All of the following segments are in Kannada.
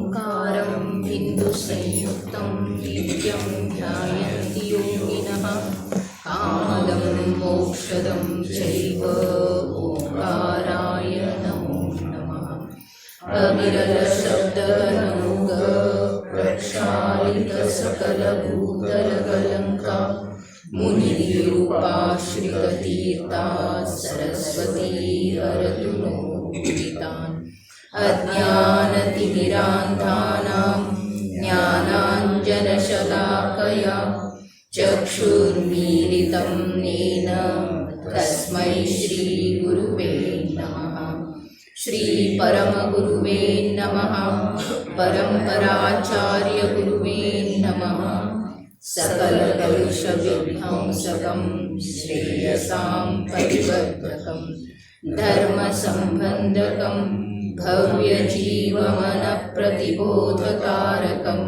ओंकारं बिन्दुसंयुक्तं नित्यं ध्यायन्ति योगिनः कामदं मोक्षदं चैव ओंकाराय नमो नमः। अविरलशब्दघनमुग प्रक्षालितसकलभूतलकलङ्का मुनिरूपाश्रिततीर्था सरस्वती हरतु नो विदितान्। अज्ञानतिमिरान्धानां ज्ञानाञ्जनशलाकया चक्षुर्मीलितं येन तस्मै श्रीगुरुवे नमः। श्रीपरमगुरुवे नमः। परम्पराचार्यगुरुवे नमः। सकलकलुषविध्वंसकं श्रेयसां परिवर्धकं धर्मसम्बन्धकं भव्यजीवमनप्रतिबोधकारकं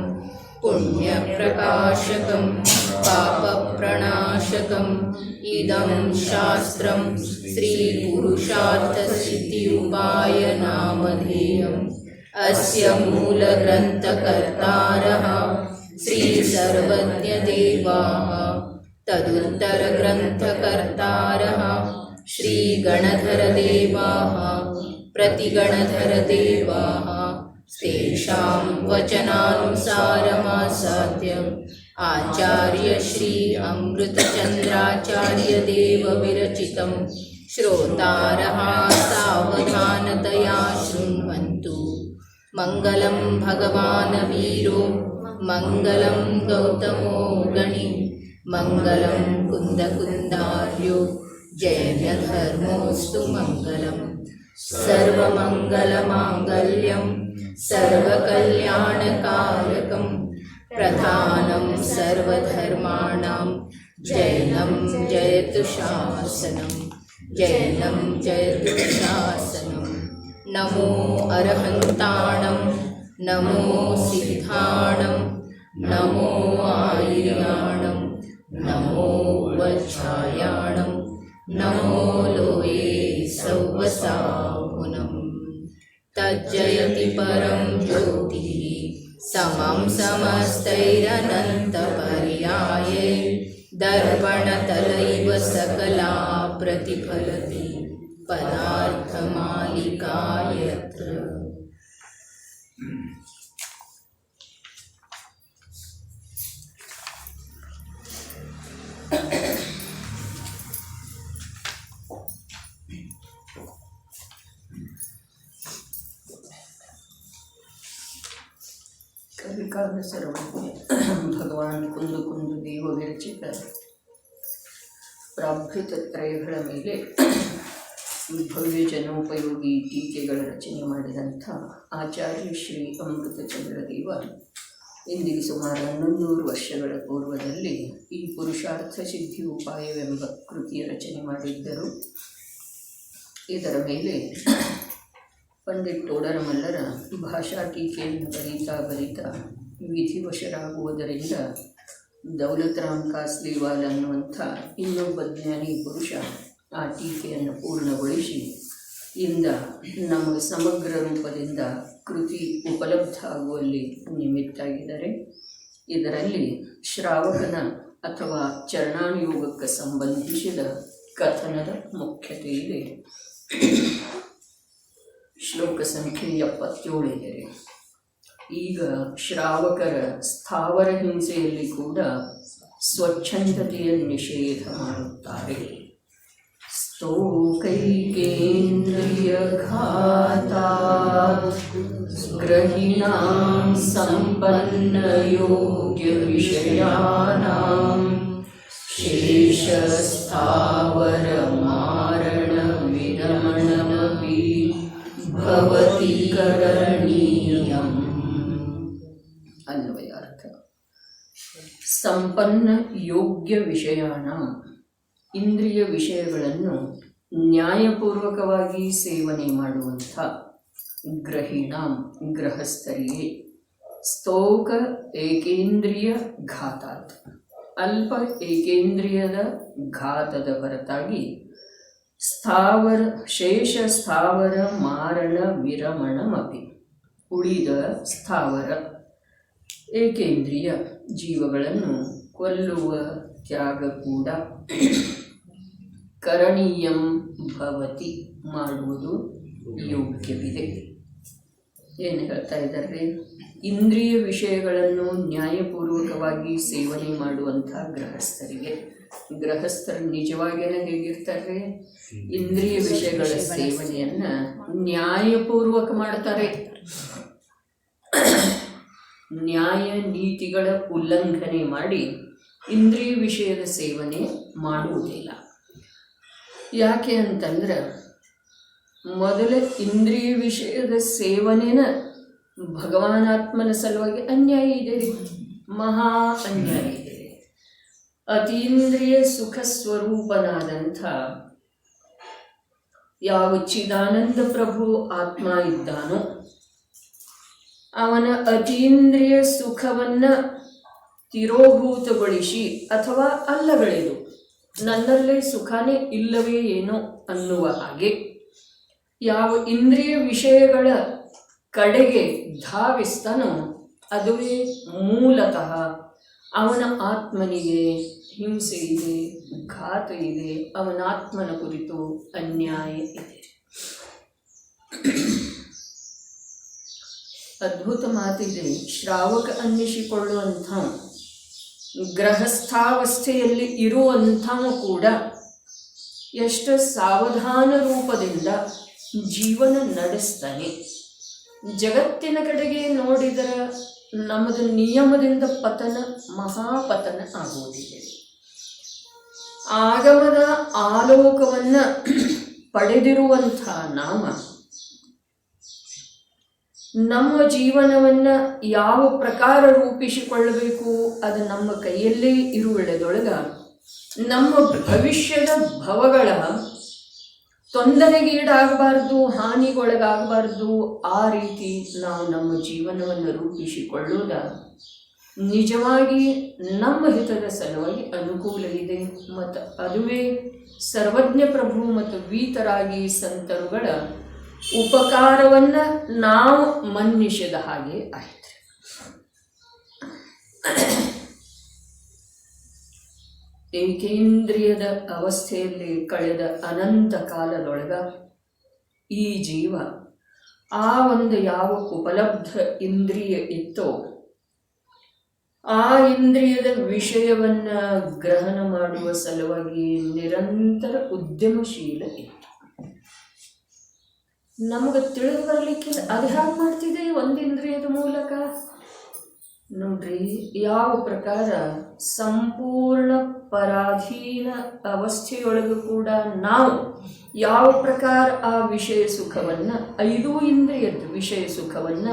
पुण्यप्रकाशकं पापप्रणाशकम् इदं शास्त्रं श्रीपुरुषार्थसिद्धिउपायनामधेयम्। अस्य मूलग्रन्थकर्तारः श्रीसर्वज्ञदेवाः, तदुत्तरग्रन्थकर्तारः श्रीगणधरदेवाः, प्रतिगणधरदेवाः। तेषां वचनानुसारमासाद्य आचार्य श्री अमृतचन्द्राचार्यदेव विरचितं श्रोतारः सावधानतया शृण्वन्तु। मङ्गलं भगवान् वीरो मङ्गलं गौतमो गणि मङ्गलं कुन्दकुन्दार्यो जैनधर्मोऽस्तु मङ्गलम्। सर्वमङ्गलमाङ्गल्यं सर्वकल्याणकारकं प्रधानं सर्वधर्माणां जैनं जयतु शासनं जैनं जयतु शासनं। नमो अरहन्ताणं नमो सिद्धाणं नमो आयुर्याणं नमो वज्रायाणं नमो लोये सौवसाहुनं। तज्जयति परं ज्योतिः समं समस्तैरनन्तपर्याये दर्पणतलैव सकला प्रतिफलति पदार्थमालिका यत्र। कलिकाल सर्वज्ञ भगवान ಕುಂದು ಕುಂದು ದೇವ ವಿರಚಿತ ಪ್ರಾಭೃತತ್ರಯಗಳ ಮೇಲೆ ಭವ್ಯ ಜನೋಪಯೋಗಿ ಟೀಕೆಗಳ ರಚನೆ ಮಾಡಿದಂಥ ಆಚಾರ್ಯ ಶ್ರೀ ಅಮೃತಚಂದ್ರದೇವ ಇಂದಿಗೆ ಸುಮಾರು 1100 ವರ್ಷಗಳ ಪೂರ್ವದಲ್ಲಿ ಈ ಪುರುಷಾರ್ಥ ಸಿದ್ಧಿ ಉಪಾಯವೆಂಬ ಕೃತಿಯ ರಚನೆ ಮಾಡಿದ್ದರು. ಇದರ ಮೇಲೆ ಪಂಡಿತ್ ತೋಡರಮಲ್ಲರ ಭಾಷಾ ಟೀಕೆಯನ್ನು ಬರೀತಾ ವಿಧಿವಶರಾಗುವುದರಿಂದ ದೌಲತ್ ರಾಮ್ ಕಾಸ್ಲಿವಾಲ್ ಅನ್ನುವಂಥ ಇನ್ನೊಬ್ಬ ಜ್ಞಾನಿ ಪುರುಷ ಆ ಟೀಕೆಯನ್ನು ಪೂರ್ಣಗೊಳಿಸಿ ಇಂದ ನಮಗೆ ಸಮಗ್ರ ರೂಪದಿಂದ ಕೃತಿ ಉಪಲಬ್ಧ ಆಗುವಲ್ಲಿ ನಿಮಿತ್ತಾಗಿದ್ದಾರೆ. ಇದರಲ್ಲಿ ಶ್ರಾವಕನ ಅಥವಾ ಚರಣಾನುಯೋಗಕ್ಕೆ ಸಂಬಂಧಿಸಿದ ಕಥನದ ಮುಖ್ಯತೆ ಇದೆ. ಶ್ಲೋಕ ಸಂಖ್ಯೆ 77 ಇದೆ. ಈಗ ಶ್ರಾವಕರ ಸ್ಥಾವರ ಹಿಂಸೆಯಲ್ಲಿ ಕೂಡ ಸ್ವಚ್ಛಂದತೆಯ ನಿಷೇಧ ಮಾಡುತ್ತಾರೆ. ಸ್ತೋಕೈಕೇಂದ್ರಿಯಘಾತಾತ್ ಗ್ರಹಿಣಾಂ ಸಂಪನ್ನ ಯೋಗ್ಯ ವಿಷಯಾನಾಂ ಶೇಷಸ್ಥಾವರ ಮಾರಣ ವಿರಮಣಮಪಿ ಭವತಿ ಕರಣೀಯಂ. ಅನ್ವಯಾರ್ಥ. ಸಂಪನ್ನ ಯೋಗ್ಯ ವಿಷಯಾಣ, ಇಂದ್ರಿಯ ವಿಷಯಗಳನ್ನು ನ್ಯಾಯಪೂರ್ವಕವಾಗಿ ಸೇವನೆ ಮಾಡುವಂಥ ಗ್ರಹಿಣಾಂ ಗೃಹಸ್ಥರಿಗೆ, ಸ್ತೋಕ ಏಕೇಂದ್ರಿಯ ಘಾತಾತ್ ಅಲ್ಪ ಏಕೇಂದ್ರಿಯದ ಘಾತದ ಹೊರತಾಗಿ ಸ್ಥಾವರ ಶೇಷ ಸ್ಥಾವರ ಮಾರಣ ವಿರಮಣಮಪಿ ಉಳಿದ ಸ್ಥಾವರ ಏಕೇಂದ್ರಿಯ ಜೀವಗಳನ್ನು ಕೊಲ್ಲುವ ತ್ಯಾಗ ಕೂಡ ಕರಣೀಯಂ ಭವತಿ, ಮಾಡುವುದು ಯೋಗ್ಯವಿದೆ. ಏನು ಹೇಳ್ತಾ ಇದ್ದಾರೆ? ಇಂದ್ರಿಯ ವಿಷಯಗಳನ್ನು ನ್ಯಾಯಪೂರ್ವಕವಾಗಿ ಸೇವನೆ ಮಾಡುವಂಥ ಗೃಹಸ್ಥರು ನಿಜವಾಗಿಯೇ ಹೇಗಿರ್ತಾರೆ? ಇಂದ್ರಿಯ ವಿಷಯಗಳ ಸೇವನೆಯನ್ನ ನ್ಯಾಯಪೂರ್ವಕ ಮಾಡ್ತಾರೆ. ನ್ಯಾಯ ನೀತಿಗಳ ಉಲ್ಲಂಘನೆ ಮಾಡಿ ಇಂದ್ರಿಯ ವಿಷಯದ ಸೇವನೆ ಮಾಡುವುದಿಲ್ಲ. ಯಾಕೆ ಅಂತಂದ್ರೆ ಮೊದಲೇ ಇಂದ್ರಿಯ ವಿಷಯದ ಸೇವನೆನ ಭಗವಾನಾತ್ಮನ ಸಲುವಾಗಿ ಅನ್ಯಾಯ ಇದೆ ರೀ, ಮಹಾ ಅನ್ಯಾಯ ಇದೆ. ಅತೀಂದ್ರಿಯ ಸುಖ ಸ್ವರೂಪನಾದಂಥ ಯಾವ ಚಿದಾನಂದ ಪ್ರಭು ಆತ್ಮ ಇದ್ದಾನೋ ಅವನ ಅತೀಂದ್ರಿಯ ಸುಖವನ್ನ ತಿರೋಭೂತಗೊಳಿಸಿ ಅಥವಾ ಅಲ್ಲಗಳೆದು ನನ್ನಲ್ಲೇ ಸುಖನೇ ಇಲ್ಲವೇ ಏನೋ ಅನ್ನುವ ಹಾಗೆ ಯಾವ ಇಂದ್ರಿಯ ವಿಷಯಗಳ ಕಡೆಗೆ ಧಾವಿಸ್ತಾನೋ ಅದುವೇ ಮೂಲತಃ ಅವನ ಆತ್ಮನಿಗೆ ಹಿಂಸೆ ಇದೆ, ಘಾತ ಇದೆ, ಅವನ ಆತ್ಮನ ಕುರಿತು ಅನ್ಯಾಯ ಇದೆ. ಅದ್ಭುತ ಮಾತಿದೆ. ಶ್ರಾವಕ ಅನ್ನಿಸಿಕೊಳ್ಳುವಂಥ ಗೃಹಸ್ಥಾವಸ್ಥೆಯಲ್ಲಿ ಇರುವಂಥವ ಕೂಡ ಎಷ್ಟು ಸಾವಧಾನ ರೂಪದಿಂದ ಜೀವನ ನಡೆಸ್ತಾನೆ. ಜಗತ್ತಿನ ಕಡೆಗೆ ನೋಡಿದರೆ ನಮ್ಮದು ನಿಯಮದಿಂದ ಪತನ, ಮಹಾಪತನ ಆಗುವುದಿದೆ. ಆಗಮದ ಆಲೋಕವನ್ನು ಪಡೆದಿರುವಂಥ ನಮ್ಮ ಜೀವನವನ್ನು ಯಾವ ಪ್ರಕಾರ ರೂಪಿಸಿಕೊಳ್ಳಬೇಕು ಅದು ನಮ್ಮ ಕೈಯಲ್ಲೇ ಇರುವುದರೊಳಗ ನಮ್ಮ ಭವಿಷ್ಯದ ಭವಗಳ ತೊಂದರೆಗೀಡಾಗಬಾರ್ದು, ಹಾನಿಗೊಳಗಾಗಬಾರ್ದು. ಆ ರೀತಿ ನಾವು ನಮ್ಮ ಜೀವನವನ್ನು ರೂಪಿಸಿಕೊಳ್ಳುವುದ ನಿಜವಾಗಿ ನಮ್ಮ ಹಿತದ ಸಲುವಾಗಿ ಅನುಕೂಲ ಇದೆ. ಮತ್ತು ಅದುವೇ ಸರ್ವಜ್ಞ ಪ್ರಭು ಮತ್ತು ವೀತರಾಗಿ ಸಂತರುಗಳ ಉಪಕಾರವನ್ನು ನಾವು ಮನ್ನಿಸಿದ ಹಾಗೆ ಆಯಿತು. ಏಕೇಂದ್ರಿಯದ ಅವಸ್ಥೆಯಲ್ಲಿ ಕಳೆದ ಅನಂತ ಕಾಲದೊಳಗ ಈ ಜೀವ ಆ ಒಂದು ಯಾವ ಉಪಲಬ್ಧ ಇಂದ್ರಿಯ ಇತ್ತೋ ಆ ಇಂದ್ರಿಯದ ವಿಷಯವನ್ನ ಗ್ರಹಣ ಮಾಡುವ ಸಲುವಾಗಿ ನಿರಂತರ ಉದ್ಯಮಶೀಲ ಇತ್ತು. ನಮಗೆ ತಿಳಿದು ಬರಲಿಕ್ಕೆ ಅದು ಹೇಗೆ ಮಾಡ್ತಿದೆ? ಒಂದು ಇಂದ್ರಿಯದ ಮೂಲಕ ನೋಡ್ರಿ, ಯಾವ ಪ್ರಕಾರ ಸಂಪೂರ್ಣ ಪರಾಧೀನ ಅವಸ್ಥೆಯೊಳಗೂ ಕೂಡ ನಾವು ಯಾವ ಪ್ರಕಾರ ಆ ವಿಷಯ ಸುಖವನ್ನ, 5 ಇಂದ್ರಿಯದ ವಿಷಯ ಸುಖವನ್ನ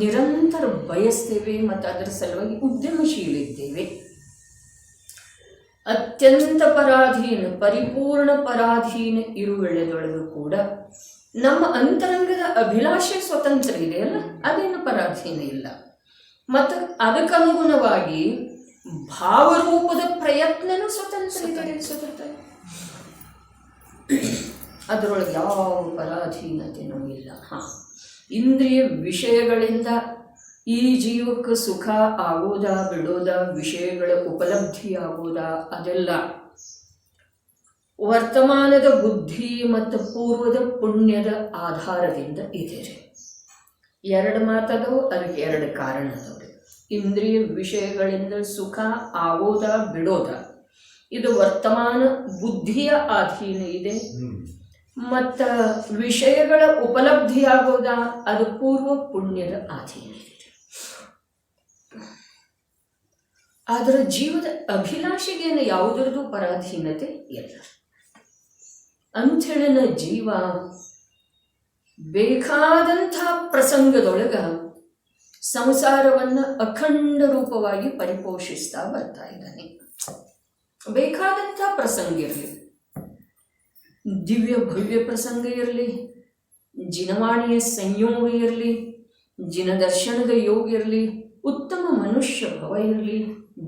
ನಿರಂತರ ಬಯಸ್ತೇವೆ ಮತ್ತು ಅದರ ಸಲುವಾಗಿ ಉದ್ಯಮಶೀಲಿದ್ದೇವೆ. ಅತ್ಯಂತ ಪರಾಧೀನ, ಪರಿಪೂರ್ಣ ಪರಾಧೀನ ಇರುವೆಳೆದೊಳಗೂ ಕೂಡ ನಮ್ಮ ಅಂತರಂಗದ ಅಭಿಲಾಷೆ ಸ್ವತಂತ್ರ ಇದೆಯಲ್ಲ, ಅದೇನು ಪರಾಧೀನ ಇಲ್ಲ. ಮತ್ತು ಅದಕ್ಕನುಗುಣವಾಗಿ ಭಾವರೂಪದ ಪ್ರಯತ್ನನೂ ಸ್ವತಂತ್ರ ಇದೆ. ಅದರೊಳಗೆ ಯಾವ ಪರಾಧೀನತೆನೂ ಇಲ್ಲ. ಇಂದ್ರಿಯ ವಿಷಯಗಳಿಂದ ಈ ಜೀವಕ್ಕೆ ಸುಖ ಆಗೋದಾ ಬಿಡೋದಾ, ವಿಷಯಗಳ ಉಪಲಬ್ಧಿ ಆಗೋದಾ, ಅದೆಲ್ಲ ವರ್ತಮಾನದ ಬುದ್ಧಿ ಮತ್ತು ಪೂರ್ವದ ಪುಣ್ಯದ ಆಧಾರದಿಂದ ಇದೆ. 2 ಮಾತದವು, ಅದಕ್ಕೆ 2 ಕಾರಣ ಅದಾವೆ. ಇಂದ್ರಿಯ ವಿಷಯಗಳಿಂದ ಸುಖ ಆಗೋದಾ ಬಿಡೋದಾ ಇದು ವರ್ತಮಾನ ಬುದ್ಧಿಯ ಅಧೀನ ಇದೆ. ಮತ್ತು ವಿಷಯಗಳ ಉಪಲಬ್ಧಿ ಆಗೋದಾ ಅದು ಪೂರ್ವ ಪುಣ್ಯದ ಅಧೀನ ಇದೆ. ಆದರೆ ಜೀವದ ಅಭಿಲಾಷೆಗೇನು ಯಾವುದರದ್ದು ಪರಾಧೀನತೆ ಇಲ್ಲ. ಅಂಥೇಳಿನ ಜೀವ ಬೇಕಾದಂಥ ಪ್ರಸಂಗದೊಳಗ ಸಂಸಾರವನ್ನು ಅಖಂಡ ರೂಪವಾಗಿ ಪರಿಪೋಷಿಸ್ತಾ ಬರ್ತಾ ಇದ್ದಾನೆ. ಬೇಕಾದಂಥ ಪ್ರಸಂಗ ಇರಲಿ, ದಿವ್ಯ ಭವ್ಯ ಪ್ರಸಂಗ ಇರಲಿ, ಜಿನವಾಣಿಯ ಸಂಯೋಗ ಇರಲಿ, ಜಿನದರ್ಶನದ ಯೋಗ ಇರಲಿ, ಉತ್ತಮ ಮನುಷ್ಯ ಭವ ಇರಲಿ,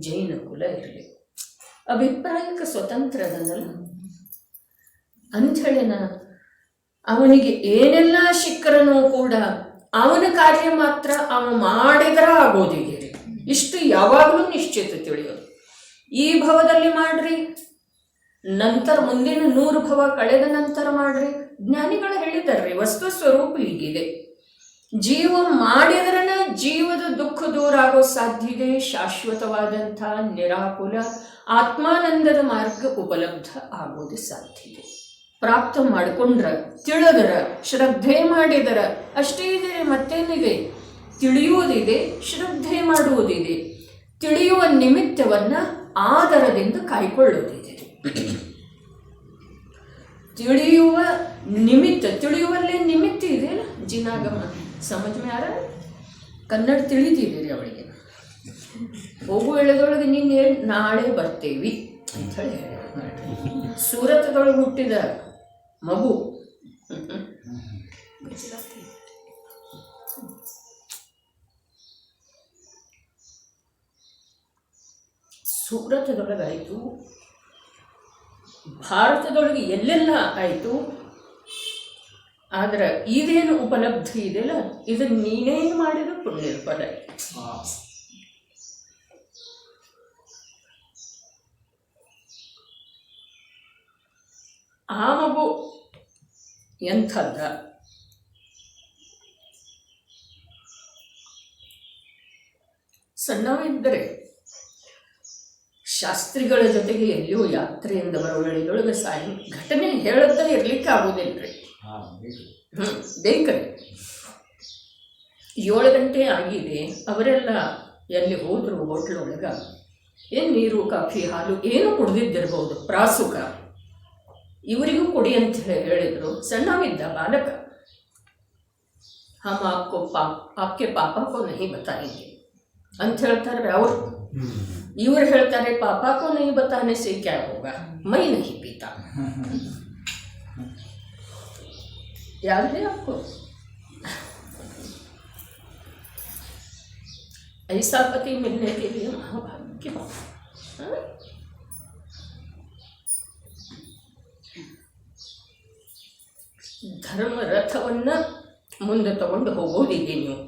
ಜೈನ ಕುಲ ಇರಲಿ, ಅಭಿಪ್ರಾಯಕ್ಕೆ ಸ್ವತಂತ್ರ ಅದನ್ನಲ್ಲ. ಅಂಥೇಳಿನ ಅವನಿಗೆ ಏನೆಲ್ಲ ಶಿಖರನೂ ಕೂಡ ಅವನ ಕಾರ್ಯ ಮಾತ್ರ ಅವ ಮಾಡಿದ್ರ ಆಗೋದಿಗೆ ರೀ. ಇಷ್ಟು ಯಾವಾಗಲೂ ನಿಶ್ಚಿತ ತಿಳಿಯೋದು. ಈ ಭವದಲ್ಲಿ ಮಾಡ್ರಿ, ನಂತರ ಮುಂದಿನ 100 ಭವ ಕಳೆದ ನಂತರ ಮಾಡ್ರಿ. ಜ್ಞಾನಿಗಳು ಹೇಳಿದಾರ್ರಿ, ವಸ್ತು ಸ್ವರೂಪ ಹೀಗಿದೆ. ಜೀವ ಮಾಡಿದ್ರನ ಜೀವದ ದುಃಖ ದೂರ ಆಗೋ ಸಾಧ್ಯ ಇದೆ. ಶಾಶ್ವತವಾದಂಥ ನಿರಾಕುಲ ಆತ್ಮಾನಂದದ ಮಾರ್ಗ ಉಪಲಬ್ಧ ಆಗೋದು ಸಾಧ್ಯ ಇದೆ. ಪ್ರಾಪ್ತ ಮಾಡಿಕೊಂಡ್ರ, ತಿಳಿದರ, ಶ್ರದ್ಧೆ ಮಾಡಿದರ ಅಷ್ಟೇ ಇದೆ. ಮತ್ತೇನಿದೆ? ತಿಳಿಯುವುದಿದೆ, ಶ್ರದ್ಧೆ ಮಾಡುವುದಿದೆ. ತಿಳಿಯುವ ನಿಮಿತ್ತವನ್ನ ಆದರದಿಂದ ಕಾಯ್ಕೊಳ್ಳೋದಿದೆ. ತಿಳಿಯುವ ನಿಮಿತ್ತ, ತಿಳಿಯುವಲ್ಲೇ ನಿಮಿತ್ತ ಇದೆಯಲ್ಲ. ಜಿನಾಗಮ ಸಮಜ್ ಮ್ಯಾರ ಕನ್ನಡ ತಿಳಿದಿದ್ದೀರಿ ಅವಳಿಗೆ. ಹೋಗು ಎಳೆದೊಳಗೆ ನೀನು ನಾಳೆ ಬರ್ತೇವಿ ಅಂಥೇಳಿ ಹೇಳಿ. ಸೂರತ್ದೊಳಗೆ ಹುಟ್ಟಿದ ಮಗು ಸೂರತ್ದೊಳಗಾಯಿತು, ಭಾರತದೊಳಗೆ ಎಲ್ಲೆಲ್ಲ ಆಯಿತು. ಆದ್ರೆ ಇದೇನು ಉಪಲಬ್ಧಿ ಇದೆಯಲ್ಲ, ಇದನ್ನು ನೀನೇನು ಮಾಡಿದ್ರು ಪುಣ್ಯದ ಫಲ. ಆ ಮಗು ಎಂಥದ್ದ? ಸಣ್ಣವಿದ್ದರೆ ಶಾಸ್ತ್ರಿಗಳ ಜೊತೆಗೆ ಎಲ್ಲಿಯೋ ಯಾತ್ರೆಯಿಂದ ಬರೋ ವೇಳೆಯೊಳಗೆ ಘಟನೆ ಹೇಳದೇ ಇರ್ಲಿಕ್ಕೆ ಆಗೋದಿಲ್ರಿ. ಬೇಕ್ರಿ. 7 ಗಂಟೆ ಆಗಿದೆ, ಅವರೆಲ್ಲ ಎಲ್ಲಿ ಹೋದ್ರು ಹೋಟ್ಲೊಳಗ ಏನು ನೀರು, ಕಾಫಿ, ಹಾಲು ಏನು ಕುಡ್ದಿದ್ದಿರ್ಬೋದು, ಪ್ರಾಸುಕ. ಇವರಿಗೂ ಕೊಡಿ ಅಂತ ಹೇಳಿದ್ರು. ಸಣ್ಣವಿದ್ದ ಬಾಲಕ. ಹಮ್ ಆಪ್ಕೆ ಪಾಪಾ ಕೋ ನಹಿ ಬತಾಯೇಂಗೆ ಅಂತ ಹೇಳ್ತಾರೆ ಅವರು. ಇವರು ಹೇಳ್ತಾರೆ ಪಾಪಾ ಕೋ ನಹಿ ಬತಾನೆ ಸೆ ಕ್ಯಾ ಹೋಗಾ, ಮೈ ನಹಿ ಪೀತಾ. याद है आपको? ऐसा पति मिलने के लिए महाभाग्य। ಧರ್ಮ ರಥವನ್ನ ಮುಂದೆ ತಗೊಂಡು ಹೋಗೋದಿದೆ ನೀವು.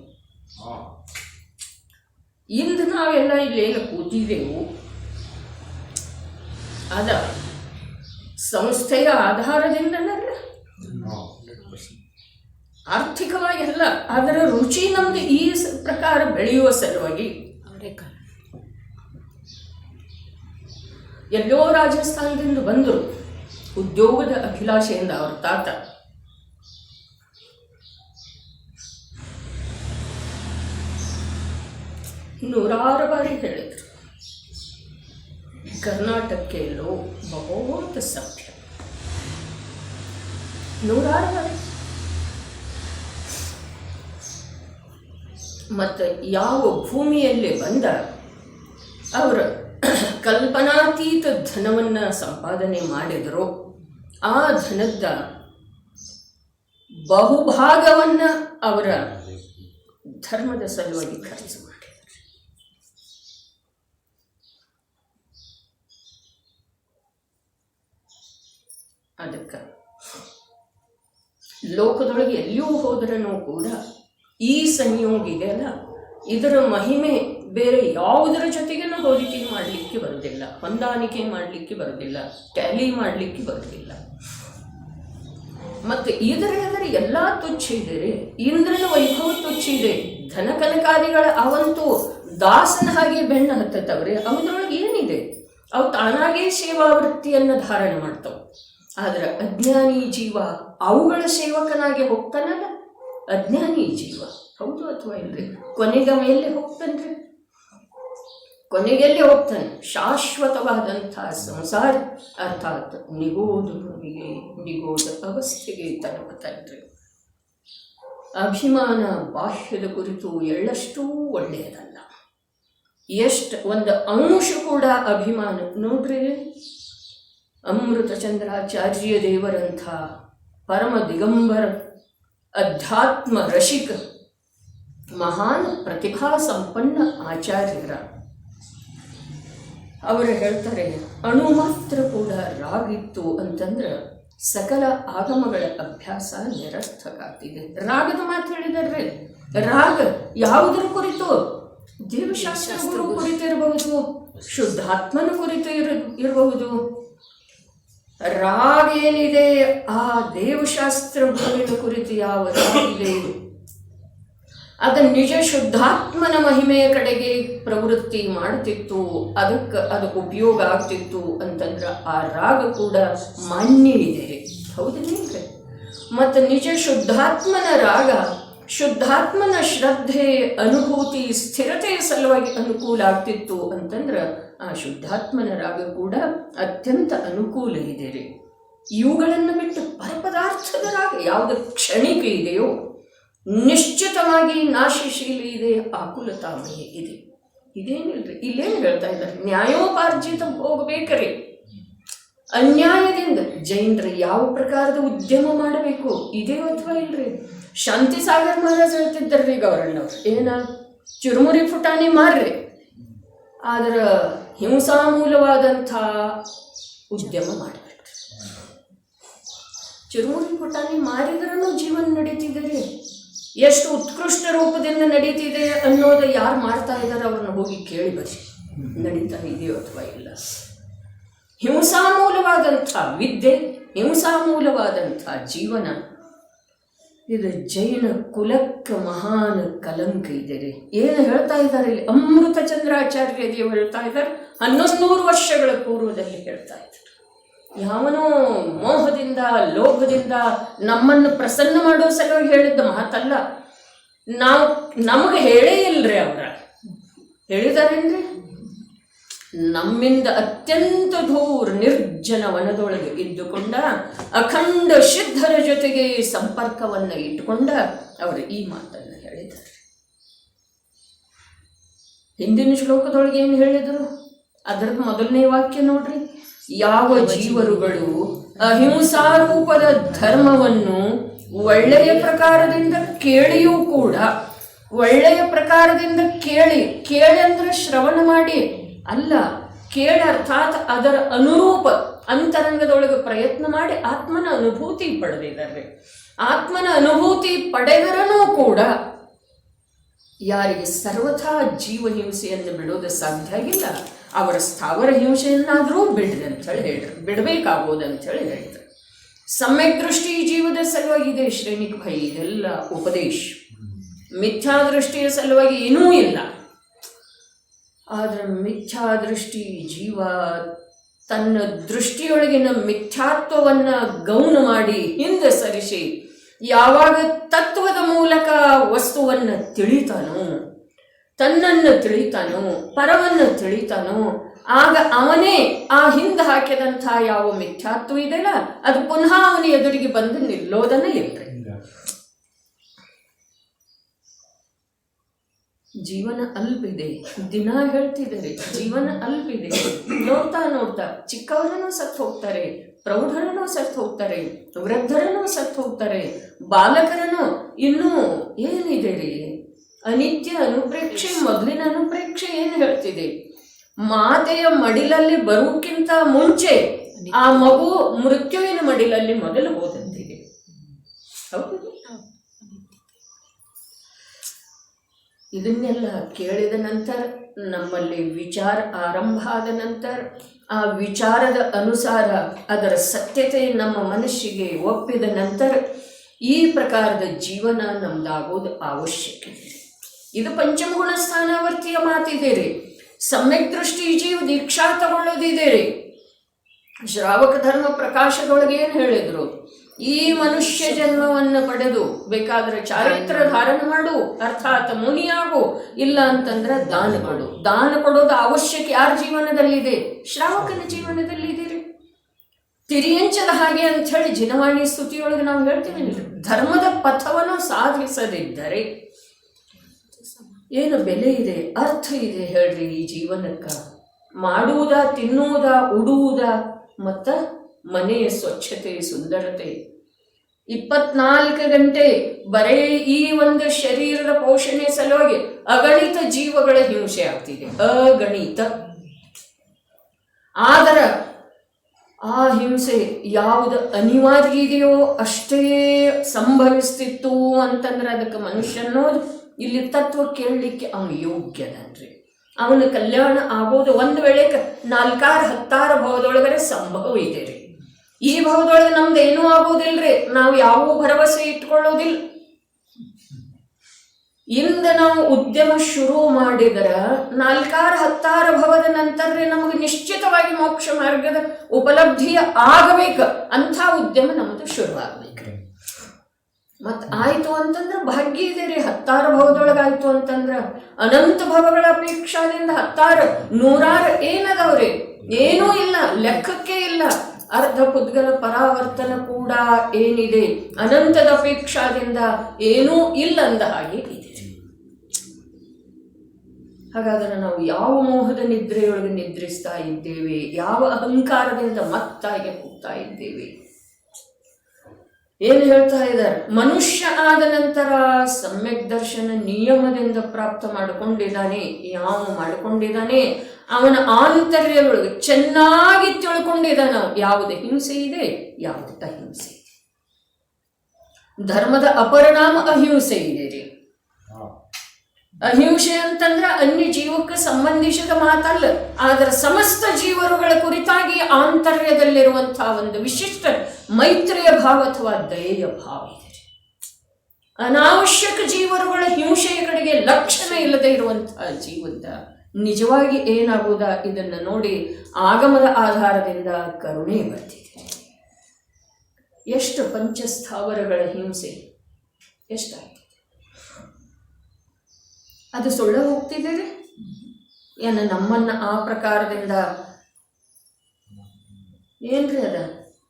ಇಂದು ನಾವೆಲ್ಲ ಇಲ್ಲೇನು ಕೂತಿದ್ದೆವು, ಅದ ಸಂಸ್ಥೆಯ ಆಧಾರದಿಂದನಲ್ಲ, ಆರ್ಥಿಕವಾಗಿ ಅಲ್ಲ. ಅದರ ರುಚಿ ನಮ್ದು ಈ ಪ್ರಕಾರ ಬೆಳೆಯುವ ಸಲುವಾಗಿ. ಎಲ್ಲೋ ರಾಜಸ್ಥಾನದಿಂದ ಬಂದರು, ಉದ್ಯೋಗದ ಅಭಿಲಾಷೆಯಿಂದ. ಅವ್ರ ತಾತ ನೂರಾರು ಬಾರಿ ಹೇಳಿದರು, ಕರ್ನಾಟಕಕ್ಕೆ ಎಲ್ಲೋ ಬಹುತ ಸಭ್ಯ. ನೂರಾರು ಬಾರಿ. ಮತ್ತು ಯಾವ ಭೂಮಿಯಲ್ಲಿ ಬಂದ ಅವರ ಕಲ್ಪನಾತೀತ ಧನವನ್ನು ಸಂಪಾದನೆ ಮಾಡಿದರೋ ಆ ಧನದ ಬಹುಭಾಗವನ್ನು ಅವರ ಧರ್ಮದ ಸಲುವಾಗಿ ಖರ್ಚು ಮಾಡಿದರು. ಅದಕ್ಕೆ ಲೋಕದೊಳಗೆ ಎಲ್ಲಿಯೂ ಹೋದ್ರೂ ಕೂಡ ಈ ಸಂಯೋಗ ಇದೆಯಲ್ಲ, ಇದರ ಮಹಿಮೆ ಬೇರೆ ಯಾವುದರ ಜೊತೆಗೇನು ಹೋಲಿಕೆ ಮಾಡಲಿಕ್ಕೆ ಬರೋದಿಲ್ಲ, ಹೊಂದಾಣಿಕೆ ಮಾಡಲಿಕ್ಕೆ ಬರೋದಿಲ್ಲ, ಟ್ಯಾಲಿ ಮಾಡಲಿಕ್ಕೆ ಬರೋದಿಲ್ಲ. ಮತ್ತು ಇದರ ಎಲ್ಲ ತುಚ್ಛ ಇದೆ. ಇಂದ್ರನ ವೈಭವ ತುಚ್ಛ ಇದೆ. ಧನ ಕನಕಾದಿಗಳ ಅವಂತೂ ದಾಸನ ಹಾಗೆ ಬೆಣ್ಣ ಹತ್ತತ್ತವ್ರೆ. ಅವದ್ರೊಳಗೆ ಏನಿದೆ? ಅವು ತಾನಾಗೇ ಸೇವಾವೃತ್ತಿಯನ್ನು ಧಾರಣೆ ಮಾಡ್ತಾವೆ. ಆದರೆ ಅಜ್ಞಾನಿ ಜೀವ ಅವುಗಳ ಸೇವಕನಾಗಿ ಹೋಗ್ತಾನಲ್ಲ, ಅಜ್ಞಾನಿ ಜೀವ. ಹೌದು ಅಥವಾ ಇಲ್ರಿ? ಕೊನೆಗೆ ಮೇಲೆ ಹೋಗ್ತಾನ್ರಿ. ಕೊನೆಗೆಲ್ಲಿ ಹೋಗ್ತಾನೆ? ಶಾಶ್ವತವಾದಂಥ ಸಂಸಾರ ಅರ್ಥಾತ್ ನಿಗೋದ ಭೂಮಿಗೆ, ನಿಗೋದ ಅವಸ್ಥೆಗೆ ತಲುಪುತ್ತಾನ್ರಿ. ಅಭಿಮಾನ ಬಾಹ್ಯದ ಕುರಿತು ಎಳ್ಳಷ್ಟೂ ಒಳ್ಳೆಯದಲ್ಲ. ಎಷ್ಟು ಒಂದು ಅಂಶ ಕೂಡ ಅಭಿಮಾನ ನೋಡ್ರಿ. ಅಮೃತಚಂದ್ರಾಚಾರ್ಯ ದೇವರಂಥ ಪರಮ ದಿಗಂಬರ ಅಧ್ಯಾತ್ಮ ರಸಿಕ ಮಹಾನ್ ಪ್ರತಿಭಾ ಸಂಪನ್ನ ಆಚಾರ್ಯರ ಅವರು ಹೇಳ್ತಾರೆ, ಅಣು ಮಾತ್ರ ಕೂಡ ರಾಗಿತ್ತು ಅಂತಂದ್ರೆ ಸಕಲ ಆಗಮಗಳ ಅಭ್ಯಾಸ ನಿರರ್ಥಕ ಆಗ್ತಿದೆ. ರಾಗದ ಮಾತು ಹೇಳಿದಾರ್ರಿ. ರಾಗ ಯಾವುದರ ಕುರಿತು? ದೇವಶಾಸ್ತ್ರಗಳು ಕುರಿತಿರಬಹುದು, ಶುದ್ಧಾತ್ಮನ ಕುರಿತು ಇರಬಹುದು. ರಾಗ ಏನಿದೆ, ಆ ದೇವಶಾಸ್ತ್ರ ಗುರುವಿನ ಕುರಿತು ಯಾವ ರಾಗ ಇದೆ, ಅದ ನಿಜ ಶುದ್ಧಾತ್ಮನ ಮಹಿಮೆಯ ಕಡೆಗೆ ಪ್ರವೃತ್ತಿ ಮಾಡ್ತಿತ್ತು, ಅದಕ್ಕೆ ಉಪಯೋಗ ಆಗ್ತಿತ್ತು ಅಂತಂದ್ರೆ ಆ ರಾಗ ಕೂಡ ಮಾನ್ಯ ಇದೆ. ಹೌದಿಲ್ಲ? ಮತ್ತು ನಿಜ ಶುದ್ಧಾತ್ಮನ ರಾಗ, ಶುದ್ಧಾತ್ಮನ ಶ್ರದ್ಧೆ, ಅನುಭೂತಿ, ಸ್ಥಿರತೆಯ ಸಲುವಾಗಿ ಅನುಕೂಲ ಆಗ್ತಿತ್ತು ಅಂತಂದ್ರೆ ಆ ಶುದ್ಧಾತ್ಮನ ರಾಗ ಕೂಡ ಅತ್ಯಂತ ಅನುಕೂಲ ಇದೆ ರೀ. ಇವುಗಳನ್ನು ಬಿಟ್ಟು ಪರಪದಾರ್ಥದ ರಾಗ ಯಾವುದು ಕ್ಷಣಿಕ ಇದೆಯೋ, ನಿಶ್ಚಿತವಾಗಿ ನಾಶಶೀಲಿ ಇದೆ, ಆಕುಲತಾಮಯ ಇದೆ. ಇದೇನಿಲ್ರಿ. ಇಲ್ಲೇನು ಹೇಳ್ತಾ ಇದ್ದಾರೆ? ನ್ಯಾಯೋಪಾರ್ಜಿತ ಹೋಗಬೇಕ್ರಿ. ಅನ್ಯಾಯದಿಂದ ಜೈನರು ಯಾವ ಪ್ರಕಾರದ ಉದ್ಯಮ ಮಾಡಬೇಕು ಇದೇ ಅಥವಾ ಇಲ್ರಿ? ಶಾಂತಿ ಸಾಗರ್ ಮಹಾರಾಜ್ ಹೇಳ್ತಿದ್ದಾರ್ರಿ ಗೌರಣ್ಣವ್ರು, ಏನ ಚುರುಮುರಿ ಪುಟಾಣಿ ಮಾರ್ರಿ, ಆದ್ರ ಹಿಂಸಾಮೂಲವಾದಂಥ ಉದ್ಯಮ ಮಾಡಬೇಕು. ಚುರುಮುರಿ ಪುಟಾಣಿ ಮಾರಿದ್ರೂ ಜೀವನ ನಡೀತಿದೆ. ಎಷ್ಟು ಉತ್ಕೃಷ್ಟ ರೂಪದಿಂದ ನಡೀತಿದೆ ಅನ್ನೋದು ಯಾರು ಮಾಡ್ತಾ ಇದ್ದಾರೆ ಅವ್ರನ್ನ ಹೋಗಿ ಕೇಳಿ ಬರ್ರಿ, ನಡೀತಾ ಇದೆಯೋ ಅಥವಾ ಇಲ್ಲ. ಹಿಂಸಾಮೂಲವಾದಂಥ ವಿದ್ಯೆ, ಹಿಂಸಾಮೂಲವಾದಂಥ ಜೀವನ, ಇದು ಜೈನ ಕುಲಕ್ಕೆ ಮಹಾನ್ ಕಲಂಕ ಇದೆ ರೀ. ಏನು ಹೇಳ್ತಾ ಇದ್ದಾರೆ ಇಲ್ಲಿ? ಅಮೃತ ಚಂದ್ರಾಚಾರ್ಯ ದೇವರು ಹೇಳ್ತಾ ಇದ್ದಾರೆ, 1100 ವರ್ಷಗಳ ಪೂರ್ವದಲ್ಲಿ ಹೇಳ್ತಾ ಇದ್ದಾರೆ. ಯಾವನೋ ಮೋಹದಿಂದ, ಲೋಭದಿಂದ ನಮ್ಮನ್ನು ಪ್ರಸನ್ನ ಮಾಡೋ ಸಲುವಾಗಿ ಹೇಳಿದ್ದ ಮಾತಲ್ಲ. ನಮಗೆ ಹೇಳೇ ಇಲ್ರಿ. ಅವರ ಹೇಳಿದಾರೇನ್ರಿ? ನಮ್ಮಿಂದ ಅತ್ಯಂತ ದೂರ ನಿರ್ಜನ ವನದೊಳಗೆ ಇದ್ದುಕೊಂಡ ಅಖಂಡ ಸಿದ್ಧರ ಜೊತೆಗೆ ಸಂಪರ್ಕವನ್ನು ಇಟ್ಟುಕೊಂಡ ಅವರು ಈ ಮಾತನ್ನು ಹೇಳಿದ್ದಾರೆ. ಹಿಂದಿನ ಶ್ಲೋಕದೊಳಗೆ ಏನು ಹೇಳಿದರು? ಅದರ ಮೊದಲನೇ ವಾಕ್ಯ ನೋಡ್ರಿ. ಯಾವ ಜೀವರುಗಳು ಅಹಿಂಸಾರೂಪದ ಧರ್ಮವನ್ನು ಒಳ್ಳೆಯ ಪ್ರಕಾರದಿಂದ ಕೇಳಿಯೂ ಕೂಡ, ಒಳ್ಳೆಯ ಪ್ರಕಾರದಿಂದ ಕೇಳಿ ಅಂದ್ರೆ ಶ್ರವಣ ಮಾಡಿ ಅಲ್ಲ, ಕೇಳ ಅರ್ಥಾತ್ ಅದರ ಅನುರೂಪ ಅಂತರಂಗದೊಳಗೆ ಪ್ರಯತ್ನ ಮಾಡಿ ಆತ್ಮನ ಅನುಭೂತಿ ಪಡೆದಿದ್ದಾರೆ. ಆತ್ಮನ ಅನುಭೂತಿ ಪಡೆದರನೂ ಕೂಡ ಯಾರಿಗೆ ಸರ್ವಥಾ ಜೀವ ಹಿಂಸೆಯನ್ನು ಬಿಡೋದು ಸಾಧ್ಯ ಆಗಿಲ್ಲ, ಅವರ ಸ್ಥಾವರ ಹಿಂಸೆಯನ್ನಾದರೂ ಬಿಡ್ರಿ ಅಂತೇಳಿ ಹೇಳ್ರಿ, ಬಿಡಬೇಕಾಗೋದಂಥೇಳಿ ಹೇಳಿದ್ರು. ಸಮ್ಯಕ್ ದೃಷ್ಟಿ ಜೀವದ ಸಲುವಾಗಿ ಇದೆ ಶ್ರೇಣಿಕ್ ಭೈ, ಇದೆಲ್ಲ ಉಪದೇಶ. ಮಿಥ್ಯಾದೃಷ್ಟಿಯ ಸಲುವಾಗಿ ಏನೂ ಇಲ್ಲ. ಆದರೆ ಮಿಥ್ಯಾದೃಷ್ಟಿ ಜೀವ ತನ್ನ ದೃಷ್ಟಿಯೊಳಗಿನ ಮಿಥ್ಯಾತ್ವವನ್ನು ಗೌಣ ಮಾಡಿ ಹಿಂದೆ ಸರಿಸಿ ಯಾವಾಗ ತತ್ವದ ಮೂಲಕ ವಸ್ತುವನ್ನು ತಿಳಿತಾನೋ, ತನ್ನನ್ನು ತಿಳಿತಾನೋ, ಪರವನ್ನು ತಿಳಿತಾನೋ, ಆಗ ಅವನೇ ಆ ಹಿಂದೆ ಹಾಕಿದಂಥ ಯಾವ ಮಿಥ್ಯಾತ್ವ ಇದೆಯಲ್ಲ ಅದು ಪುನಃ ಅವನ ಎದುರಿಗೆ ಬಂದು ನಿಲ್ಲೋದನ್ನ ಇಲ್ರಿ. ಜೀವನ ಅಲ್ಪಿದೆ, ದಿನ ಹೇಳ್ತಿದ್ದಾರೆ ಜೀವನ ಅಲ್ಪಿದೆ. ನೋಡ್ತಾ ನೋಡ್ತಾ ಚಿಕ್ಕವರನ್ನು ಸತ್ತು ಹೋಗ್ತಾರೆ, ಪ್ರೌಢರನ್ನು ಸತ್ತು ಹೋಗ್ತಾರೆ, ವೃದ್ಧರನ್ನು ಸತ್ತು ಹೋಗ್ತಾರೆ, ಬಾಲಕರನ್ನು ಇನ್ನೂ ಏನಿದೆ ರೀ ಅನಿತ್ಯ ಅನುಪ್ರೇಕ್ಷೆ. ಮೊದಲಿನ ಅನುಪ್ರೇಕ್ಷೆ ಏನು ಹೇಳ್ತಿದೆ? ಮಾತೆಯ ಮಡಿಲಲ್ಲಿ ಬರೋಕ್ಕಿಂತ ಮುಂಚೆ ಆ ಮಗು ಮೃತ್ಯುವಿನ ಮಡಿಲಲ್ಲಿ ಮೊದಲು ಹೋದಂತಿದೆ. ಹೌದು. ಇದನ್ನೆಲ್ಲ ಕೇಳಿದ ನಂತರ ನಮ್ಮಲ್ಲಿ ವಿಚಾರ ಆರಂಭ ಆದ ನಂತರ ಆ ವಿಚಾರದ ಅನುಸಾರ ಅದರ ಸತ್ಯತೆ ನಮ್ಮ ಮನಸ್ಸಿಗೆ ಒಪ್ಪಿದ ನಂತರ ಈ ಪ್ರಕಾರದ ಜೀವನ ನಮ್ದಾಗೋದು ಅವಶ್ಯಕ. ಇದು ಪಂಚಮಗುಣ ಸ್ಥಾನಾವರ್ತಿಯ ಮಾತಿದೆ ರೀ. ಸಮ್ಯಕ್ ದೃಷ್ಟಿ ಜೀವ ದೀಕ್ಷಾ ತಗೊಳ್ಳೋದಿದೆ ರೀ. ಶ್ರಾವಕ ಧರ್ಮ ಪ್ರಕಾಶದೊಳಗೆ ಏನು ಹೇಳಿದ್ರು? ಈ ಮನುಷ್ಯ ಜನ್ಮವನ್ನು ಪಡೆದು ಬೇಕಾದ್ರೆ ಚಾರಿತ್ರ ಧಾರಣ ಮಾಡು, ಅರ್ಥಾತ್ ಮುನಿಯಾಗು, ಇಲ್ಲ ಅಂತಂದ್ರೆ ದಾನ ಕೊಡು. ದಾನ ಕೊಡೋದು ಅವಶ್ಯಕ ಯಾರ ಜೀವನದಲ್ಲಿದೆ? ಶ್ರಾವಕನ ಜೀವನದಲ್ಲಿದೆ ರೀ. ತಿರಿಯಂಚದ ಹಾಗೆ ಅಂತ ಹೇಳಿ ಜಿನವಾಣಿ ಸ್ತುತಿಯೊಳಗೆ ನಾವು ಹೇಳ್ತೀವಿ, ಧರ್ಮದ ಪಥವನ್ನು ಸಾಧಿಸದಿದ್ದರೆ ಏನು ಬೆಲೆ ಇದೆ, ಅರ್ಥ ಇದೆ ಹೇಳ್ರಿ ಈ ಜೀವನಕ್ಕ? ಮಾಡುವುದ, ತಿನ್ನುವುದ, ಉಡುವುದ, ಮತ್ತು ಮನೆಯ ಸ್ವಚ್ಛತೆ, ಸುಂದರತೆ, 24 ಗಂಟೆ ಬರೇ ಈ ಒಂದು ಶರೀರದ ಪೋಷಣೆ ಸಲುವಾಗಿ ಅಗಣಿತ ಜೀವಗಳ ಹಿಂಸೆ ಆಗ್ತಿದೆ, ಅಗಣಿತ. ಆದರ ಆ ಹಿಂಸೆ ಯಾವುದು ಅನಿವಾರ್ಯ ಇದೆಯೋ ಅಷ್ಟೇ ಸಂಭವಿಸ್ತಿತ್ತು ಅಂತಂದ್ರೆ ಅದಕ್ಕೆ ಮನುಷ್ಯ ಅನ್ನೋದು ಇಲ್ಲಿ ತತ್ವ ಕೇಳಲಿಕ್ಕೆ ಅವನು ಯೋಗ್ಯದನ್ರಿ. ಅವನ ಕಲ್ಯಾಣ ಆಗೋದು ಒಂದು ವೇಳೆ 4-10 ಭವದೊಳಗಡೆ ಸಂಭವ ಇದೆ ರೀ. ಈ ಭವದೊಳಗೆ ನಮ್ದು ಏನೂ ಆಗೋದಿಲ್ರಿ, ನಾವು ಯಾವ ಭರವಸೆ ಇಟ್ಕೊಳ್ಳೋದಿಲ್ಲ. ಇಂದ ನಾವು ಉದ್ಯಮ ಶುರು ಮಾಡಿದ್ರ 4-10 ಭವದ ನಂತರ ನಮಗೆ ನಿಶ್ಚಿತವಾಗಿ ಮೋಕ್ಷ ಮಾರ್ಗದ ಉಪಲಬ್ಧಿಯ ಆಗಬೇಕ. ಅಂಥ ಉದ್ಯಮ ನಮ್ಮದು ಶುರು ಆಗ್ಬೇಕ್ರಿ. ಮತ್ ಆಯ್ತು ಅಂತಂದ್ರ ಭಾಗ್ಯ ಇದೆ ರೀ. 10 ಭವದೊಳಗಾಯ್ತು ಅಂತಂದ್ರ ಅನಂತ ಭವಗಳ ಅಪೇಕ್ಷಾದಿಂದ 10 100 ಏನದವ್ರಿ? ಏನೂ ಇಲ್ಲ, ಲೆಕ್ಕಕ್ಕೆ ಇಲ್ಲ. ಅರ್ಧ ಪುದ್ಗಲ ಪರಾವರ್ತನ ಕೂಡ ಏನಿದೆ ಅನಂತದ ಅಪೇಕ್ಷಾದಿಂದ ಏನೂ ಇಲ್ಲ ಅಂದ ಹಾಗೆ ಇದೆ. ಹಾಗಾದರೆ ನಾವು ಯಾವ ಮೋಹದ ನಿದ್ರೆಯೊಳಗೆ ನಿದ್ರಿಸ್ತಾ ಇದ್ದೇವೆ? ಯಾವ ಅಹಂಕಾರದಿಂದ ಮತ್ತಾಗಿ ಹೋಗ್ತಾ ಇದ್ದೇವೆ? ಏನು ಹೇಳ್ತಾ ಇದ್ದಾರೆ? ಮನುಷ್ಯ ಆದ ನಂತರ ಸಮ್ಯಕ್ ದರ್ಶನ ನಿಯಮದಿಂದ ಪ್ರಾಪ್ತ ಮಾಡಿಕೊಂಡಿದ್ದಾನೆ. ಯಾವ ಮಾಡಿಕೊಂಡಿದ್ದಾನೆ? ಅವನ ಆಂತರ್ಯದೊಳಗೆ ಚೆನ್ನಾಗಿ ತಿಳ್ಕೊಂಡಿದ್ದಾನೆ ಯಾವುದೇ ಹಿಂಸೆ ಇದೆ, ಯಾವುದೇ ಅಹಿಂಸೆ ಇದೆ. ಧರ್ಮದ ಅಪರಿಣಾಮ ಅಹಿಂಸೆ ಇದೆ ರೀ. ಅಹಿಂಸೆ ಅಂತಂದ್ರೆ ಅನ್ಯ ಜೀವಕ್ಕೆ ಸಂಬಂಧಿಸಿದ ಮಾತಲ್ಲ, ಆದರೆ ಸಮಸ್ತ ಜೀವರುಗಳ ಕುರಿತಾಗಿ ಆಂತರ್ಯದಲ್ಲಿರುವಂತಹ ಒಂದು ವಿಶಿಷ್ಟ ಮೈತ್ರಿಯ ಭಾವ ಅಥವಾ ದಯೆಯ ಭಾವ ಇದೆ. ಅನಾವಶ್ಯಕ ಜೀವರುಗಳ ಹಿಂಸೆಯ ಕಡೆಗೆ ಲಕ್ಷಣ ಇಲ್ಲದೆ ಇರುವಂತಹ ಜೀವಂತ ನಿಜವಾಗಿ ಏನಾಗುವುದ ಇದನ್ನು ನೋಡಿ ಆಗಮದ ಆಧಾರದಿಂದ ಕರುಣೆ ಬರ್ತಿದೆ. ಎಷ್ಟು ಪಂಚಸ್ಥಾವರಗಳ ಹಿಂಸೆ ಎಷ್ಟಾಗಿದೆ? ಅದು ಸುಳ್ಳ ಹೋಗ್ತಿದೆ ರೀ. ಏನು ನಮ್ಮನ್ನ ಆ ಪ್ರಕಾರದಿಂದ ಏನ್ರಿ ಅದ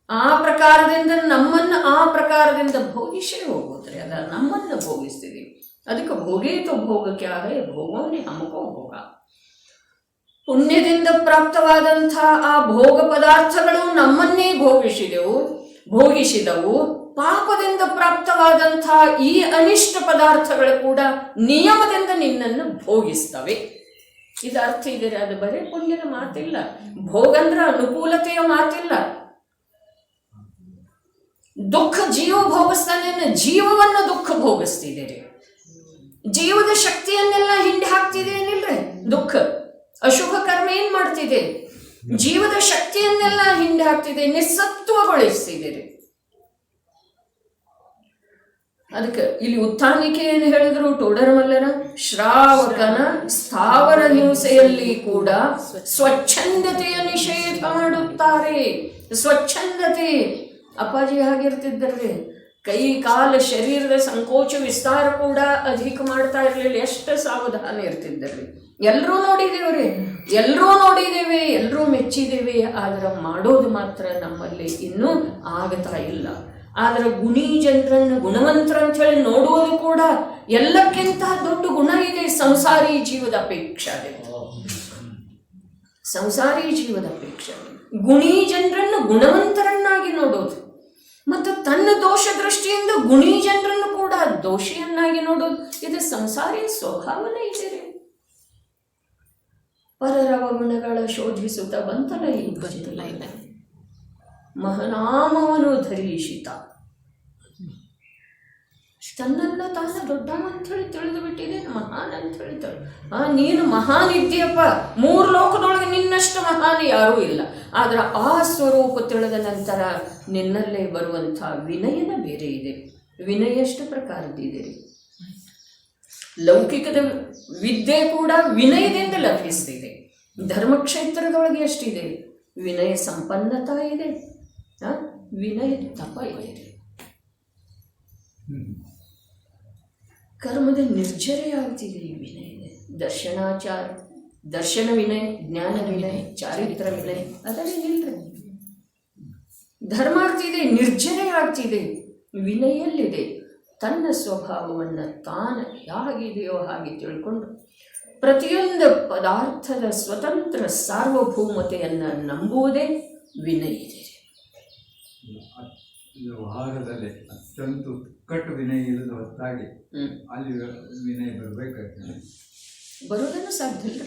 ಆ ಪ್ರಕಾರದಿಂದ ನಮ್ಮನ್ನ ಆ ಪ್ರಕಾರದಿಂದ ಭೋಗಿಸೇ ಹೋಗೋದ್ರಿ. ಅದ ನಮ್ಮನ್ನ ಭೋಗಿಸ್ತೀವಿ. ಅದಕ್ಕೆ ಭೋಗೇತು ಭೋಗಕ್ಕೆ ಆಗ ಭೋಗೋನೇ ಹಮಕೋ ಭೋಗ. ಪುಣ್ಯದಿಂದ ಪ್ರಾಪ್ತವಾದಂಥ ಆ ಭೋಗ ಪದಾರ್ಥಗಳು ನಮ್ಮನ್ನೇ ಭೋಗಿಸಿದವು. ಪಾಪದಿಂದ ಪ್ರಾಪ್ತವಾದಂಥ ಈ ಅನಿಷ್ಟ ಪದಾರ್ಥಗಳು ಕೂಡ ನಿಯಮದಿಂದ ನಿನ್ನನ್ನು ಭೋಗಿಸ್ತವೆ. ಇದು ಅರ್ಥ ಇದೆ. ಅದು ಬರೀ ಪುಣ್ಯದ ಮಾತಿಲ್ಲ, ಭೋಗ ಅಂದ್ರೆ ಅನುಕೂಲತೆಯ ಮಾತಿಲ್ಲ. ದುಃಖ ಜೀವ ಭೋಗಿಸ್ತಾನೆ, ಜೀವವನ್ನು ದುಃಖ ಭೋಗಿಸ್ತಿದೆ. ಜೀವದ ಶಕ್ತಿಯನ್ನೆಲ್ಲ ಹಿಂದೆ ಹಾಕ್ತಿದೆ ಏನಿಲ್ರಿ ದುಃಖ. ಅಶುಭ ಕರ್ಮ ಏನ್ ಮಾಡ್ತಿದೆ? ಜೀವದ ಶಕ್ತಿಯನ್ನೆಲ್ಲ ಹಿಂದೆ ಹಾಕ್ತಿದೆ, ನಿಸ್ಸತ್ವಗೊಳಿಸ್ತಿದೆ. ಅದಕ್ಕೆ ಇಲ್ಲಿ ಉತ್ಥಾನಿಕೆ ಏನು ಹೇಳಿದ್ರು ಟೋಡರ್ಮಲ್ಲರ? ಶ್ರಾವಕನ ಸ್ಥಾವರ ಹಿಂಸೆಯಲ್ಲಿ ಕೂಡ ಸ್ವಚ್ಛಂದತೆಯ ನಿಷೇಧ ಮಾಡುತ್ತಾರೆ. ಸ್ವಚ್ಛಂದತೆ ಅಪ್ಪಾಜಿ ಹಾಗಿರ್ತಿದ್ದರ್ರಿ. ಕೈ ಕಾಲ ಶರೀರದ ಸಂಕೋಚ ವಿಸ್ತಾರ ಕೂಡ ಅಧಿಕ ಮಾಡ್ತಾ ಇರಲಿಲ್ಲ. ಎಷ್ಟು ಸಾವಧಾನ ಇರ್ತಿದ್ದರ್ರಿ. ಎಲ್ಲರೂ ನೋಡಿದೇವ್ರಿ, ಎಲ್ಲರೂ ಮೆಚ್ಚಿದ್ದೇವೆ. ಆದ್ರೆ ಮಾಡೋದು ಮಾತ್ರ ನಮ್ಮಲ್ಲಿ ಇನ್ನೂ ಆಗತಾ ಇಲ್ಲ. ಆದ್ರೆ ಗುಣಿ ಜನರನ್ನು ಗುಣವಂತರ ಅಂತ ಹೇಳಿ ನೋಡುವುದು ಕೂಡ ಎಲ್ಲಕ್ಕಿಂತ ದೊಡ್ಡ ಗುಣ ಇದೆ. ಸಂಸಾರಿ ಜೀವದ ಅಪೇಕ್ಷೆ, ಸಂಸಾರಿ ಜೀವದ ಅಪೇಕ್ಷೆ. ಗುಣಿ ಜನರನ್ನು ಗುಣವಂತರನ್ನಾಗಿ ನೋಡೋದು ಮತ್ತು ತನ್ನ ದೋಷ ದೃಷ್ಟಿಯಿಂದ ಗುಣಿ ಜನರನ್ನು ಕೂಡ ದೋಷಿಯನ್ನಾಗಿ ನೋಡೋದು, ಇದು ಸಂಸಾರಿ ಸ್ವಭಾವನೆ ಇದೆ. ಪರರ ಗುಣಗಳ ಶೋಧಿಸುತ್ತ ಬಂತಲ್ಲ ಈ ಭಜನ. ಮಹನಾಮವನು ಧರಿಸಿತ, ತನ್ನನ್ನ ತಾನು ದೊಡ್ಡ ಅಂತ ಹೇಳಿ ತಿಳಿದು ಬಿಟ್ಟಿದೆ. ಮಹಾನ್ ಅಂತ ಹೇಳ್ತಾಳೆ. ನೀನು ಮಹಾನ್ ಇದ್ದೀಯಪ್ಪ, 3 ಲೋಕದೊಳಗೆ ನಿನ್ನಷ್ಟು ಮಹಾನ್ ಯಾರೂ ಇಲ್ಲ. ಆದ್ರೆ ಆ ಸ್ವರೂಪ ತಿಳಿದ ನಂತರ ನಿನ್ನಲ್ಲೇ ಬರುವಂಥ ವಿನಯನ ಬೇರೆ ಇದೆ. ವಿನಯ ಎಷ್ಟು ಪ್ರಕಾರದಿದೆ. ಲೌಕಿಕದ ವಿದ್ಯೆ ಕೂಡ ವಿನಯದಿಂದ ಲಭಿಸ್ತಿದೆ. ಧರ್ಮಕ್ಷೇತ್ರದೊಳಗೆ ಎಷ್ಟಿದೆ? ವಿನಯ ಸಂಪನ್ನತಾ ಇದೆ, ವಿನಯ ತಪ ಇದೆ. ಕರ್ಮದ ನಿರ್ಜರೆಯಾಗ್ತಿದೆ ಈ ವಿನಯ. ದರ್ಶನ ವಿನಯ, ಜ್ಞಾನ ವಿನಯ, ಚಾರಿತ್ರ ವಿನಯ ಅದನ್ನೇನಿಲ್ಲ. ಧರ್ಮ ಆಗ್ತಿದೆ, ನಿರ್ಜರೆ ಆಗ್ತಿದೆ. ವಿನಯಲ್ಲಿದೆ. ತನ್ನ ಸ್ವಭಾವವನ್ನು ತಾನು ಹೇಗಿದೆಯೋ ಹಾಗೆ ತಿಳ್ಕೊಂಡು ಪ್ರತಿಯೊಂದು ಪದಾರ್ಥದ ಸ್ವತಂತ್ರ ಸಾರ್ವಭೌಮತೆಯನ್ನು ನಂಬುವುದೇ ವಿನಯ ಇದೆ. ವ್ಯವಹಾರದಲ್ಲಿ ಅತ್ಯಂತ ಕಟ್ಟು ವಿನಯ ಇಲ್ಲದ ಹೊತ್ತಾಗಿ ಅಲ್ಲಿ ವಿನಯ ಬರಬೇಕಾಗ್ತದೆ. ಬರೋದನ್ನು ಸಾಧ್ಯ ಇಲ್ಲ.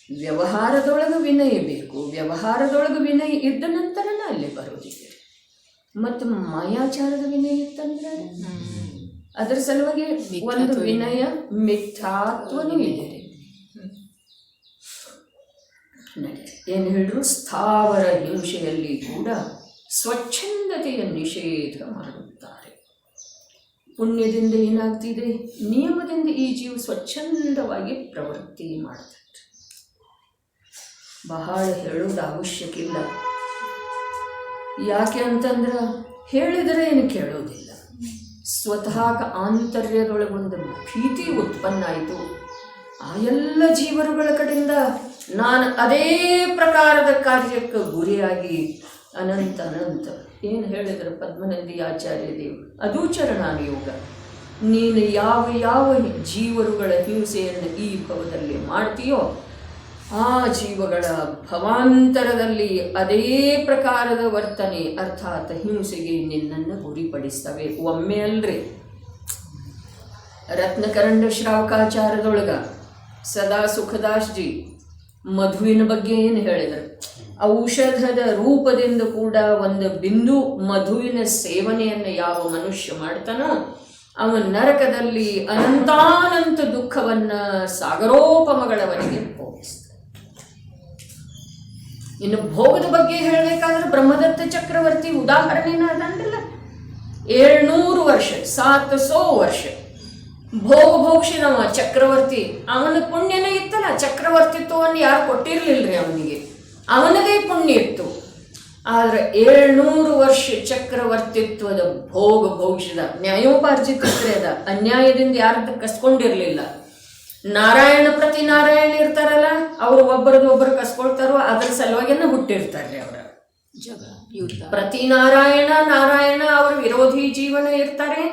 ವ್ಯವಹಾರದೊಳಗೆ ವಿನಯ ಬೇಕು. ವ್ಯವಹಾರದೊಳಗೆ ವಿನಯ ಇದ್ದ ನಂತರನೇ ಅಲ್ಲಿ ಬರೋದಿದೆ. ಮತ್ತು ಮಾಯಾಚಾರದ ವಿನಯ ಇತ್ತಂದ್ರೆ ಅದರ ಸಲುವಾಗಿ ಒಂದು ವಿನಯ ಮಿಥ್ಯಾತ್ವನೂ ಇದೆ. ಏನು ಹೇಳಿದ್ರು, ಸ್ಥಾವರ ಹಿಂಸೆಯಲ್ಲಿ ಕೂಡ ಸ್ವಚ್ಛಂದತೆಯ ನಿಷೇಧ ಮಾಡುತ್ತಾರೆ. ಪುಣ್ಯದಿಂದ ಏನಾಗ್ತಿದೆ, ನಿಯಮದಿಂದ ಈ ಜೀವ ಸ್ವಚ್ಛಂದವಾಗಿ ಪ್ರವೃತ್ತಿ ಮಾಡ್ತಾರೆ. ಬಹಳ ಹೇಳೋದು ಅವಶ್ಯಕ ಇಲ್ಲ. ಯಾಕೆ ಅಂತಂದ್ರೆ ಹೇಳಿದರೆ ಏನು ಕೇಳೋದಿಲ್ಲ. ಸ್ವತಃ ಆಂತರ್ಯದೊಳಗೊಂದು ಭೀತಿ ಉತ್ಪನ್ನ ಆಯಿತು. ಆ ಎಲ್ಲ ಜೀವರುಗಳ ಕಡೆಯಿಂದ ನಾನು ಅದೇ ಪ್ರಕಾರದ ಕಾರ್ಯಕ್ಕೆ ಗುರಿಯಾಗಿ ಅನಂತ ಏನು ಹೇಳಿದ್ರು ಪದ್ಮನಂದಿ ಆಚಾರ್ಯ ದೇವರು, ಅದು ಚರಣಾನುಯೋಗ. ನೀನು ಯಾವ ಯಾವ ಜೀವರುಗಳ ಹಿಂಸೆಯನ್ನು ಈ ಭವದಲ್ಲಿ ಮಾಡ್ತೀಯೋ ಆ ಜೀವಗಳ ಭವಾಂತರದಲ್ಲಿ ಅದೇ ಪ್ರಕಾರದ ವರ್ತನೆ ಅರ್ಥಾತ್ ಹಿಂಸೆಗೆ ನಿನ್ನನ್ನು ಗುರಿಪಡಿಸ್ತವೆ. ಒಮ್ಮೆ ಅಲ್ರಿ. ರತ್ನಕರಂಡ ಶ್ರಾವಕಾಚಾರದೊಳಗ ಸದಾ ಸುಖದಾಸ್ ಜಿ ಮಧುವಿನ ಬಗ್ಗೆ ಏನು ಹೇಳಿದರು, ಔಷಧದ ರೂಪದಿಂದ ಕೂಡ ಒಂದು ಬಿಂದು ಮಧುವಿನ ಸೇವನೆಯನ್ನು ಯಾವ ಮನುಷ್ಯ ಮಾಡ್ತಾನೋ ಅವನ ನರಕದಲ್ಲಿ ಅನಂತಾನಂತ ದುಃಖವನ್ನು ಸಾಗರೋಪಮಗಳವರೆಗೆ ಭೋಗಿಸ್ತಾನೆ. ಇನ್ನು ಭೋಗದ ಬಗ್ಗೆ ಹೇಳಬೇಕಾದ್ರೆ ಬ್ರಹ್ಮದತ್ತ ಚಕ್ರವರ್ತಿ ಉದಾಹರಣೆನ ಅದನ್ನಿಲ್ಲ. 700 ವರ್ಷ 700 ವರ್ಷ ಭೋಗಿಸಿದವ ಚಕ್ರವರ್ತಿ. ಅವನ ಪುಣ್ಯನೇ ಇತ್ತಲ್ಲ, ಚಕ್ರವರ್ತಿತ್ವವನ್ನು ಯಾರು ಕೊಟ್ಟಿರ್ಲಿಲ್ರಿ ಅವನಿಗೆ, ಅವನದೇ ಪುಣ್ಯ ಇತ್ತು. ಆದ್ರೆ 700 ವರ್ಷ ಚಕ್ರವರ್ತಿತ್ವದ ಭೋಗಿಸಿದ ನ್ಯಾಯೋಪಾರ್ಜಿತ ಅದ, ಅನ್ಯಾಯದಿಂದ ಯಾರದ್ದು ಕಸ್ಕೊಂಡಿರ್ಲಿಲ್ಲ. ನಾರಾಯಣ ಪ್ರತಿ ನಾರಾಯಣ ಇರ್ತಾರಲ್ಲ, ಅವರು ಒಬ್ಬರದು ಕಸ್ಕೊಳ್ತಾರೋ ಅದ್ರ ಸಲುವಾಗಿನ ಹುಟ್ಟಿರ್ತಾರೆ. ಅವರ ಜಗ ಯುದ್ಧ ಪ್ರತಿ ನಾರಾಯಣ ಅವರ ವಿರೋಧಿ ಜೀವನ ಇರ್ತಾರೆ.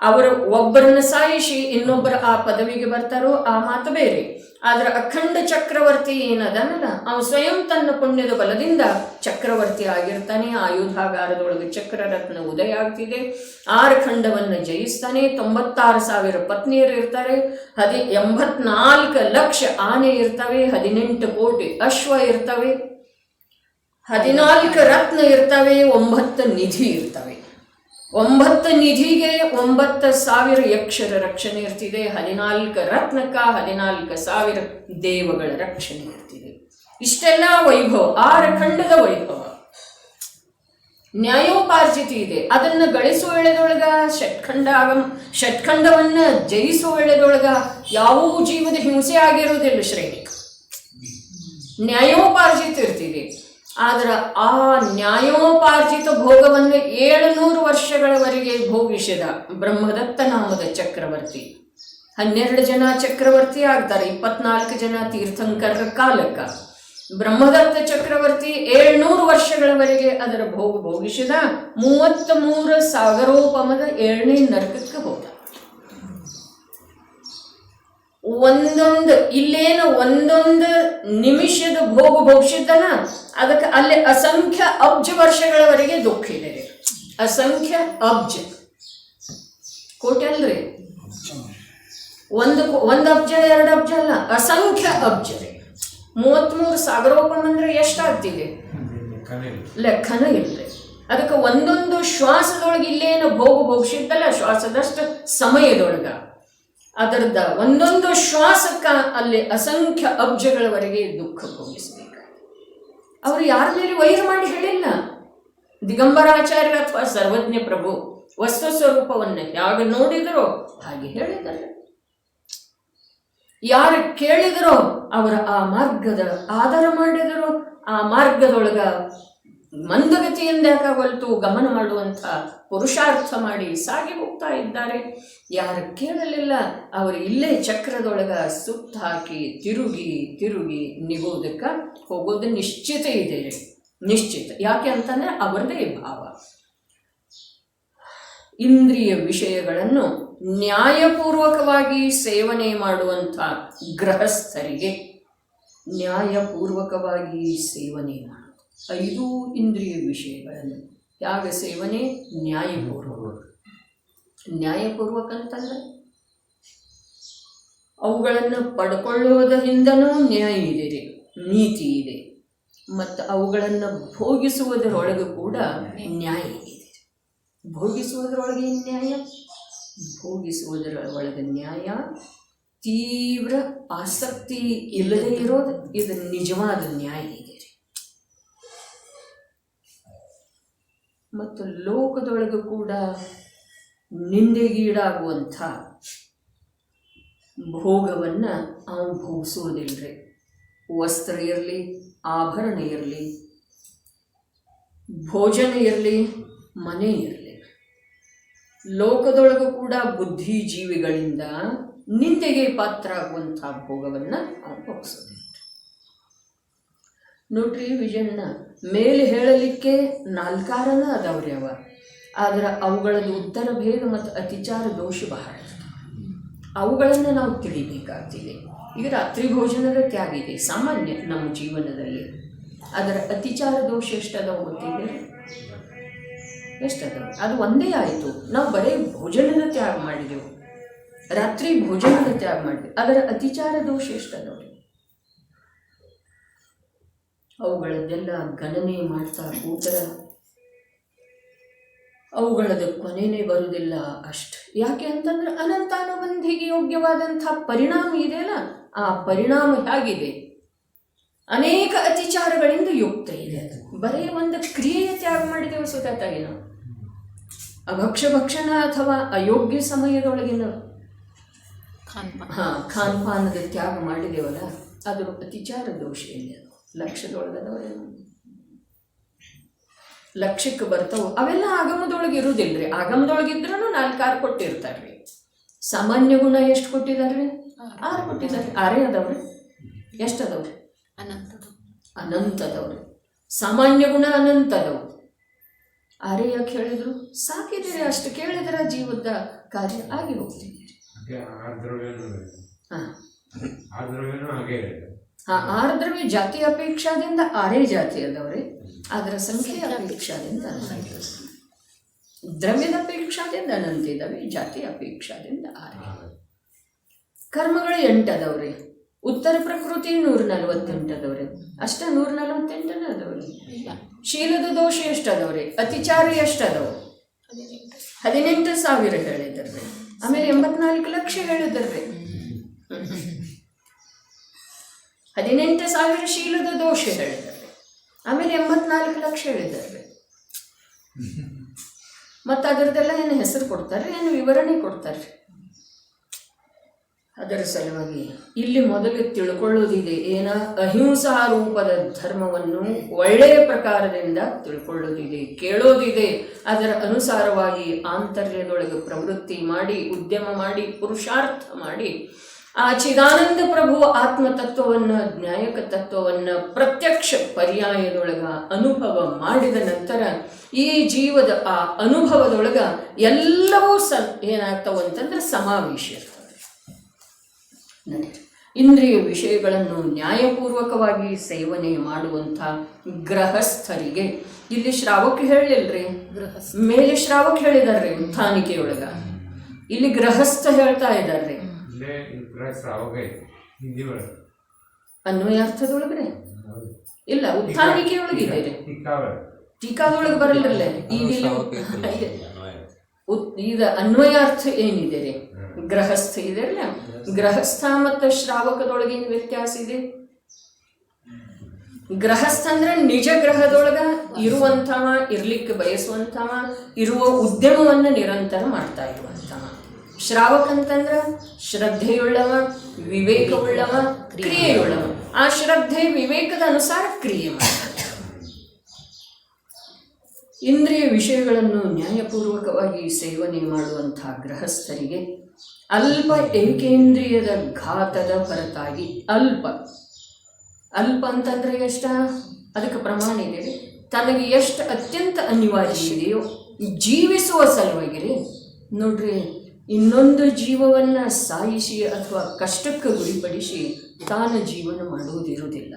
ಅವರು ಒಬ್ಬರನ್ನ ಸಾಯಿಸಿ ಇನ್ನೊಬ್ಬರ ಆ ಪದವಿಗೆ ಬರ್ತಾರೋ ಆ ಮಾತು ಬೇರೆ. ಆದ್ರೆ ಅಖಂಡ ಚಕ್ರವರ್ತಿ ಏನದನಲ್ಲ, ಅವನು ಸ್ವಯಂ ತನ್ನ ಪುಣ್ಯದ ಬಲದಿಂದ ಚಕ್ರವರ್ತಿ ಆಗಿರ್ತಾನೆ. ಆಯುಧಾಗಾರದೊಳಗೆ ಚಕ್ರರತ್ನ ಉದಯ ಆಗ್ತಿದೆ. 6 ಖಂಡವನ್ನು ಜಯಿಸ್ತಾನೆ. 96,000 ಪತ್ನಿಯರು ಇರ್ತಾರೆ. 84 ಲಕ್ಷ ಆನೆ ಇರ್ತವೆ. 18 ಕೋಟಿ ಅಶ್ವ ಇರ್ತವೆ. 14 ರತ್ನ ಇರ್ತವೆ. 9 ನಿಧಿ ಇರ್ತವೆ. 9 ನಿಧಿಗೆ 9,000 ಯಕ್ಷರ ರಕ್ಷಣೆ ಇರ್ತಿದೆ. 14 ರತ್ನಕ್ಕ 14,000 ದೇವಗಳ ರಕ್ಷಣೆ ಇರ್ತಿದೆ. ಇಷ್ಟೆಲ್ಲ ವೈಭವ, 6 ಖಂಡದ ವೈಭವ ನ್ಯಾಯೋಪಾರ್ಜಿತ ಇದೆ. ಅದನ್ನು ಗಳಿಸುವ ವೇಳೆದೊಳಗ ಷಟ್ಖಂಡವನ್ನ ಜಯಿಸುವ ವೇಳೆದೊಳಗ ಯಾವ ಜೀವದ ಹಿಂಸೆ ಆಗಿರುವುದಿಲ್ಲ. ಶ್ರೇಣಿ ನ್ಯಾಯೋಪಾರ್ಜಿತ ಇರ್ತಿದೆ. ಆದ್ರೆ ಆ ನ್ಯಾಯೋಪಾರ್ಜಿತ ಭೋಗವನ್ನು 700 ವರ್ಷಗಳವರೆಗೆ ಭೋಗಿಸಿದ ಬ್ರಹ್ಮದತ್ತ ನಾಮದ ಚಕ್ರವರ್ತಿ. 12 ಜನ ಚಕ್ರವರ್ತಿ ಆಗ್ತಾರೆ, 24 ಜನ ತೀರ್ಥಂಕರರ ಕಾಲಕ್ಕ. ಬ್ರಹ್ಮದತ್ತ ಚಕ್ರವರ್ತಿ 700 ವರ್ಷಗಳವರೆಗೆ ಅದರ ಭೋಗಿಸಿದ. 33 ಸಾಗರೋಪಮದ 7ನೇ ನರಕಕ್ಕೆ ಹೋದ. ಒಂದೊಂದು ನಿಮಿಷದ ಭೋಗಿಸಿದ್ದನ ಅದಕ್ಕೆ ಅಲ್ಲಿ ಅಸಂಖ್ಯ ಅಬ್ಜ ವರ್ಷಗಳವರೆಗೆ ದುಃಖ ಇದೆ. ಅಸಂಖ್ಯ ಅಬ್ಜ ಕೋಟಿ ಅಲ್ರಿ, ಒಂದು ಅಬ್ಜ 2 ಅಬ್ಜ ಅಲ್ಲ, ಅಸಂಖ್ಯ ಅಬ್ಜ. 33 ಸಾಗರೋಪಮ ಅಂದ್ರೆ ಎಷ್ಟಾಗ್ತಿದೆ ಲೆಕ್ಕನ ಇಲ್ರಿ. ಅದಕ್ಕೆ ಒಂದೊಂದು ಶ್ವಾಸದೊಳಗೆ ಇಲ್ಲೇನು ಭೋಗಿಸಿದ್ದಲ್ಲ, ಶ್ವಾಸದಷ್ಟು ಸಮಯದೊಳಗ ಅದರದ ಒಂದೊಂದು ಶ್ವಾಸಕ್ಕ ಅಲ್ಲಿ ಅಸಂಖ್ಯ ಅಬ್ಜಗಳವರೆಗೆ ದುಃಖ ಭೋಗಿಸಬೇಕು. ಅವರು ಯಾರ ಮೇಲೆ ವೈರ ಮಾಡಿ ಹೇಳಿಲ್ಲ. ದಿಗಂಬರಾಚಾರ್ಯ ಅಥವಾ ಸರ್ವಜ್ಞ ಪ್ರಭು ವಸ್ತು ಸ್ವರೂಪವನ್ನು ಯಾವಾಗ ನೋಡಿದರೋ ಹಾಗೆ ಹೇಳಿದ್ದಾರೆ. ಯಾರು ಕೇಳಿದರೋ ಅವರ ಆ ಮಾರ್ಗದ ಆಧಾರ ಮಾಡಿದರೋ ಆ ಮಾರ್ಗದೊಳಗ ಮಂದಗತಿಯಿಂದ ಹೊರತು ಗಮನ ಮಾಡುವಂಥ ಪುರುಷಾರ್ಥ ಮಾಡಿ ಸಾಗಿ ಹೋಗ್ತಾ ಇದ್ದಾರೆ. ಯಾರು ಕೇಳಲಿಲ್ಲ ಅವರು ಇಲ್ಲೇ ಚಕ್ರದೊಳಗ ಸುತ್ತ ಹಾಕಿ ತಿರುಗಿ ನಿಗೋದಕ್ಕೆ ಹೋಗೋದು ನಿಶ್ಚಿತ ಇದೆ. ನಿಶ್ಚಿತ. ಯಾಕೆ ಅಂತಂದ್ರೆ ಅವರದೇ ಭಾವ. ಇಂದ್ರಿಯ ವಿಷಯಗಳನ್ನು ನ್ಯಾಯಪೂರ್ವಕವಾಗಿ ಸೇವನೆ ಮಾಡುವಂಥ ಗೃಹಸ್ಥರಿಗೆ ನ್ಯಾಯಪೂರ್ವಕವಾಗಿ ಸೇವನೆ ಮಾಡೋದು 5 ಇಂದ್ರಿಯ ವಿಷಯಗಳನ್ನು. ಯಾವ ಸೇವನೆ? ನ್ಯಾಯಪೂರ್ವಕ ಅಂತಂದ್ರೆ ಅವುಗಳನ್ನು ಪಡ್ಕೊಳ್ಳುವುದರಿಂದನೂ ನ್ಯಾಯ ಇದೆ. ನೀತಿ ಇದೆ, ಮತ್ತು ಅವುಗಳನ್ನು ಭೋಗಿಸುವುದರೊಳಗೆ ಕೂಡ ನ್ಯಾಯ ಇದೆ. ಭೋಗಿಸುವುದರೊಳಗೆ ಏನು ನ್ಯಾಯ? ಭೋಗಿಸುವುದರ ಒಳಗೆ ನ್ಯಾಯ, ತೀವ್ರ ಆಸಕ್ತಿ ಇಲ್ಲದೆ ಇರೋದು, ಇದು ನಿಜವಾದ ನ್ಯಾಯ ಇದೆ. ಮತ್ತು ಲೋಕದೊಳಗೆ ಕೂಡ ನಿಂದೆಗೀಡಾಗುವಂಥ ಭೋಗವನ್ನು ಅವನು ಭೋಗಿಸುವುದಿಲ್ಲರಿ. ವಸ್ತ್ರ ಇರಲಿ, ಆಭರಣ ಇರಲಿ, ಭೋಜನ ಇರಲಿ, ಮನೆ ಇರಲಿ, ಲೋಕದೊಳಗೂ ಕೂಡ ಬುದ್ಧಿಜೀವಿಗಳಿಂದ ನಿಂದೆಗೆ ಪಾತ್ರ ಆಗುವಂಥ ಭೋಗವನ್ನು ಅವನು ಭೋಗಿಸೋದಿಲ್ಲ. ನೋಡ್ರಿ ವಿಜಯಣ್ಣ, ಮೇಲೆ ಹೇಳಲಿಕ್ಕೆ 4 ಅದಾವ್ರಿ ಅವ, ಆದರೆ ಅವುಗಳದ್ದು ಉತ್ತರ ಭೇದ ಮತ್ತು ಅತಿಚಾರ ದೋಷ ಬಹಳ ಇರ್ತವೆ. ಅವುಗಳನ್ನು ನಾವು ತಿಳಿಬೇಕಾಗ್ತಿದೆ. ಈಗ ರಾತ್ರಿ ಭೋಜನದ ತ್ಯಾಗ ಇದೆ ಸಾಮಾನ್ಯ ನಮ್ಮ ಜೀವನದಲ್ಲಿ, ಅದರ ಅತಿಚಾರ ದೋಷ ಎಷ್ಟದಾವ ಗೊತ್ತಿದೆ? ಎಷ್ಟದ? ಅದು ಒಂದೇ ಆಯಿತು. ನಾವು ಬರೀ ಭೋಜನದ ತ್ಯಾಗ ಮಾಡಿದೆವು, ರಾತ್ರಿ ಭೋಜನದ ತ್ಯಾಗ ಮಾಡಿದೆವು, ಅದರ ಅತಿಚಾರ ದೋಷ ಎಷ್ಟದವ್ರಿ? ಅವುಗಳದ್ದೆಲ್ಲ ಗಣನೆ ಮಾಡ್ತಾ ಕೂತರ ಅವುಗಳದ್ದು ಕೊನೆಯೇ ಬರುವುದಿಲ್ಲ ಅಷ್ಟು. ಯಾಕೆ ಅಂತಂದ್ರೆ ಅನಂತಾನುಬಂಧಿಗೆ ಯೋಗ್ಯವಾದಂಥ ಪರಿಣಾಮ ಇದೆಯಲ್ಲ, ಆ ಪರಿಣಾಮ ಹೇಗಿದೆ? ಅನೇಕ ಅತಿಚಾರಗಳಿಂದ ಯುಕ್ತ ಇದೆ. ಅದು ಬರೀ ಒಂದು ಕ್ರಿಯೆಯ ತ್ಯಾಗ ಮಾಡಿದೆವು ಸುತ್ತಾಗಿ ನಾವು. ಭಕ್ಷಣ ಅಥವಾ ಅಯೋಗ್ಯ ಸಮಯದೊಳಗಿನ ಖಾನ್ಪಾನದ ತ್ಯಾಗ ಮಾಡಿದೆವಲ್ಲ, ಅದು ಅತಿಚಾರ ದೋಷ ಇದೆ. ಲಕ್ಷ್ಯದೊಳಗದವ್ರೆ ಲಕ್ಷ್ಯಕ್ಕೆ ಬರ್ತಾವೆ, ಅವೆಲ್ಲ ಆಗಮದೊಳಗೆ ಇರುವುದಿಲ್ಲರಿ. ಆಗಮದೊಳಗಿದ್ರೂ 4 ಕೊಟ್ಟಿರ್ತಾರೆ ರೀ. ಸಾಮಾನ್ಯ ಗುಣ ಎಷ್ಟು ಕೊಟ್ಟಿದ್ದಾರೆ? 6 ಕೊಟ್ಟಿದ್ದಾರೆ. 6 ಅದಾವ್ರಿ. ಎಷ್ಟು ಅದಾವ್ರಿ? ಅನಂತ ಅದಾವ್ರಿ. ಸಾಮಾನ್ಯ ಗುಣ ಅನಂತ ಅದಾವು. 6 ಯಾಕೆ ಹೇಳಿದ್ರು? ಸಾಕಿದ್ದೀರಿ, ಅಷ್ಟು ಕೇಳಿದ್ರೆ ಜೀವದ ಕಾರ್ಯ ಆಗಿ ಹೋಗ್ತಿದ್ದೀರಿ. ಹಾಂ, 6 ದ್ರವ್ಯ ಜಾತಿ ಅಪೇಕ್ಷಾದಿಂದ 6 ಜಾತಿ ಅದಾವ್ರಿ. ಅದರ ಸಂಖ್ಯೆ ಅಪೇಕ್ಷಾದಿಂದ ದ್ರವ್ಯದ ಅಪೇಕ್ಷಾದಿಂದ ಅನಂತ ಇದ್ದಾವೆ, ಜಾತಿ ಅಪೇಕ್ಷಾದಿಂದ 6. ಕರ್ಮಗಳು 8 ಅದಾವ್ರಿ. ಉತ್ತರ ಪ್ರಕೃತಿ 148 ಅದಾವ್ರಿ. ಅಷ್ಟ 148 ಅದಾವ್ರಿ. ಶೀಲದ ದೋಷ ಎಷ್ಟು ಅದಾವ್ರಿ? ಅತಿಚಾರ ಎಷ್ಟು ಅದಾವ? 18,000 ಹೇಳಿದ್ರಿ. ಆಮೇಲೆ 84 ಲಕ್ಷ ಹೇಳಿದ್ರಿ. 18,000 ಶೀಲದ ದೋಷ ಹೇಳಿದ್ದಾರೆ. ಆಮೇಲೆ 84 ಲಕ್ಷ ಹೇಳಿದ್ದಾರೆ. ಮತ್ತು ಅದರದ್ದೆಲ್ಲ ಏನು ಹೆಸರು ಕೊಡ್ತಾರೆ, ಏನು ವಿವರಣೆ ಕೊಡ್ತಾರೆ. ಅದರ ಸಲುವಾಗಿ ಇಲ್ಲಿ ಮೊದಲು ತಿಳ್ಕೊಳ್ಳೋದಿದೆ, ಏನ ಅಹಿಂಸಾ ರೂಪದ ಧರ್ಮವನ್ನು ಒಳ್ಳೆಯ ಪ್ರಕಾರದಿಂದ ತಿಳ್ಕೊಳ್ಳೋದಿದೆ, ಕೇಳೋದಿದೆ. ಅದರ ಅನುಸಾರವಾಗಿ ಆಂತರ್ಯದೊಳಗೆ ಪ್ರವೃತ್ತಿ ಮಾಡಿ, ಉದ್ಯಮ ಮಾಡಿ, ಪುರುಷಾರ್ಥ ಮಾಡಿ ಆ ಚಿದಾನಂದ ಪ್ರಭು ಆತ್ಮತತ್ವವನ್ನು, ನ್ಯಾಯಕ ತತ್ವವನ್ನು ಪ್ರತ್ಯಕ್ಷ ಪರ್ಯಾಯದೊಳಗ ಅನುಭವ ಮಾಡಿದ ನಂತರ ಈ ಜೀವದ ಆ ಅನುಭವದೊಳಗ ಎಲ್ಲವೂ ಏನಾಗ್ತಾವಂತಂದ್ರೆ ಸಮಾವೇಶ ಇರ್ತವೆ. ಇಂದ್ರಿಯ ವಿಷಯಗಳನ್ನು ನ್ಯಾಯಪೂರ್ವಕವಾಗಿ ಸೇವನೆ ಮಾಡುವಂಥ ಗೃಹಸ್ಥರಿಗೆ ಇಲ್ಲಿ ಶ್ರಾವಕ ಹೇಳಿಲ್ರಿ, ಮೇಲೆ ಶ್ರಾವಕ ಹೇಳಿದಾರ್ರಿ ಉತ್ಥಾನಿಕೆಯೊಳಗ. ಇಲ್ಲಿ ಗೃಹಸ್ಥ ಹೇಳ್ತಾ ಇದ್ದಾರ್ರಿ ಅನ್ವಯಾರ್ಥದೊಳಗ್ರೆ. ಇಲ್ಲ, ಉತ್ಥಾನಿಕೆಯೊಳಗಿದೆ ರೀ, ಟೀಕಾದೊಳಗೆ ಬರಲ್ರಲ್ಲ. ಈಗ ಅನ್ವಯಾರ್ಥ ಏನಿದೆ ರೀ? ಗೃಹಸ್ಥ ಇದೆ ಅಲ್ಲ, ಗೃಹಸ್ಥ ಮತ್ತು ಶ್ರಾವಕದೊಳಗೇನು ವ್ಯತ್ಯಾಸ ಇದೆ? ಗೃಹಸ್ಥ ಅಂದ್ರೆ ನಿಜ ಗ್ರಹದೊಳಗ ಇರುವಂಥವ, ಇರ್ಲಿಕ್ಕೆ ಬಯಸುವಂಥವ, ಇರುವ ಉದ್ಯಮವನ್ನು ನಿರಂತರ ಮಾಡ್ತಾ ಇರುವಂಥವ. ಶ್ರಾವಕ ಅಂತಂದ್ರೆ ಶ್ರದ್ಧೆಯುಳ್ಳವ, ವಿವೇಕವುಳ್ಳವ, ಕ್ರಿಯೆಯುಳ್ಳವ. ಆ ಶ್ರದ್ಧೆ ವಿವೇಕದ ಅನುಸಾರ ಕ್ರಿಯೆ ಮಾಡ್ತಾರೆ. ಇಂದ್ರಿಯ ವಿಷಯಗಳನ್ನು ನ್ಯಾಯಪೂರ್ವಕವಾಗಿ ಸೇವನೆ ಮಾಡುವಂಥ ಗೃಹಸ್ಥರಿಗೆ ಅಲ್ಪ ಏಕೇಂದ್ರಿಯದ ಘಾತದ ಹೊರತಾಗಿ ಅಲ್ಪ ಅಂತಂದ್ರೆ ಎಷ್ಟ? ಅದಕ್ಕೆ ಪ್ರಮಾಣ ಇದೆ. ತನಗೆ ಎಷ್ಟು ಅತ್ಯಂತ ಅನಿವಾರ್ಯ ಇದೆಯೋ ಜೀವಿಸುವ ಸಲುವಾಗಿ ನೋಡ್ರಿ, ಇನ್ನೊಂದು ಜೀವವನ್ನು ಸಾಯಿಸಿ ಅಥವಾ ಕಷ್ಟಕ್ಕೆ ಗುರಿಪಡಿಸಿ ತಾನು ಜೀವನ ಮಾಡುವುದಿರುವುದಿಲ್ಲ.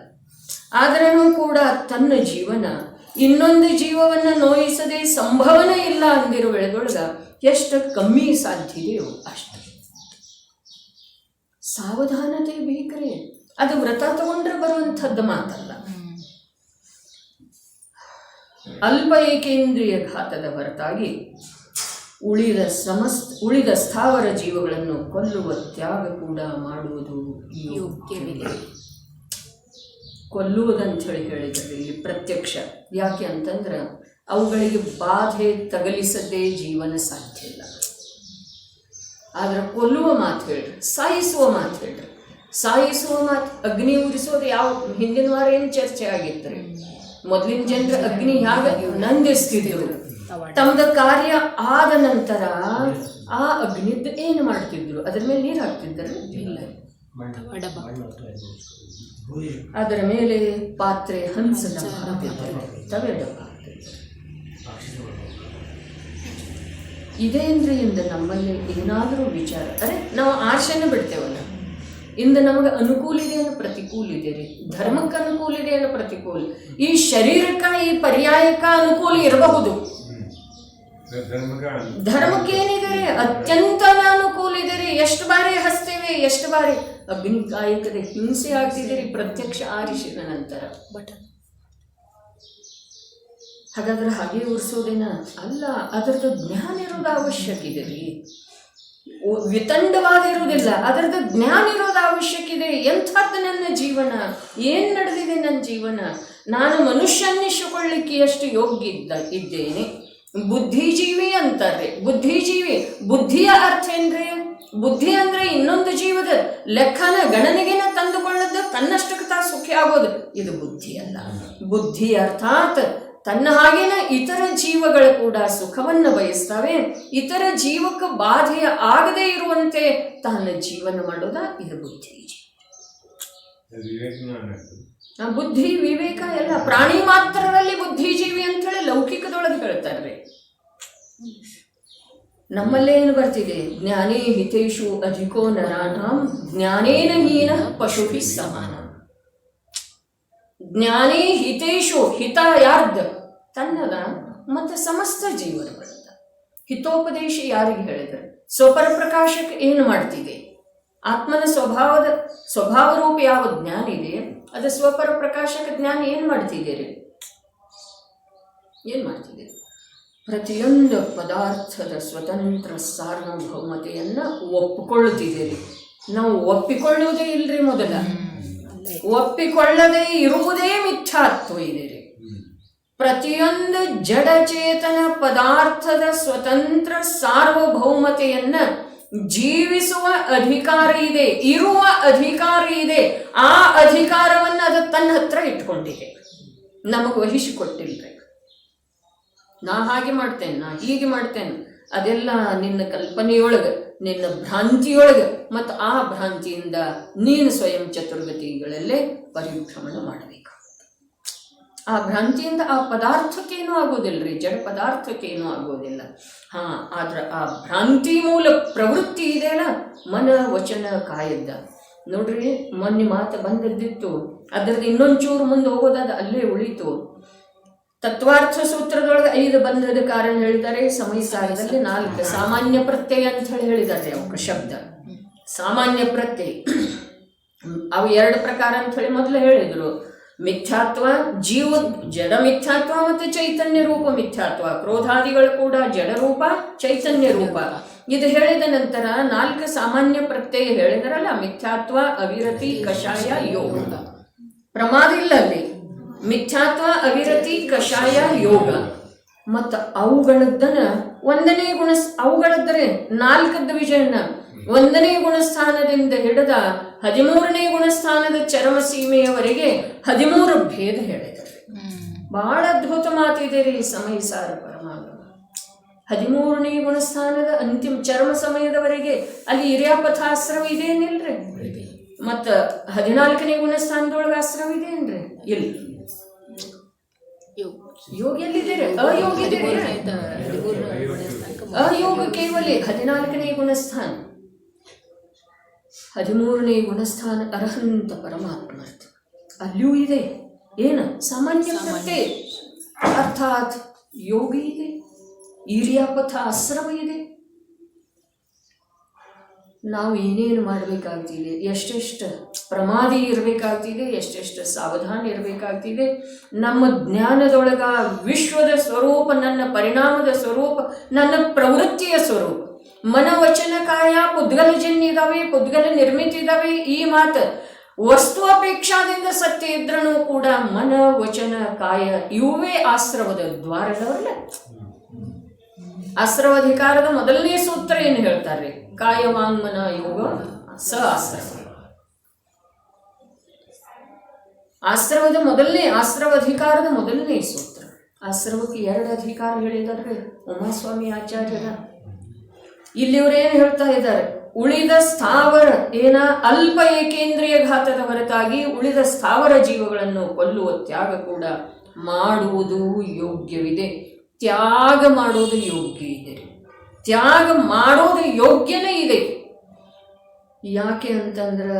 ಆದ್ರೂ ಕೂಡ ತನ್ನ ಜೀವನ ಇನ್ನೊಂದು ಜೀವವನ್ನು ನೋಯಿಸದೆ ಸಂಭವನೆ ಇಲ್ಲ ಅಂದಿರೋ ವೇಳೆದೊಳಗ ಎಷ್ಟು ಕಮ್ಮಿ ಸಾಧ್ಯ ಇದೆಯೋ ಅಷ್ಟು ಸಾವಧಾನತೆ ಬೇಕ್ರೆ. ಅದು ವ್ರತ ತಗೊಂಡ್ರೆ ಬರುವಂಥದ್ದು ಮಾತಲ್ಲ. ಅಲ್ಪ ಏಕೇಂದ್ರಿಯ ಘಾತದ ಹೊರತಾಗಿ ಉಳಿದ ಸ್ಥಾವರ ಜೀವಗಳನ್ನು ಕೊಲ್ಲುವ ತ್ಯಾಗ ಕೂಡ ಮಾಡುವುದು ಯೋಗ್ಯವಿಲ್ಲ. ಕೊಲ್ಲುವುದಂತ ಹೇಳಿದರೆ ಇಲ್ಲಿ ಪ್ರತ್ಯಕ್ಷ. ಯಾಕೆ ಅಂತಂದ್ರೆ ಅವುಗಳಿಗೆ ಬಾಧೆ ತಗಲಿಸದೇ ಜೀವನ ಸಾಧ್ಯ ಇಲ್ಲ. ಆದ್ರೆ ಕೊಲ್ಲುವ ಮಾತು ಹೇಳ್ರಿ, ಸಾಯಿಸುವ ಮಾತು ಹೇಳ್ರಿ. ಸಾಯಿಸುವ ಮಾತು, ಅಗ್ನಿ ಉರಿಸೋದು ಯಾವ ಹಿಂದಿನ ವಾರ ಏನು ಚರ್ಚೆ ಆಗಿತ್ತು. ಮೊದಲಿನ ಜನರ ಅಗ್ನಿ ಹೇಗೆ ನಂದಿಸ್ತಿದ್ರು, ತಮ್ಮದ ಕಾರ್ಯ ಆದ ನಂತರ ಆ ಅಗ್ನಿದ್ದು ಏನು ಮಾಡ್ತಿದ್ರು, ಅದರ ಮೇಲೆ ನೀರು ಹಾಕ್ತಿದ್ದರು ಇಲ್ಲ, ಅದರ ಮೇಲೆ ಪಾತ್ರೆ ಹಂಸದ ತವೆ ಡಬ್ಬ ಹಾಕ್ತಿದ್ರು. ಇದೇನ್ರಿ ಇಂದ ನಮ್ಮಲ್ಲಿ ಏನಾದರೂ ವಿಚಾರ, ಅರೆ ನಾವು ಆಶೆನ ಬಿಡ್ತೇವಲ್ಲ, ಇಂದ ನಮಗೆ ಅನುಕೂಲ ಇದೆ ಅನ್ನೋ ಪ್ರತಿಕೂಲ ಇದೆ ರೀ, ಧರ್ಮಕ್ಕೆ ಅನುಕೂಲ ಇದೆ ಅನ್ನೋ ಪ್ರತಿಕೂಲ, ಈ ಶರೀರಕ್ಕೆ ಈ ಪರ್ಯಾಯಕ್ಕೆ ಅನುಕೂಲ ಇರಬಹುದು. ಧರ್ಮಕ್ಕೆ ಏನಿದೆ ರೀ ಅತ್ಯಂತ ಅನುಕೂಲ ಇದೆ ರೀ. ಎಷ್ಟು ಬಾರಿ ಹಸ್ತೇವೆ, ಎಷ್ಟು ಬಾರಿ ಅಗ್ನಿ ಕಾಯಕದ ಹಿಂಸೆ ಆಗ್ತಿದೆ ರೀ ಪ್ರತ್ಯಕ್ಷ ಆರಿಸಿದ ನಂತರ. ಬಟ್ ಹಾಗಾದ್ರೆ ಹಾಗೆ ಉರಿಸೋದೇನ ಅಲ್ಲ, ಅದರದ್ದು ಜ್ಞಾನ ಇರೋದು ಅವಶ್ಯಕ ಇದೆ ರೀ. ವಿತಂಡವಾದ ಇರುವುದಿಲ್ಲ, ಅದರದ್ದು ಜ್ಞಾನ ಇರೋದು ಅವಶ್ಯಕ ಇದೆ. ಎಂಥದ್ದು ನನ್ನ ಜೀವನ, ಏನು ನಡೆದಿದೆ ನನ್ನ ಜೀವನ, ನಾನು ಮನುಷ್ಯನ್ನಿಸಿಕೊಳ್ಳಿಕ್ಕೆ ಎಷ್ಟು ಯೋಗ್ಯ ಇದ್ದೇನೆ. ಬುದ್ಧಿಜೀವಿ ಅಂತಾರೆ. ಬುದ್ಧಿಜೀವಿ, ಬುದ್ಧಿಯ ಅರ್ಥ ಏನ್ರಿ? ಬುದ್ಧಿ ಅಂದ್ರೆ ಇನ್ನೊಂದು ಜೀವದ ಲೆಕ್ಕನ ಗಣನೆಗೆನ ತಂದುಕೊಳ್ಳೋದು, ತನ್ನಷ್ಟಕ್ಕೆ ತಾ ಸುಖಿ ಆಗೋದು, ಇದು ಬುದ್ಧಿ ಅಲ್ಲ. ಬುದ್ಧಿ ಅರ್ಥಾತ್ ತನ್ನ ಹಾಗೇನ ಇತರ ಜೀವಗಳು ಕೂಡ ಸುಖವನ್ನು ಬಯಸ್ತವೆ, ಇತರ ಜೀವಕ್ಕೆ ಬಾಧೆಯ ಆಗದೇ ಇರುವಂತೆ ತನ್ನ ಜೀವನ ಮಾಡೋದ, ಇದು ಬುದ್ಧಿ. ಬುದ್ಧಿ ವಿವೇಕ ಎಲ್ಲ ಪ್ರಾಣಿ ಮಾತ್ರದಲ್ಲಿ ಬುದ್ಧಿಜೀವಿ ಅಂತ ಹೇಳಿ ಲೌಕಿಕದೊಳಗೆ ಹೇಳ್ತಾರೆ. ನಮ್ಮಲ್ಲೇ ಏನು ಬರ್ತಿದೆ? ಜ್ಞಾನೇ ಹಿತೇಶು ಅಧಿಕೋ ನರಾಣಾಂ ಜ್ಞಾನೇನ ಹೀನ ಪಶುಭಿ ಸಮಾನ. ಜ್ಞಾನೇ ಹಿತೇಶು, ಹಿತ ಯಾರ್ದ? ತನ್ನದ ಮತ್ತು ಸಮಸ್ತ ಜೀವನಗಳದ. ಹಿತೋಪದೇಶ ಯಾರಿಗೆ ಹೇಳಿದರು? ಸ್ವಪರ ಪ್ರಕಾಶಕ್ಕೆ ಏನು ಮಾಡ್ತಿದೆ? ಆತ್ಮನ ಸ್ವಭಾವ ರೂಪ ಯಾವ ಜ್ಞಾನ ಇದೆ, ಅದು ಸ್ವಪರ ಪ್ರಕಾಶಕ ಜ್ಞಾನ ಏನು ಮಾಡ್ತಿದ್ದೀರಿ? ಏನು ಮಾಡ್ತಿದ್ದೀರಿ? ಪ್ರತಿಯೊಂದು ಪದಾರ್ಥದ ಸ್ವತಂತ್ರ ಸಾರ್ವಭೌಮತೆಯನ್ನು ಒಪ್ಪಿಕೊಳ್ಳುತ್ತಿದ್ದೀರಿ. ನಾವು ಒಪ್ಪಿಕೊಳ್ಳುವುದೇ ಇಲ್ರಿ. ಮೊದಲ ಒಪ್ಪಿಕೊಳ್ಳದೇ ಇರುವುದೇ ಮಿಥ್ಯಾತ್ವ ಇದೆರಿ. ಪ್ರತಿಯೊಂದು ಜಡಚೇತನ ಪದಾರ್ಥದ ಸ್ವತಂತ್ರ ಸಾರ್ವಭೌಮತೆಯನ್ನ ಜೀವಿಸುವ ಅಧಿಕಾರ ಇದೆ, ಇರುವ ಅಧಿಕಾರ ಇದೆ. ಆ ಅಧಿಕಾರವನ್ನು ಅದು ತನ್ನ ಹತ್ರ ಇಟ್ಕೊಂಡಿದೆ, ನಮಗೆ ವಹಿಸಿಕೊಟ್ಟಿಲ್ರಿ. ನಾ ಹಾಗೆ ಮಾಡ್ತೇನೆ, ನಾ ಹೀಗೆ ಮಾಡ್ತೇನೆ, ಅದೆಲ್ಲ ನಿನ್ನ ಕಲ್ಪನೆಯೊಳಗೆ, ನಿನ್ನ ಭ್ರಾಂತಿಯೊಳಗೆ, ಮತ್ತು ಆ ಭ್ರಾಂತಿಯಿಂದ ನೀನು ಸ್ವಯಂ ಚತುರ್ಗತಿಗಳಲ್ಲೇ ಪರಿಭ್ರಮಣ ಮಾಡಬೇಕು. ಆ ಭ್ರಾಂತಿಯಿಂದ ಆ ಪದಾರ್ಥಕ್ಕೇನೂ ಆಗೋದಿಲ್ಲರಿ, ಜಡ ಪದಾರ್ಥಕ್ಕೇನೂ ಆಗೋದಿಲ್ಲ. ಆದ್ರೆ ಆ ಭ್ರಾಂತಿ ಮೂಲ ಪ್ರವೃತ್ತಿ ಇದೆಯಲ್ಲ, ಮನ ವಚನ ಕಾಯದ್ದ. ನೋಡ್ರಿ, ಮೊನ್ನೆ ಮಾತು ಬಂದದ್ದಿತ್ತು, ಅದರದ್ದು ಇನ್ನೊಂಚೂರು ಮುಂದೆ ಹೋಗೋದಾದ ಅಲ್ಲೇ ಉಳಿತು. ತತ್ವಾರ್ಥ ಸೂತ್ರದೊಳಗೆ 5 ಬಂಧದ ಕಾರಣ ಹೇಳಿದ್ದಾರೆ. ಸಮಯ ಸಾರದಲ್ಲಿ 4 ಸಾಮಾನ್ಯ ಪ್ರತ್ಯಯ ಅಂತ ಹೇಳಿದ್ದಾರೆ. ಅವಕ್ಕೆ ಶಬ್ದ ಸಾಮಾನ್ಯ ಪ್ರತ್ಯಯ ಅವು 2 ಪ್ರಕಾರ ಅಂತ ಹೇಳಿ ಮೊದಲು ಹೇಳಿದ್ರು. ಮಿಥ್ಯಾತ್ವ, ಜಡ ಮಿಥ್ಯಾತ್ವ ಮತ್ತು ಚೈತನ್ಯ ರೂಪ ಮಿಥ್ಯಾತ್ವ. ಕ್ರೋಧಾದಿಗಳು ಕೂಡ ಜಡ ರೂಪ, ಚೈತನ್ಯ ರೂಪ. ಇದು ಹೇಳಿದ ನಂತರ 4 ಸಾಮಾನ್ಯ ಪ್ರತ್ಯಯ ಹೇಳಿದರಲ್ಲ, ಮಿಥ್ಯಾತ್ವ, ಅವಿರತಿ, ಕಷಾಯ, ಯೋಗ. ಪ್ರಮಾದ ಇಲ್ಲ ಅಲ್ಲಿ. ಮಿಥ್ಯಾತ್ವ, ಅವಿರತಿ, ಕಷಾಯ, ಯೋಗ. ಮತ್ತು ಅವುಗಳದ್ದನ ಅವುಗಳದ್ದರೆ 4 ವಿಜಯನ 1ನೇ ಗುಣಸ್ಥಾನದಿಂದ ಹಿಡಿದ 13ನೇ ಗುಣಸ್ಥಾನದ ಚರಮ ಸೀಮೆಯವರೆಗೆ 13 ಭೇದ ಹೇಳಿದ್ದಾರೆ. ಬಹಳ ಅದ್ಭುತ ಮಾತಿದೆ ರೀ ಸಮಯ ಸಾರ ಪರಮಾತ್ಮ. 13ನೇ ಗುಣಸ್ಥಾನದ ಅಂತಿಮ ಚರಮ ಸಮಯದವರೆಗೆ ಅಲ್ಲಿ ಇರ್ಯಾಪಥಾಶ್ರಮ ಇದೇನಿಲ್ರಿ, ಮತ್ತು 14ನೇ ಗುಣಸ್ಥಾನದೊಳಗೆ ಆಶ್ರಮ ಇದೇನ್ರಿ? ಇಲ್ಲ. ಯೋಗ ಎಲ್ಲಿದ್ದೀರಿ? ಅಯೋಗಿದ್ದೀರಿ. ಅಯೋಗ ಕೇವಲ 14ನೇ ಗುಣಸ್ಥಾನ. 13ನೇ ಗುಣಸ್ಥಾನ ಅರ್ಹಂತ ಪರಮಾತ್ಮ. ಅಲ್ಲಿಯೂ ಇದೆ ಏನು? ಸಾಮಾನ್ಯ ಪ್ರತ್ಯಯ ಅರ್ಥಾತ್ ಯೋಗ ಇದೆ, ಈರ್ಯಾಪಥ ಆಶ್ರಮ ಇದೆ. ನಾವು ಏನೇನು ಮಾಡಬೇಕಾಗ್ತಿದೆ, ಎಷ್ಟೆಷ್ಟು ಪ್ರಮಾದಿ ಇರಬೇಕಾಗ್ತಿದೆ, ಎಷ್ಟೆಷ್ಟು ಸಾವಧಾನ ಇರಬೇಕಾಗ್ತಿದೆ. ನಮ್ಮ ಜ್ಞಾನದೊಳಗ ವಿಶ್ವದ ಸ್ವರೂಪ, ನನ್ನ ಪರಿಣಾಮದ ಸ್ವರೂಪ, ನನ್ನ ಪ್ರವೃತ್ತಿಯ ಸ್ವರೂಪ, ಮನವಚನ ಕಾಯ ಪುದ್ಗಲಜನ್ಯ ಇದಾವೆ, ಪುದ್ಗಲ ನಿರ್ಮಿತ ಇದಾವೆ. ಈ ಮಾತು ವಸ್ತು ಅಪೇಕ್ಷಾದಿಂದ ಸತ್ಯ ಇದ್ರೂ ಕೂಡ ಮನ ವಚನ ಕಾಯ ಇವೇ ಆಶ್ರವದ ದ್ವಾರದವರಲ್ಲ. ಆಶ್ರವಾಧಿಕಾರದ ಮೊದಲನೇ ಸೂತ್ರ ಏನು ಹೇಳ್ತಾರೆ? ಕಾಯವಾಂಗ್ಮನ ಯೋಗ ಸ ಆಶ್ರವ. ಆಶ್ರವಾಧಿಕಾರದ ಮೊದಲನೇ ಸೂತ್ರ. ಆಶ್ರವಕ್ಕೆ 2 ಅಧಿಕಾರ ಹೇಳಿದಾರೆ ಉಮಾಸ್ವಾಮಿ ಆಚಾರ್ಯರ. ಇಲ್ಲಿವ್ರೇನು ಹೇಳ್ತಾ ಇದ್ದಾರೆ? ಉಳಿದ ಸ್ಥಾವರ ಅಲ್ಪ ಏಕೇಂದ್ರಿಯ ಘಾತದ ಹೊರತಾಗಿ ಉಳಿದ ಸ್ಥಾವರ ಜೀವಗಳನ್ನು ಕೊಲ್ಲುವ ತ್ಯಾಗ ಕೂಡ ಮಾಡುವುದು ಯೋಗ್ಯವಿದೆ. ತ್ಯಾಗ ಮಾಡೋದು ಯೋಗ್ಯ ಇದೆ, ತ್ಯಾಗ ಮಾಡೋದು ಯೋಗ್ಯನೇ ಇದೆ. ಯಾಕೆ ಅಂತಂದ್ರೆ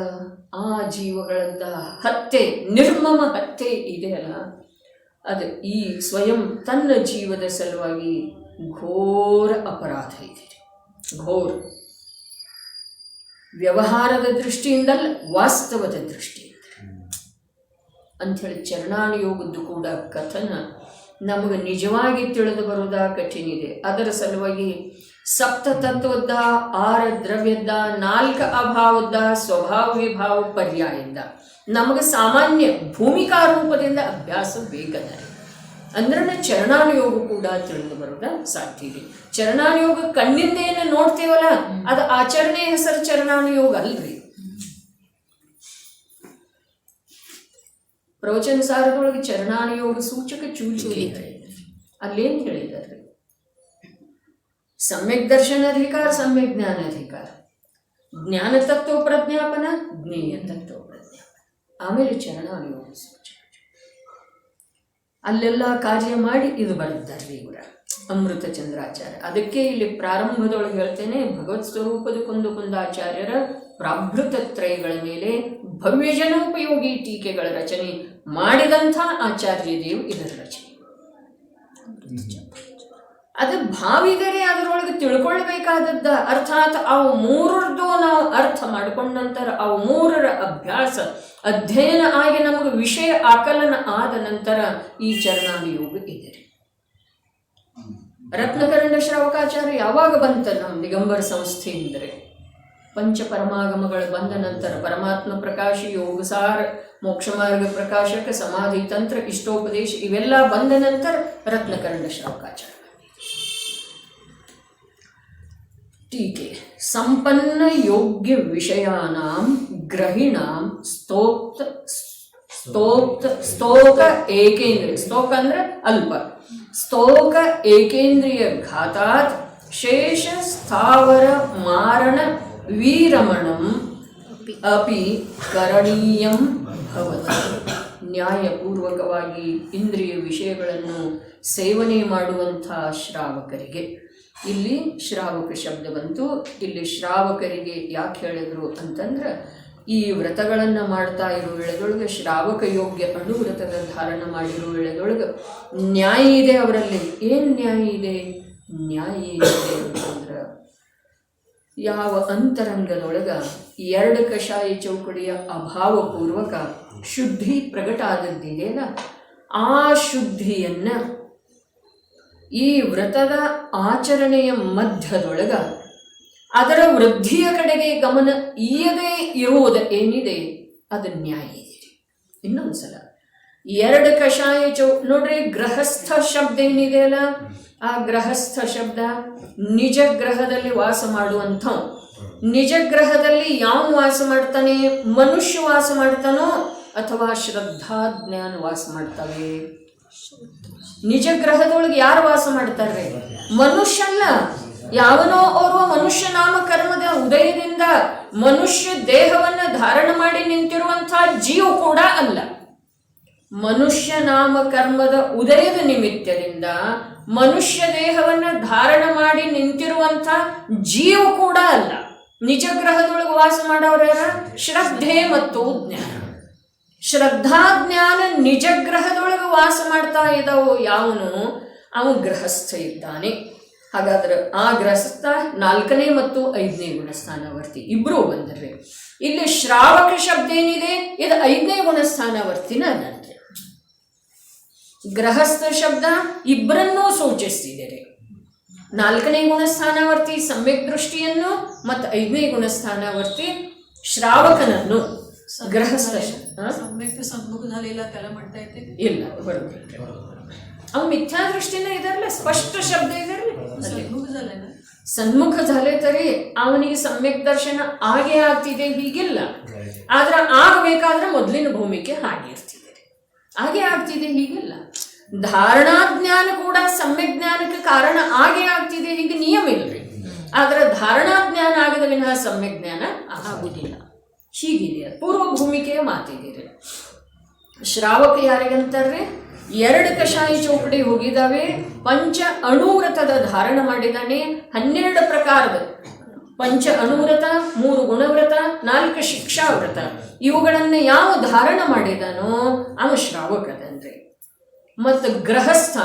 ಆ ಜೀವಗಳಂತ ಹತ್ಯೆ, ನಿರ್ಮಮ ಹತ್ಯೆ ಇದೆಯಲ್ಲ, ಅದು ಈ ಸ್ವಯಂ ತನ್ನ ಜೀವದ ಸಲುವಾಗಿ ಘೋರ ಅಪರಾಧ ಇದೆ. ಘೋರ ವ್ಯವಹಾರದ ದೃಷ್ಟಿಯಿಂದಲ್ಲ, ವಾಸ್ತವದ ದೃಷ್ಟಿಯಿಂದ ಅಂಥೇಳಿ ಚರಣಾನುಯೋಗದ್ದು ಕೂಡ ಕಥನ ನಮಗೆ ನಿಜವಾಗಿ ತಿಳಿದು ಬರುವುದ ಕಠಿಣ ಇದೆ. ಅದರ ಸಲುವಾಗಿ ಸಪ್ತ ತತ್ವದ, 6 ದ್ರವ್ಯದ, 4 ಅಭಾವದ, ಸ್ವಭಾವ ವಿಭಾವ ಪರ್ಯಾಯದ ನಮಗೆ ಸಾಮಾನ್ಯ ಭೂಮಿಕಾ ರೂಪದಿಂದ ಅಭ್ಯಾಸ ಬೇಕದ. ಅಂದ್ರೆ ಚರಣಾನುಯೋಗ ಕೂಡ ತಿಳಿದು ಬರೋದ ಸಾಧ್ಯ ಇದೆ. ಚರಣಾನುಯೋಗ ಕಣ್ಣಿಂದ ಏನು ನೋಡ್ತೇವಲ್ಲ, ಅದು ಆಚರಣೆ ಹೆಸರು ಚರಣಾನುಯೋಗ ಅಲ್ರಿ. ಪ್ರವಚನ ಸಾರದೊಳಗೆ ಚರಣಾನುಯೋಗ ಸೂಚಕ ಚೂಚೂರಿ ಅಲ್ಲೇನು ಹೇಳಿದ್ದಾರೆ? ಸಮ್ಯಕ್ ದರ್ಶನಾಧಿಕಾರ, ಸಮ್ಯಕ್ ಜ್ಞಾನಾಧಿಕಾರ, ಜ್ಞಾನ ತತ್ವ ಪ್ರಜ್ಞಾಪನ, ಜ್ಞೇಯ ತತ್ವ ಪ್ರಜ್ಞಾಪನ, ಆಮೇಲೆ ಚರಣಾನುಯೋಗ ಸೂಚಕ. ಅಲ್ಲೆಲ್ಲ ಕಾರ್ಯ ಮಾಡಿ ಇದು ಬರೆದಿದ್ದಾರೆ ಇವರ ಅಮೃತ ಚಂದ್ರಾಚಾರ್ಯ. ಅದಕ್ಕೆ ಇಲ್ಲಿ ಪ್ರಾರಂಭದೊಳಗೆ ಹೇಳ್ತೇನೆ, ಭಗವತ್ ಸ್ವರೂಪದ ಕುಂದಾಚಾರ್ಯರ ಪ್ರಾಭೃತ ತ್ರಯಗಳ ಮೇಲೆ ಭವ್ಯಜನೋಪಯೋಗಿ ಟೀಕೆಗಳ ರಚನೆ ಮಾಡಿದಂಥ ಆಚಾರ್ಯ ದೇವ್ ಇದರ ರಚನೆ. ಅದು ಭಾವಿದರೆ ಅದರೊಳಗೆ ತಿಳ್ಕೊಳ್ಬೇಕಾದದ್ದ. ಅರ್ಥಾತ್ ಅವು 3ರದ್ದು ನಾವು ಅರ್ಥ ಮಾಡ್ಕೊಂಡ ನಂತರ ಅವು 3ರ ಅಭ್ಯಾಸ ಅಧ್ಯಯನ ಆಗಿ ನಮಗೆ ವಿಷಯ ಆಕಲನ ಆದ ನಂತರ ಈ ಚರಣಾನುಯೋಗ ಇದೆ. ರತ್ನಕರಂಡ ಶ್ರಾವಕಾಚಾರ್ಯ ಯಾವಾಗ ಬಂತ ನಮ್ಮ ದಿಗಂಬರ ಸಂಸ್ಥೆ ಅಂದರೆ, ಪಂಚಪರಮಾಗಮಗಳು ಬಂದ ನಂತರ ಪರಮಾತ್ಮ ಪ್ರಕಾಶ, ಯೋಗಸಾರ, ಮೋಕ್ಷ ಮಾರ್ಗ ಪ್ರಕಾಶಕ, ಸಮಾಧಿ ತಂತ್ರ, ಇಷ್ಟೋಪದೇಶ ಇವೆಲ್ಲ ಬಂದ ನಂತರ ರತ್ನಕರಂಡ ಶ್ರಾವಕಾಚಾರ್ಯ. ಟೀಕೆ ಸಂಪನ್ನ ಯೋಗ್ಯ ವಿಷಯಾನಾಂ ಗ್ರಹಿಣಾಂ ಸ್ತೋಕ ಏಕೇಂದ್ರಿಯ, ಸ್ತೋಕ ಅಂದ್ರೆ ಅಲ್ಪ, ಸ್ತೋಕ ಏಕೇಂದ್ರಿಯ ಘಾತಾತ್ ಶೇಷ ಸ್ಥಾವರ ಮಾರಣ ವೀರಮಣಂ ಅಪಿ ಕರಣೀಯಂ ಭವತಿ. ನ್ಯಾಯಪೂರ್ವಕವಾಗಿ ಇಂದ್ರಿಯ ವಿಷಯಗಳನ್ನು ಸೇವನೆ ಮಾಡುವಂಥ ಶ್ರಾವಕರಿಗೆ, ಇಲ್ಲಿ ಶ್ರಾವಕ ಶಬ್ದ ಬಂತು. ಇಲ್ಲಿ ಶ್ರಾವಕರಿಗೆ ಯಾಕೆ ಹೇಳಿದ್ರು ಅಂತಂದ್ರೆ, ಈ ವ್ರತಗಳನ್ನು ಮಾಡ್ತಾ ಇರೋ ವೇಳೆದೊಳಗೆ ಶ್ರಾವಕ ಯೋಗ್ಯ ಅಣುವ್ರತದ ಧಾರಣ ಮಾಡಿರೋ ವೇಳೆದೊಳಗೆ ನ್ಯಾಯ ಇದೆ ಅವರಲ್ಲಿ. ಏನು ನ್ಯಾಯ ಇದೆ? ನ್ಯಾಯ ಏನಿದೆ ಅಂತಂದ್ರೆ, ಯಾವ ಅಂತರಂಗದೊಳಗ 2 ಕಷಾಯ ಚೌಕಡಿಯ ಅಭಾವಪೂರ್ವಕ ಶುದ್ಧಿ ಪ್ರಕಟ ಆದದ್ದಿದೆಯಲ್ಲ, ಆ ಶುದ್ಧಿಯನ್ನ ಈ ವ್ರತದ ಆಚರಣೆಯ ಮಧ್ಯದೊಳಗ ಅದರ ವೃದ್ಧಿಯ ಕಡೆಗೆ ಗಮನ ಇಯದೇ ಇರುವುದು ಏನಿದೆ ಅದು ನ್ಯಾಯ ಇದೆ. ಇನ್ನೊಂದ್ಸಲ 2 ಕಷಾಯ ನೋಡ್ರಿ, ಗೃಹಸ್ಥ ಶಬ್ದ ಏನಿದೆಯಲ್ಲ, ಆ ಗೃಹಸ್ಥ ಶಬ್ದ ನಿಜ ಗ್ರಹದಲ್ಲಿ ವಾಸ ಮಾಡುವಂಥ, ನಿಜ ಗ್ರಹದಲ್ಲಿ ಯಾವ ವಾಸ ಮಾಡ್ತಾನೆ? ಮನುಷ್ಯ ವಾಸ ಮಾಡ್ತಾನೋ ಅಥವಾ ಶ್ರದ್ಧಾ ಜ್ಞಾನ ವಾಸ ಮಾಡ್ತಾವೆ? ನಿಜ ಗ್ರಹದೊಳಗೆ ಯಾರು ವಾಸ ಮಾಡ್ತಾರೆ? ಮನುಷ್ಯಲ್ಲ. ಯಾವನೋ ಓರ್ವ ಮನುಷ್ಯ ನಾಮ ಕರ್ಮದ ಉದಯದಿಂದ ಮನುಷ್ಯ ದೇಹವನ್ನ ಧಾರಣ ಮಾಡಿ ನಿಂತಿರುವಂತಹ ಜೀವ ಕೂಡ ಅಲ್ಲ. ಮನುಷ್ಯ ನಾಮ ಕರ್ಮದ ಉದಯದ ನಿಮಿತ್ತದಿಂದ ಮನುಷ್ಯ ದೇಹವನ್ನ ಧಾರಣ ಮಾಡಿ ನಿಂತಿರುವಂಥ ಜೀವ ಕೂಡ ಅಲ್ಲ. ನಿಜ ಗ್ರಹದೊಳಗೆ ವಾಸ ಮಾಡೋರ್ಯಾರ? ಶ್ರದ್ಧೆ ಮತ್ತು ಜ್ಞಾನ. ಶ್ರದ್ಧಾ ಜ್ಞಾನ ನಿಜ ಗ್ರಹದೊಳಗೆ ವಾಸ ಮಾಡ್ತಾ ಇದ್ದಾವೋ ಯಾವನು, ಅವನು ಗೃಹಸ್ಥ ಇದ್ದಾನೆ. ಹಾಗಾದ್ರೆ ಆ ಗೃಹಸ್ಥ 4ನೇ ಮತ್ತು 5ನೇ ಗುಣಸ್ಥಾನವರ್ತಿ ಇಬ್ಬರೂ ಬಂದರೆ ಇಲ್ಲಿ ಶ್ರಾವಕ ಶಬ್ದ ಏನಿದೆ ಇದು 5ನೇ ಗುಣಸ್ಥಾನವರ್ತಿನ ಅದನ್ರಿ. ಗೃಹಸ್ಥ ಶಬ್ದ ಇಬ್ಬರನ್ನೂ ಸೂಚಿಸ್ತಿದೆ. 4ನೇ ಗುಣಸ್ಥಾನವರ್ತಿ ಸಮ್ಯಕ್ ದೃಷ್ಟಿಯನ್ನು ಮತ್ತು 5ನೇ ಗುಣಸ್ಥಾನವರ್ತಿ ಶ್ರಾವಕನನ್ನು ಗೃಹಸ್ಥ सन्मुख झालेला त्याला म्हणता येते ಇಲ್ಲ बरोबर अव मिथ्या दृष्टीने ಇದರಲ್ಲ ಸ್ಪಷ್ಟ ಶಬ್ದ ಇದರಲ್ಲಿ सन्मुख झाले ना ಸನ್ಮುಖ झाले तरी ಅವನಿಗೆ ಸಮ್ಯಕ್ ದರ್ಶನ ಆಗೇ ಆಗ್ತಿದೆ ಹೀಗಿಲ್ಲ. ಆದ್ರೆ ಆಗಬೇಕಾದ್ರೆ ಮೊದಲಿನ ಭೂಮಿಕೆ ಹಾಗೆ ಇರ್ತಿದೆ, ಹಾಗೆ ಆಗ್ತಿದೆ ಹೀಗಿಲ್ಲ. ಧಾರಣಾಜ್ಞಾನ ಕೂಡ ಸಮ್ಯಕ್ ಜ್ಞಾನಕ್ಕೆ ಕಾರಣ ಆಗೇ ಆಗ್ತಿದೆ ಹೀಗೆ ನಿಯಮ ಇಲ್ರಿ. ಆದ್ರೆ ಧಾರಣಾಜ್ಞಾನ ಆಗದ ವಿನಃ ಸಮ್ಯಕ್ ಜ್ಞಾನ ಆಗುವುದಿಲ್ಲ. ಹೀಗಿದೆ ಪೂರ್ವ ಭೂಮಿಕೆಯ ಮಾತಿದೆ. ಶ್ರಾವಕ ಯಾರಿಗಂತಾರ್ರಿ? 2 ಕಷಾಯಿ ಚೌಕಡಿ ಹೋಗಿದ್ದಾವೆ, ಪಂಚ ಅಣುವ್ರತದ ಧಾರಣ ಮಾಡಿದ್ದಾನೆ, 12 ಪ್ರಕಾರದ ಪಂಚ ಅಣುವ್ರತ, 3 ಗುಣವ್ರತ, 4 ಶಿಕ್ಷಾವ್ರತ ಇವುಗಳನ್ನು ಯಾವ ಧಾರಣ ಮಾಡಿದಾನೋ ಅವ ಶ್ರಾವಕದನ್ರಿ. ಮತ್ತು ಗೃಹಸ್ಥ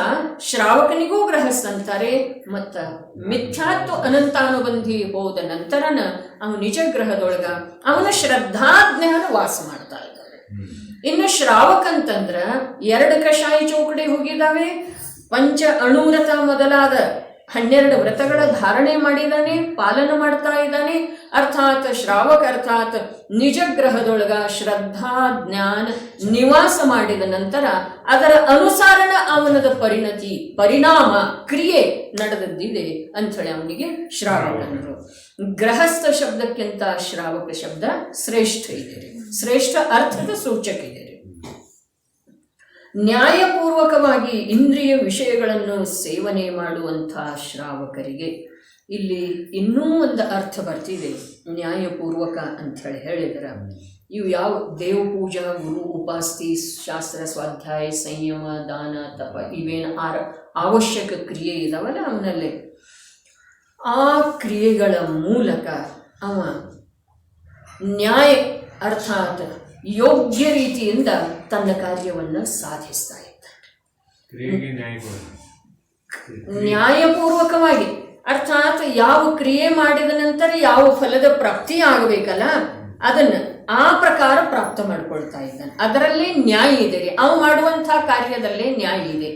ಶ್ರಾವಕನಿಗೂ ಗೃಹಸ್ಥ ಅಂತಾರೆ. ಮತ್ತು ಮಿಥ್ಯಾತ್ವ ಅನಂತಾನುಬಂಧಿ ಹೋದ ನಂತರನ ಅವನು ನಿಜ ಗ್ರಹದೊಳಗ ಅವನ ಶ್ರದ್ಧಾಜ್ಞಾನ ವಾಸ ಮಾಡ್ತಾ ಇದ್ದಾನೆ. ಇನ್ನು ಶ್ರಾವಕ ಅಂತಂದ್ರ 2 ಕಷಾಯಿ ಚೌಕಡಿ ಹೋಗಿದ್ದಾವೆ, ಪಂಚ ಅಣುವ್ರತ ಮೊದಲಾದ 12 ವ್ರತಗಳ ಧಾರಣೆ ಮಾಡಿದ್ದಾನೆ, ಪಾಲನ ಮಾಡ್ತಾ ಇದ್ದಾನೆ. ಅರ್ಥಾತ್ ಶ್ರಾವಕ ಅರ್ಥಾತ್ ನಿಜ ಗ್ರಹದೊಳಗ ಶ್ರದ್ಧಾ ಜ್ಞಾನ ನಿವಾಸ ಮಾಡಿದ ನಂತರ ಅದರ ಅನುಸಾರಣ ಅವನದ ಪರಿಣಾಮ ಕ್ರಿಯೆ ನಡೆದದ್ದಿದೆ ಅಂಥೇಳಿ ಅವನಿಗೆ ಶ್ರಾವಕನರು. ಗೃಹಸ್ಥ ಶಬ್ದಕ್ಕಿಂತ ಶ್ರಾವಕ ಶಬ್ದ ಶ್ರೇಷ್ಠ ಇದೆ, ಶ್ರೇಷ್ಠ ಅರ್ಥದ ಸೂಚಕ ಇದೆ. ನ್ಯಾಯಪೂರ್ವಕವಾಗಿ ಇಂದ್ರಿಯ ವಿಷಯಗಳನ್ನು ಸೇವನೆ ಮಾಡುವಂಥ ಶ್ರಾವಕರಿಗೆ ಇಲ್ಲಿ ಇನ್ನೂ ಒಂದು ಅರ್ಥ ಬರ್ತಿದೆ. ನ್ಯಾಯಪೂರ್ವಕ ಅಂಥೇಳಿ ಹೇಳಿದ್ರೆ ಇವು ಯಾವ ದೇವಪೂಜಾ, ಗುರು ಉಪಾಸ್ತಿ, ಶಾಸ್ತ್ರ ಸ್ವಾಧ್ಯಾಯ, ಸಂಯಮ, ದಾನ, ತಪ ಇವೇನು ಅವಶ್ಯಕ ಕ್ರಿಯೆ ಇದಾವಲ್ಲ ಅವನಲ್ಲಿ ಆ ಕ್ರಿಯೆಗಳ ಮೂಲಕ ಅವ ನ್ಯಾಯ ಅರ್ಥಾತ್ ಯೋಗ್ಯ ರೀತಿಯಿಂದ ತನ್ನ ಕಾರ್ಯವನ್ನು ಸಾಧಿಸ್ತಾ ಇದ್ದಾನೆ. ನ್ಯಾಯಪೂರ್ವಕವಾಗಿ ಅರ್ಥಾತ್ ಯಾವ ಕ್ರಿಯೆ ಮಾಡಿದ ನಂತರ ಯಾವ ಫಲದ ಪ್ರಾಪ್ತಿ ಆಗಬೇಕಲ್ಲ ಅದನ್ನು ಆ ಪ್ರಕಾರ ಪ್ರಾಪ್ತ ಮಾಡ್ಕೊಳ್ತಾ ಇದ್ದಾನೆ. ಅದರಲ್ಲೇ ನ್ಯಾಯ ಇದೆ ರೀ, ಅವು ಮಾಡುವಂತಹ ಕಾರ್ಯದಲ್ಲೇ ನ್ಯಾಯ ಇದೆ.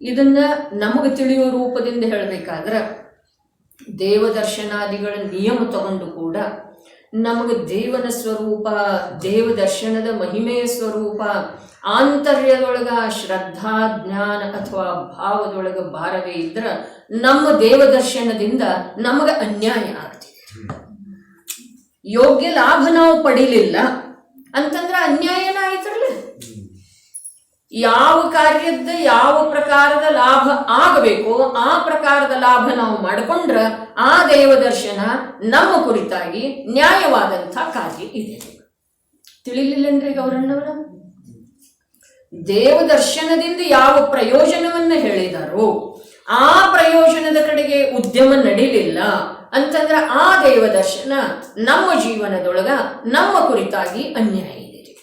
ಇದನ್ನ ನಮಗೆ ತಿಳಿಯುವ ರೂಪದಿಂದ ಹೇಳಬೇಕಾದ್ರೆ ದೇವದರ್ಶನಾದಿಗಳ ನಿಯಮ ತಗೊಂಡು ಕೂಡ ನಮಗೆ ದೇವನ ಸ್ವರೂಪ, ದೇವದರ್ಶನದ ಮಹಿಮೆಯ ಸ್ವರೂಪ ಆಂತರ್ಯದೊಳಗ ಶ್ರದ್ಧಾ ಜ್ಞಾನ ಅಥವಾ ಭಾವದೊಳಗ ಬಾರದೇ ಇದ್ರೆ ನಮ್ಮ ದೇವದರ್ಶನದಿಂದ ನಮಗೆ ಅನ್ಯಾಯ ಆಗ್ತಿದೆ. ಯೋಗ್ಯ ಲಾಭ ನಾವು ಪಡೀಲಿಲ್ಲ ಅಂತಂದ್ರೆ ಅನ್ಯಾಯನ ಆಯ್ತರಲ್ಲ. ಯಾವ ಕಾರ್ಯದ ಯಾವ ಪ್ರಕಾರದ ಲಾಭ ಆಗಬೇಕು ಆ ಪ್ರಕಾರದ ಲಾಭ ನಾವು ಮಾಡಿಕೊಂಡ್ರೆ ಆ ದೇವದರ್ಶನ ನಮ್ಮ ಕುರಿತಾಗಿ ನ್ಯಾಯವಾದಂಥ ಕಾರ್ಯ ಇದೆ. ತಿಳಿಲಿಲ್ಲಂದ್ರೆ ಗೌರಣ್ಣವರ ದೇವದರ್ಶನದಿಂದ ಯಾವ ಪ್ರಯೋಜನವನ್ನು ಹೇಳಿದಾರೋ ಆ ಪ್ರಯೋಜನದ ಕಡೆಗೆ ಉದ್ಯಮ ನಡೀಲಿಲ್ಲ ಅಂತಂದ್ರೆ ಆ ದೇವದರ್ಶನ ನಮ್ಮ ಜೀವನದೊಳಗ ನಮ್ಮ ಕುರಿತಾಗಿ ಅನ್ಯಾಯ ಇದೆ.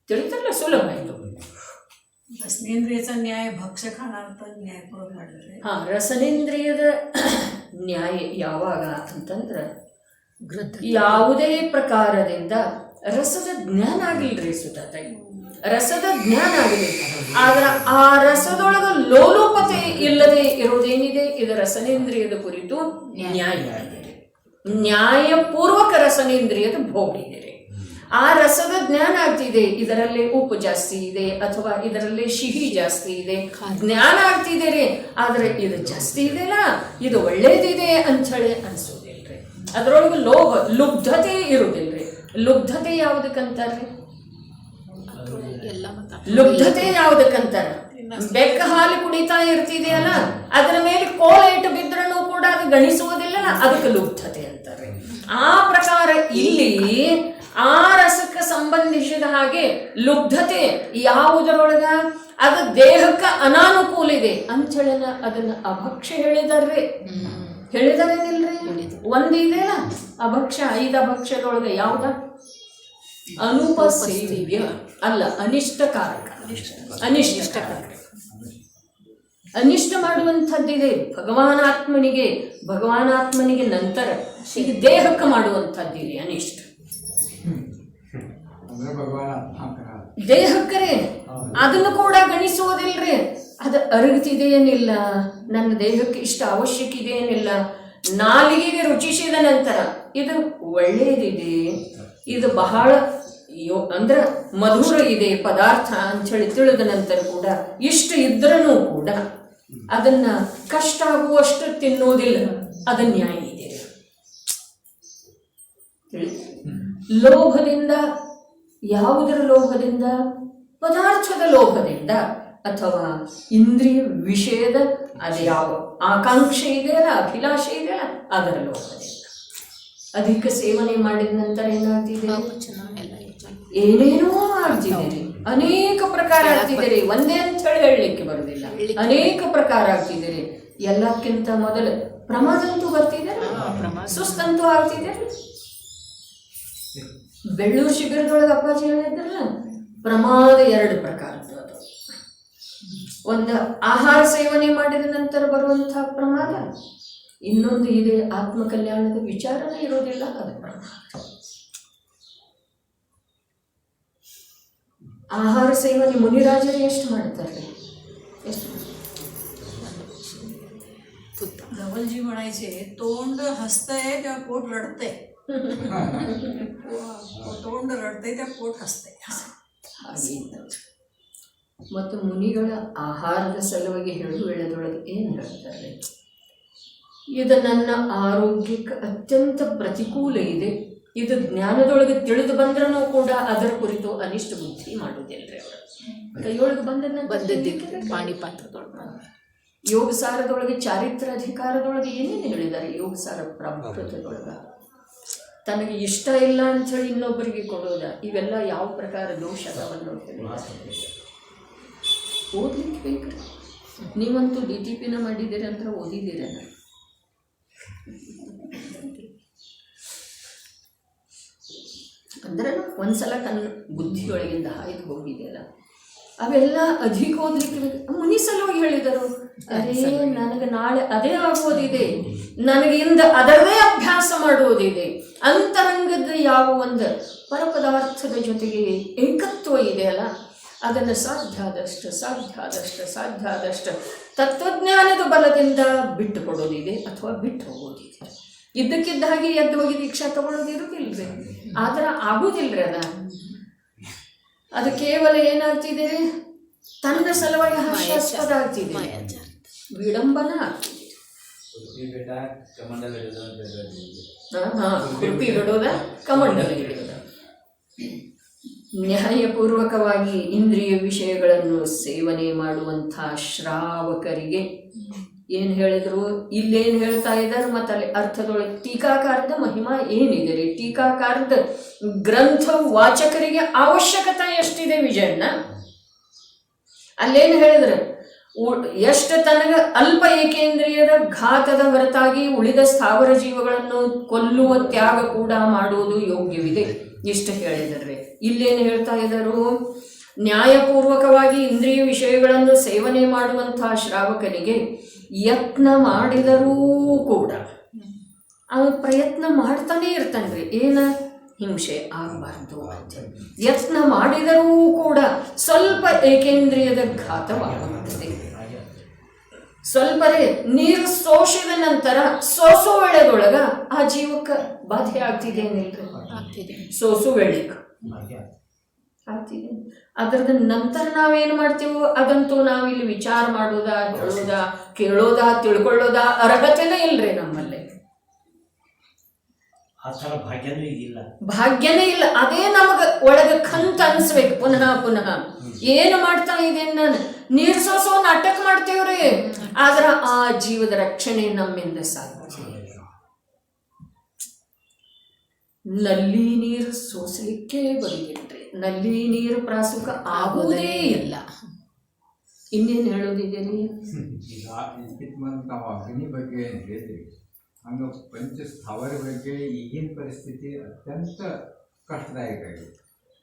ತಿಳಿತಲ್ಲ, ಸುಲಭ ಇದು. ರಸನೇಂದ್ರಿಯचा ನ್ಯಾಯ ಭಕ್ಷ್ಯ खाणार पण न्यायपूर्वक ಮಾಡಿದ್ರೆ ರಸನೇಂದ್ರಿಯದ ನ್ಯಾಯ ಯಾವಾಗ ಅಂತಂದ್ರೆ ಯಾವುದೇ ಪ್ರಕಾರದಿಂದ ರಸದ ಜ್ಞಾನ ಆಗಿಲ್ರಿ ಸುತಾತಾಯಿ, ರಸದ ಜ್ಞಾನ ಆಗಲಿ. ಆದ್ರೆ ಆ ರಸದೊಳಗ ಲೋಲೋಪತೆ ಇಲ್ಲದೆ ಇರೋದೇನಿದೆ ಇದು ರಸನೇಂದ್ರಿಯದ ಕುರಿತು ನ್ಯಾಯ ಆಗಿದೆ. ನ್ಯಾಯಪೂರ್ವಕ ರಸನೇಂದ್ರಿಯದ ಭೋಗ ಇದೆ. ಆ ರಸದ ಜ್ಞಾನ ಆಗ್ತಿದೆ, ಇದರಲ್ಲಿ ಉಪ್ಪು ಜಾಸ್ತಿ ಇದೆ ಅಥವಾ ಇದರಲ್ಲಿ ಸಿಹಿ ಜಾಸ್ತಿ ಇದೆ, ಜ್ಞಾನ ಆಗ್ತಿದೆ ರೀ. ಆದ್ರೆ ಇದು ಜಾಸ್ತಿ ಇದೆಲ್ಲ, ಇದು ಒಳ್ಳೇದಿದೆ ಅಂಥೇಳಿ ಅನ್ಸೋದಿಲ್ರಿ. ಅದರೊಳಗೆ ಲುಬ್ಧತೆ ಇರುವುದಿಲ್ರಿ. ಲುಬ್ಧತೆ ಯಾವುದಕ್ಕಂತಾರ್ರಿ? ಲುಬ್ಧತೆ ಯಾವುದಕ್ಕಂತಾರ? ಬೆಕ್ಕ ಹಾಲು ಕುಡಿತಾ ಇರ್ತಿದೆಯಲ್ಲ ಅದರ ಮೇಲೆ ಕೋಲ ಇಟ್ಟು ಬಿದ್ರೂ ಕೂಡ ಅದು ಗಣಿಸುವುದಿಲ್ಲ, ಅದಕ್ಕೆ ಲುಬ್ಧತೆ ಅಂತಾರೆ. ಆ ಪ್ರಕಾರ ಇಲ್ಲಿ ಆ ರಸಕ್ಕೆ ಸಂಬಂಧಿಸಿದ ಹಾಗೆ ಲುಬ್ಧತೆ ಯಾವುದರೊಳಗ ಅದು ದೇಹಕ್ಕೆ ಅನಾನುಕೂಲ ಇದೆ ಅಂಥೇಳಿ ಅದನ್ನ ಅಭಕ್ಷ್ಯ ಹೇಳಿದಾರ್ರಿ. ಹೇಳಿದಾರೇನಿಲ್ರಿ? ಒಂದಿದೆಯಲ್ಲ ಅಭಕ್ಷ್ಯ, 5 ಅಭಕ್ಷ್ಯದೊಳಗೆ ಯಾವ್ದ? ಅನುಪಸೇವ್ಯ ಅಲ್ಲ, ಅನಿಷ್ಟಕಾರಕ. ಅನಿಷ್ಟಕಾರಕ ಅನಿಷ್ಟ ಮಾಡುವಂಥದ್ದಿದೆ ಭಗವಾನಾತ್ಮನಿಗೆ ನಂತರ ಈಗ ದೇಹಕ್ಕೆ ಮಾಡುವಂಥದ್ದಿದೆ ಅನಿಷ್ಟ. ಅಂದ್ರೆ ಭಗವಾನ್ ಆತ್ಮಾಂಕರ ದೇಹಕ್ಕರೆ ಅದನ್ನು ಕೂಡ ಗಣಿಸುವುದಿಲ್ರಿ. ಅದು ಅರಗುತ್ತಿದೆಯೇನಿಲ್ಲ, ನನ್ನ ದೇಹಕ್ಕೆ ಇಷ್ಟ ಅವಶ್ಯಕ ಇದೆಯೇನಿಲ್ಲ, ನಾಲಿಗೆಗೆ ರುಚಿಸಿದ ನಂತರ ಇದು ಒಳ್ಳೆಯದಿದೆ, ಇದು ಬಹಳ ಅಂದ್ರೆ ಮಧುರ ಇದೆ ಪದಾರ್ಥ ಅಂಥೇಳಿ ತಿಳಿದ ನಂತರ ಕೂಡ ಇಷ್ಟು ಇದ್ರೂ ಕೂಡ ಅದನ್ನ ಕಷ್ಟ ಆಗುವಷ್ಟು ತಿನ್ನೋದಿಲ್ಲ. ಅದು ನ್ಯಾಯ ಇದೆ. ಲೋಭದಿಂದ, ಯಾವುದರ ಲೋಭದಿಂದ? ಪದಾರ್ಥದ ಲೋಭದಿಂದ ಅಥವಾ ಇಂದ್ರಿಯ ವಿಷಯದ ಅದು ಯಾವ ಆಕಾಂಕ್ಷೆ ಇದೆಯಲ್ಲ, ಅಭಿಲಾಷೆ ಇದೆಯಲ್ಲ, ಅದರ ಲೋಭದಿಂದ. ಅಧಿಕ ಸೇವನೆ ಮಾಡಿದ ನಂತರ ಏನಾಗ್ತಿದೆ? ಏನೇನೋ ಆಗ್ತಿದ್ದೀರಿ, ಅನೇಕ ಪ್ರಕಾರ ಆಗ್ತಿದ್ದೀರಿ. ಒಂದೇ ಅಂತ ಹೇಳಿ ಹೇಳಲಿಕ್ಕೆ ಬರುವುದಿಲ್ಲ, ಅನೇಕ ಪ್ರಕಾರ ಆಗ್ತಿದ್ದೀರಿ. ಎಲ್ಲಕ್ಕಿಂತ ಮೊದಲು ಪ್ರಮಾದಂತೂ ಬರ್ತಿದ್ದಾರೆ, ಸುಸ್ತಂತೂ ಆಗ್ತಿದ್ದಾರೆ. ಬೆಳ್ಳೂರು ಶಿಬಿರದೊಳಗೆ ಅಪ್ಪಾಜಿ ಹೇಳಿದ್ರಲ್ಲ, ಪ್ರಮಾದ 2 ಪ್ರಕಾರದ್ದು. ಅದು ಒಂದು ಆಹಾರ ಸೇವನೆ ಮಾಡಿದ ನಂತರ ಬರುವಂತಹ ಪ್ರಮಾದ, ಇನ್ನೊಂದು ಇದೆ ಆತ್ಮಕಲ್ಯಾಣದ ವಿಚಾರನೇ ಇರೋದಿಲ್ಲ, ಅದು ಪ್ರಮಾದ. आहार सेवने मुनिराजरे ಎಷ್ಟು ಮಾಡ್ತಾರೆ? ಎಷ್ಟು? धवलजी म्हणायचे, तोंड हसतंय तेव्हा पोट रडतंय. तोंड रडतंय तेव्हा पोट हसतंय. ಮತ್ತು ಮುನಿಗಳ ಆಹಾರದ ಸಲುವಾಗಿ ಹೇಳುವ ವೇಳೆದೊಳಗೆ ಏನು ಹೇಳ್ತಾರೆ? ಇದು ನನ್ನ ಆರೋಗ್ಯಕ್ಕೆ ಅತ್ಯಂತ ಪ್ರತಿಕೂಲ ಇದೆ, ಇದು ಜ್ಞಾನದೊಳಗೆ ತಿಳಿದು ಬಂದ್ರೂ ಕೂಡ ಅದರ ಕುರಿತು ಅನಿಷ್ಟ ಬುದ್ಧಿ ಮಾಡುವುದಿಲ್ಲರಿ. ಅವರು ಕೈಯೊಳಗೆ ಬಂದದ್ದಕ್ಕೆ ಪಾಣಿಪಾತ್ರದೊಳಗೆ ಯೋಗ ಸಾರದೊಳಗೆ ಚಾರಿತ್ರ ಅಧಿಕಾರದೊಳಗೆ ಏನೇನು ಹೇಳಿದ್ದಾರೆ? ಯೋಗ ಸಾರ ಪ್ರಾಮುಖ್ಯತೆದೊಳಗೆ ತನಗೆ ಇಷ್ಟ ಇಲ್ಲ ಅಂಥೇಳಿ ಇನ್ನೊಬ್ಬರಿಗೆ ಕೊಡೋದ, ಇವೆಲ್ಲ ಯಾವ ಪ್ರಕಾರ ದೋಷ ಅದಾವನ್ನು ಓದ್ಲಿಕ್ಕೆ ಬೇಕು. ನೀವಂತೂ DTPನ ಮಾಡಿದ್ದೀರಿ ಅಂತ ಓದಿದ್ದೀರ. ಅಂದ್ರೆ ಒಂದ್ಸಲ ತನ್ನ ಬುದ್ಧಿಯೊಳಗಿಂದ ಹಾಯ್ದು ಹೋಗಿದೆಯಲ್ಲ, ಅವೆಲ್ಲ ಅಧಿಕ ಓದಲಿಕ್ಕೆ ಮುನಿ ಸಲುವಾಗಿ ಹೇಳಿದರು. ಅದೇ ನನಗೆ ನಾಳೆ ಅದೇ ಆಗುವುದಿದೆ, ನನಗೆ ಇಂದ ಅದರದೇ ಅಭ್ಯಾಸ ಮಾಡುವುದಿದೆ. ಅಂತರಂಗದ ಯಾವ ಒಂದು ಪರಪದಾರ್ಥದ ಜೊತೆಗೆ ಏಕತ್ವ ಇದೆಯಲ್ಲ, ಅದನ್ನು ಸಾಧ್ಯ ಆದಷ್ಟು ತತ್ವಜ್ಞಾನದ ಬಲದಿಂದ ಬಿಟ್ಟು ಕೊಡೋದಿದೆ ಅಥವಾ ಬಿಟ್ಟು ಹೋಗೋದಿದೆ. ಇದ್ದಕ್ಕಿದ್ದ ಹಾಗೆ ಎದ್ದು ಹೋಗಿ ದೀಕ್ಷಾ ತಗೊಳ್ಳೋದಿರುವುದಿಲ್ರಿ, ಆದ್ರೆ ಆಗುವುದಿಲ್ರಿ. ಅದು ಕೇವಲ ಏನಾಗ್ತಿದೆ? ತನ್ನ ಸಲುವಾಗಿ ಹಾಸ್ಯಾಸ್ಪದ ಆಗ್ತಿದೆ, ವಿಡಂಬನ ಆಗ್ತಿದೆ. ಕುರುಪಿ ಬಿಡೋದ, ಕಮಂಡಲ ಹಿಡಿಯೋದ. ನ್ಯಾಯಪೂರ್ವಕವಾಗಿ ಇಂದ್ರಿಯ ವಿಷಯಗಳನ್ನು ಸೇವನೆ ಮಾಡುವಂಥ ಶ್ರಾವಕರಿಗೆ ಏನು ಹೇಳಿದ್ರು? ಇಲ್ಲೇನು ಹೇಳ್ತಾ ಇದ್ದಾರೆ? ಮತ್ತು ಅಲ್ಲಿ ಅರ್ಥದೊಳಗೆ ಟೀಕಾಕಾರದ ಮಹಿಮಾ ಏನಿದೆ ರೀ? ಟೀಕಾಕಾರದ ಗ್ರಂಥ ವಾಚಕರಿಗೆ ಅವಶ್ಯಕತೆ ಎಷ್ಟಿದೆ ವಿಜಯಣ್ಣ? ಅಲ್ಲೇನು ಹೇಳಿದ್ರೆ, ಎಷ್ಟು ತನಗೆ ಅಲ್ಪ ಏಕೇಂದ್ರಿಯದ ಘಾತದ ಹೊರತಾಗಿ ಉಳಿದ ಸ್ಥಾವರ ಜೀವಗಳನ್ನು ಕೊಲ್ಲುವ ತ್ಯಾಗ ಕೂಡ ಮಾಡುವುದು ಯೋಗ್ಯವಿದೆ, ಇಷ್ಟು ಹೇಳಿದರೆ. ಇಲ್ಲೇನು ಹೇಳ್ತಾ ಇದ್ದರು? ನ್ಯಾಯಪೂರ್ವಕವಾಗಿ ಇಂದ್ರಿಯ ವಿಷಯಗಳನ್ನು ಸೇವನೆ ಮಾಡುವಂತಹ ಶ್ರಾವಕನಿಗೆ ಯತ್ನ ಮಾಡಿದರೂ ಕೂಡ ಅವನು ಪ್ರಯತ್ನ ಮಾಡ್ತಾನೆ ಇರ್ತಾನ್ರಿ. ಏನ ಹಿಂಸೆ ಆಗಬಾರ್ದು ಅಂತ ಯತ್ನ ಮಾಡಿದರೂ ಕೂಡ ಸ್ವಲ್ಪ ಏಕೇಂದ್ರಿಯದ ಘಾತವಾಗುತ್ತದೆ. ಸ್ವಲ್ಪರೇ ನೀರು ಸೋಸಿದ ನಂತರ ಸೋಸೋ ವೇಳೆದೊಳಗ ಆ ಜೀವಕ್ಕೆ ಬಾಧೆ ಆಗ್ತಿದೆ ಏನಿಲ್ರಿ? ಸೋಸು ವೇಳೆಗೆ ಆಗ್ತಿದೆ. ಅದ್ರದ ನಂತರ ನಾವೇನು ಮಾಡ್ತೀವೋ ಅದಂತೂ ನಾವಿಲ್ಲಿ ವಿಚಾರ ಮಾಡೋದಾ, ಹೇಳೋದಾ, ಕೇಳೋದಾ, ತಿಳ್ಕೊಳ್ಳೋದಾ ಅರ್ಹತೆನೇ ಇಲ್ರಿ ನಮ್ಮಲ್ಲಿ. ಭಾಗ್ಯನೇ ಇಲ್ಲ. ಅದೇ ನಮಗ ಒಳಗೆ ಕಂತ ಅನ್ಸ್ಬೇಕು ಪುನಃ ಪುನಃ. ಏನು ಮಾಡ್ತಾ ಇದ್ದೇನೆ ನಾನು? ನೀರು ಸೋಸೋ ನಾಟಕ ಮಾಡ್ತೀವ್ರಿ, ಆದ್ರ ಆ ಜೀವದ ರಕ್ಷಣೆ ನಮ್ಮಿಂದ ಸಾಧ್ಯ. ನಲ್ಲಿ ನೀರು ಸೋಸಲಿಕ್ಕೆ ಬರುದಿಲ್ರಿ, ನಲ್ಲಿ ನೀರು ಪ್ರಾಸುಕ ಆಗುವುದೇ ಇಲ್ಲ. ಇನ್ನೇನು ಹೇಳೋದಿದೆ? ತಾವು ಅಗ್ನಿ ಬಗ್ಗೆ ಹೇಳಿದ್ರಿ, ಹಂಗ ಪಂಚಸ್ಥಾವರ ಬಗ್ಗೆ ಈಗಿನ ಪರಿಸ್ಥಿತಿ ಅತ್ಯಂತ ಕಷ್ಟದಾಯಕ ಆಗಿದೆ.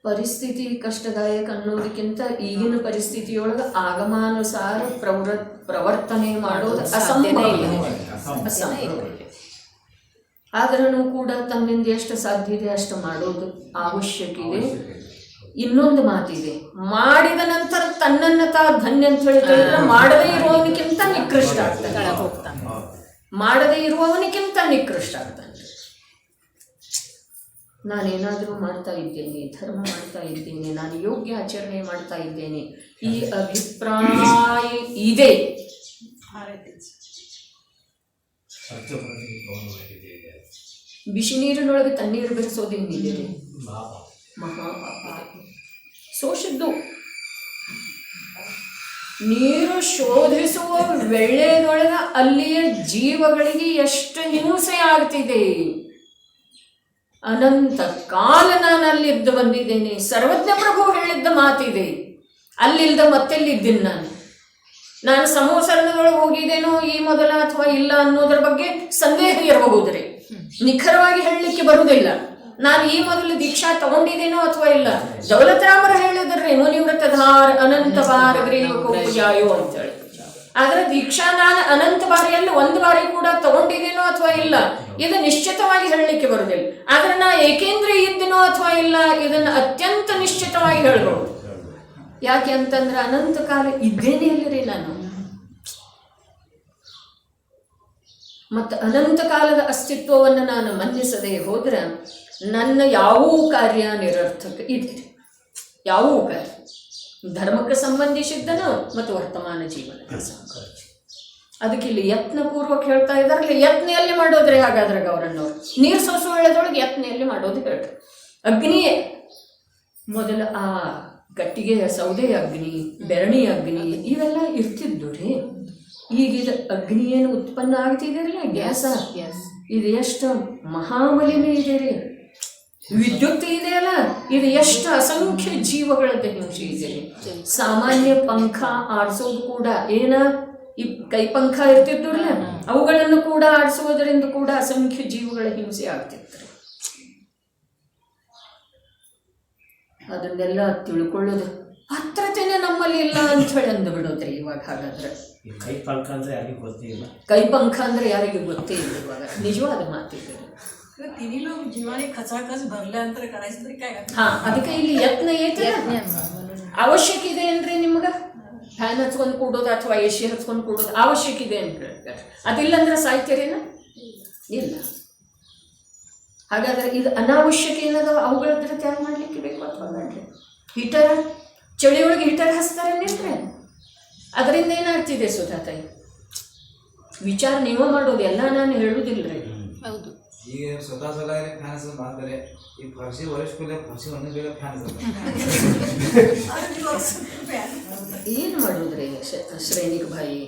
ಪರಿಸ್ಥಿತಿ ಕಷ್ಟದಾಯಕ ಅನ್ನೋದಕ್ಕಿಂತ ಈಗಿನ ಪರಿಸ್ಥಿತಿಯೊಳಗೆ ಆಗಮಾನುಸಾರ ಪ್ರವರ್ತನೆ ಮಾಡೋದು ಅಸಂಭವ ಆದ್ರೂ ಕೂಡ ತನ್ನಿಂದ ಎಷ್ಟು ಸಾಧ್ಯ ಇದೆ ಅಷ್ಟು ಮಾಡೋದು ಅವಶ್ಯಕ ಇದೆ. ಇನ್ನೊಂದು ಮಾತಿದೆ, ಮಾಡಿದ ನಂತರ ತನ್ನನ್ನು ಧನ್ಯ ಅಂತ ಹೇಳಿದ್ರೆ ಮಾಡದೇ ಇರುವವನಿಗಿಂತ ನಿಕೃಷ್ಟ ಆಗ್ತಾನೆ, ಮಾಡದೇ ಇರುವವನಿಗಿಂತ ನಿಕೃಷ್ಟ ಆಗ್ತಾನೆ. ನಾನೇನಾದರೂ ಮಾಡ್ತಾ ಇದ್ದೇನೆ, ಧರ್ಮ ಮಾಡ್ತಾ ಇದ್ದೇನೆ, ನಾನು ಯೋಗ್ಯ ಆಚರಣೆ ಮಾಡ್ತಾ ಇದ್ದೇನೆ, ಈ ಅಭಿಪ್ರಾಯ ಇದೆ. ಬಿಸಿ ನೀರಿನೊಳಗೆ ತಣ್ಣೀರು ಬೆರೆಸೋದೇನಿದೆ, ಮಹಾಪಾಪ. ಶೋಷಿದ್ದು ನೀರು ಶೋಧಿಸುವ ವೇಳೆಯೊಳಗೆ ಅಲ್ಲಿಯ ಜೀವಗಳಿಗೆ ಎಷ್ಟು ಹಿಂಸೆ ಆಗ್ತಿದೆ. ಅನಂತ ಕಾಲ ನಾನು ಅಲ್ಲಿದ್ದು ಬಂದಿದ್ದೇನೆ. ಸರ್ವಜ್ಞ ಪ್ರಭು ಹೇಳಿದ್ದ ಮಾತಿದೆ, ಅಲ್ಲಿಲ್ದ ಮತ್ತೆಲ್ಲಿದ್ದೀನಿ ನಾನು ಸಮೋಸರಣದೊಳಗೆ ಹೋಗಿದ್ದೇನೋ ಈ ಮೊದಲ ಅಥವಾ ಇಲ್ಲ ಅನ್ನೋದ್ರ ಬಗ್ಗೆ ಸಂದೇಹ ಇರಬಹುದ್ರಿ, ನಿಖರವಾಗಿ ಹೇಳಲಿಕ್ಕೆ ಬರುವುದಿಲ್ಲ. ನಾನು ಈ ಮೊದಲು ದೀಕ್ಷಾ ತಗೊಂಡಿದ್ದೇನೋ ಅಥವಾ ಇಲ್ಲ. ದೌಲತರಾಮರು ಹೇಳಿದ್ರಿ, ಮುನಿವೃತ್ತಧಾರ ಅನಂತ ಬಾರ ಗ್ರೀವಕೋಪಜಾಯೋ ಅಂತೇಳಿ. ಆದ್ರೆ ದೀಕ್ಷಾ ನಾನು ಅನಂತ ಬಾರಿಯಲ್ಲಿ ಒಂದು ಬಾರಿ ಕೂಡ ತಗೊಂಡಿದ್ದೇನೋ ಅಥವಾ ಇಲ್ಲ ಇದು ನಿಶ್ಚಿತವಾಗಿ ಹೇಳಲಿಕ್ಕೆ ಬರುವುದಿಲ್ಲ. ಆದ್ರೆ ನಾ ಏಕೇಂದ್ರೀಯ ಇದ್ದೀನೋ ಅಥವಾ ಇಲ್ಲ ಇದನ್ನು ಅತ್ಯಂತ ನಿಶ್ಚಿತವಾಗಿ ಹೇಳ್ಬೋದು. ಯಾಕೆ ಅಂತಂದ್ರೆ ಅನಂತ ಕಾಲ ಇದ್ದೇನೆ ಅಲ್ಲರಿ ನಾನು. ಮತ್ತು ಅನಂತ ಕಾಲದ ಅಸ್ತಿತ್ವವನ್ನು ನಾನು ಮನ್ನಿಸದೆ ಹೋದ್ರೆ ನನ್ನ ಯಾವೂ ಕಾರ್ಯ ನಿರರ್ಥಕ ಇದೆ. ಯಾವೂ ಕಾರ್ಯ ಧರ್ಮಕ್ಕೆ ಸಂಬಂಧಿಸಿದ್ದನು ಮತ್ತು ವರ್ತಮಾನ ಜೀವನಕ್ಕೆ ಸಂಬಂಧಿಸಿ. ಅದಕ್ಕೆ ಇಲ್ಲಿ ಯತ್ನಪೂರ್ವಕ ಹೇಳ್ತಾ ಇದ್ದಾರಲ್ಲ, ಯತ್ನೆಯಲ್ಲಿ ಮಾಡೋದ್ರೆ ಹಾಗಾದ್ರೆ ಗೌರನ್ನವ್ರು ನೀರು ಸೋಸು ಹೇಳೋದ್ರೊಳಗೆ ಯತ್ನೆಯಲ್ಲಿ ಮಾಡೋದು ಹೇಳ್ರಿ. ಅಗ್ನಿಯೇ ಮೊದಲ ಆ ಗಟ್ಟಿಗೆ ಸೌದೆ ಅಗ್ನಿ, ಬೆರಣಿ ಅಗ್ನಿ ಇವೆಲ್ಲ ಇರ್ತಿದ್ದು ರೀ. ಈಗಿದ ಅಗ್ನಿ ಏನು ಉತ್ಪನ್ನ ಆಗ್ತಿದ್ದೀರಲ್ಲ ಗ್ಯಾಸ, ಇದು ಎಷ್ಟು ಮಹಾಮಲಿನ ಇದೆ ರೀ. ವಿದ್ಯುತ್ ಇದೆಯಲ್ಲ, ಇದು ಎಷ್ಟು ಅಸಂಖ್ಯ ಜೀವಗಳದ್ದು ಹಿಂಸೆ ಇದೆ ರೀ. ಸಾಮಾನ್ಯ ಪಂಖ ಆಡಿಸೋದು ಕೂಡ ಏನ ಈ ಕೈ ಪಂಖ ಇರ್ತಿದ್ರಲ್ಲ ಅವುಗಳನ್ನು ಕೂಡ ಆಡಿಸುವುದರಿಂದ ಕೂಡ ಅಸಂಖ್ಯ ಜೀವಗಳ ಹಿಂಸೆ ಆಗ್ತಿತ್ತು. ಅದನ್ನೆಲ್ಲ ತಿಳ್ಕೊಳ್ಳೋದು ಹತ್ರತೆನೆ ನಮ್ಮಲ್ಲಿ ಇಲ್ಲ ಅಂತ ಹೇಳಿ ಅಂದು ಬಿಡೋದ್ರಿ ಇವಾಗ. ಹಾಗಾದ್ರೆ ಕೈ ಪಂಖ ಅಂದ್ರೆ ಯಾರಿಗೂ ಗೊತ್ತೇ ಇಲ್ಲ. ಕೈ ಪಂಖ ಅಂದ್ರೆ ಯಾರಿಗೂ ಗೊತ್ತೇ ಇಲ್ಲ ಇವಾಗ. ನಿಜವಾದ ಮಾತಿದೆ. तिन्ही लोक जीवाने खचाखच भरल्यानंतर करायचं तरी काय ಹಾ, ಅದಕ್ಕೆ ಇಲ್ಲಿ ಯತ್ನ ಐತೆ ಅವಶ್ಯಕ ಇದೆ ಏನ್ರಿ ನಿಮ್ಗೆ? ಫ್ಯಾನ್ ಹಚ್ಕೊಂಡು ಕೂಡೋದು ಅಥವಾ ಎ ಸಿ ಹಚ್ಕೊಂಡು ಕೂಡೋದು ಅವಶ್ಯಕ ಇದೆ ಏನ್ರಿ? ಅದಿಲ್ಲ ಅಂದ್ರೆ ಸಾಯ್ತೀರೇನ? ಇಲ್ಲ. ಹಾಗಾದ್ರೆ ಇದು ಅನಾವಶ್ಯಕ ಏನದಾವ ಅವುಗಳ ಹತ್ರ ತ್ಯಾಗ ಮಾಡ್ಲಿಕ್ಕೆ ಬೇಕು ಅಥವಾ ಬೇಡ್ರಿ? ಹೀಟರ್ ಚಳಿಯೊಳಗೆ ಹೀಟರ್ ಹಚ್ತಾರೇನ್ರಿ? ಅದರಿಂದ ಏನಾಗ್ತಿದೆ ಸುಧಾತಾಯಿ? ವಿಚಾರ ನೀವು ಮಾಡೋದು, ಎಲ್ಲ ನಾನು ಹೇಳುವುದಿಲ್ಲರಿ. ಹೌದು, ಈಗ ಸ್ವತಃ ಫ್ಯಾನ್ಸ್ ಮಾಡ್ತಾರೆ. ಈ ಫರ್ಸಿ ವರಿಷ್ಠ ಫರ್ಸಿ ಒಂದು ಬೇಗ ಫ್ಯಾನ್ಸ್ ಏನು ಮಾಡೋದ್ರಿ ಶ್ರೇಣಿಕ ಭಾಯಿ?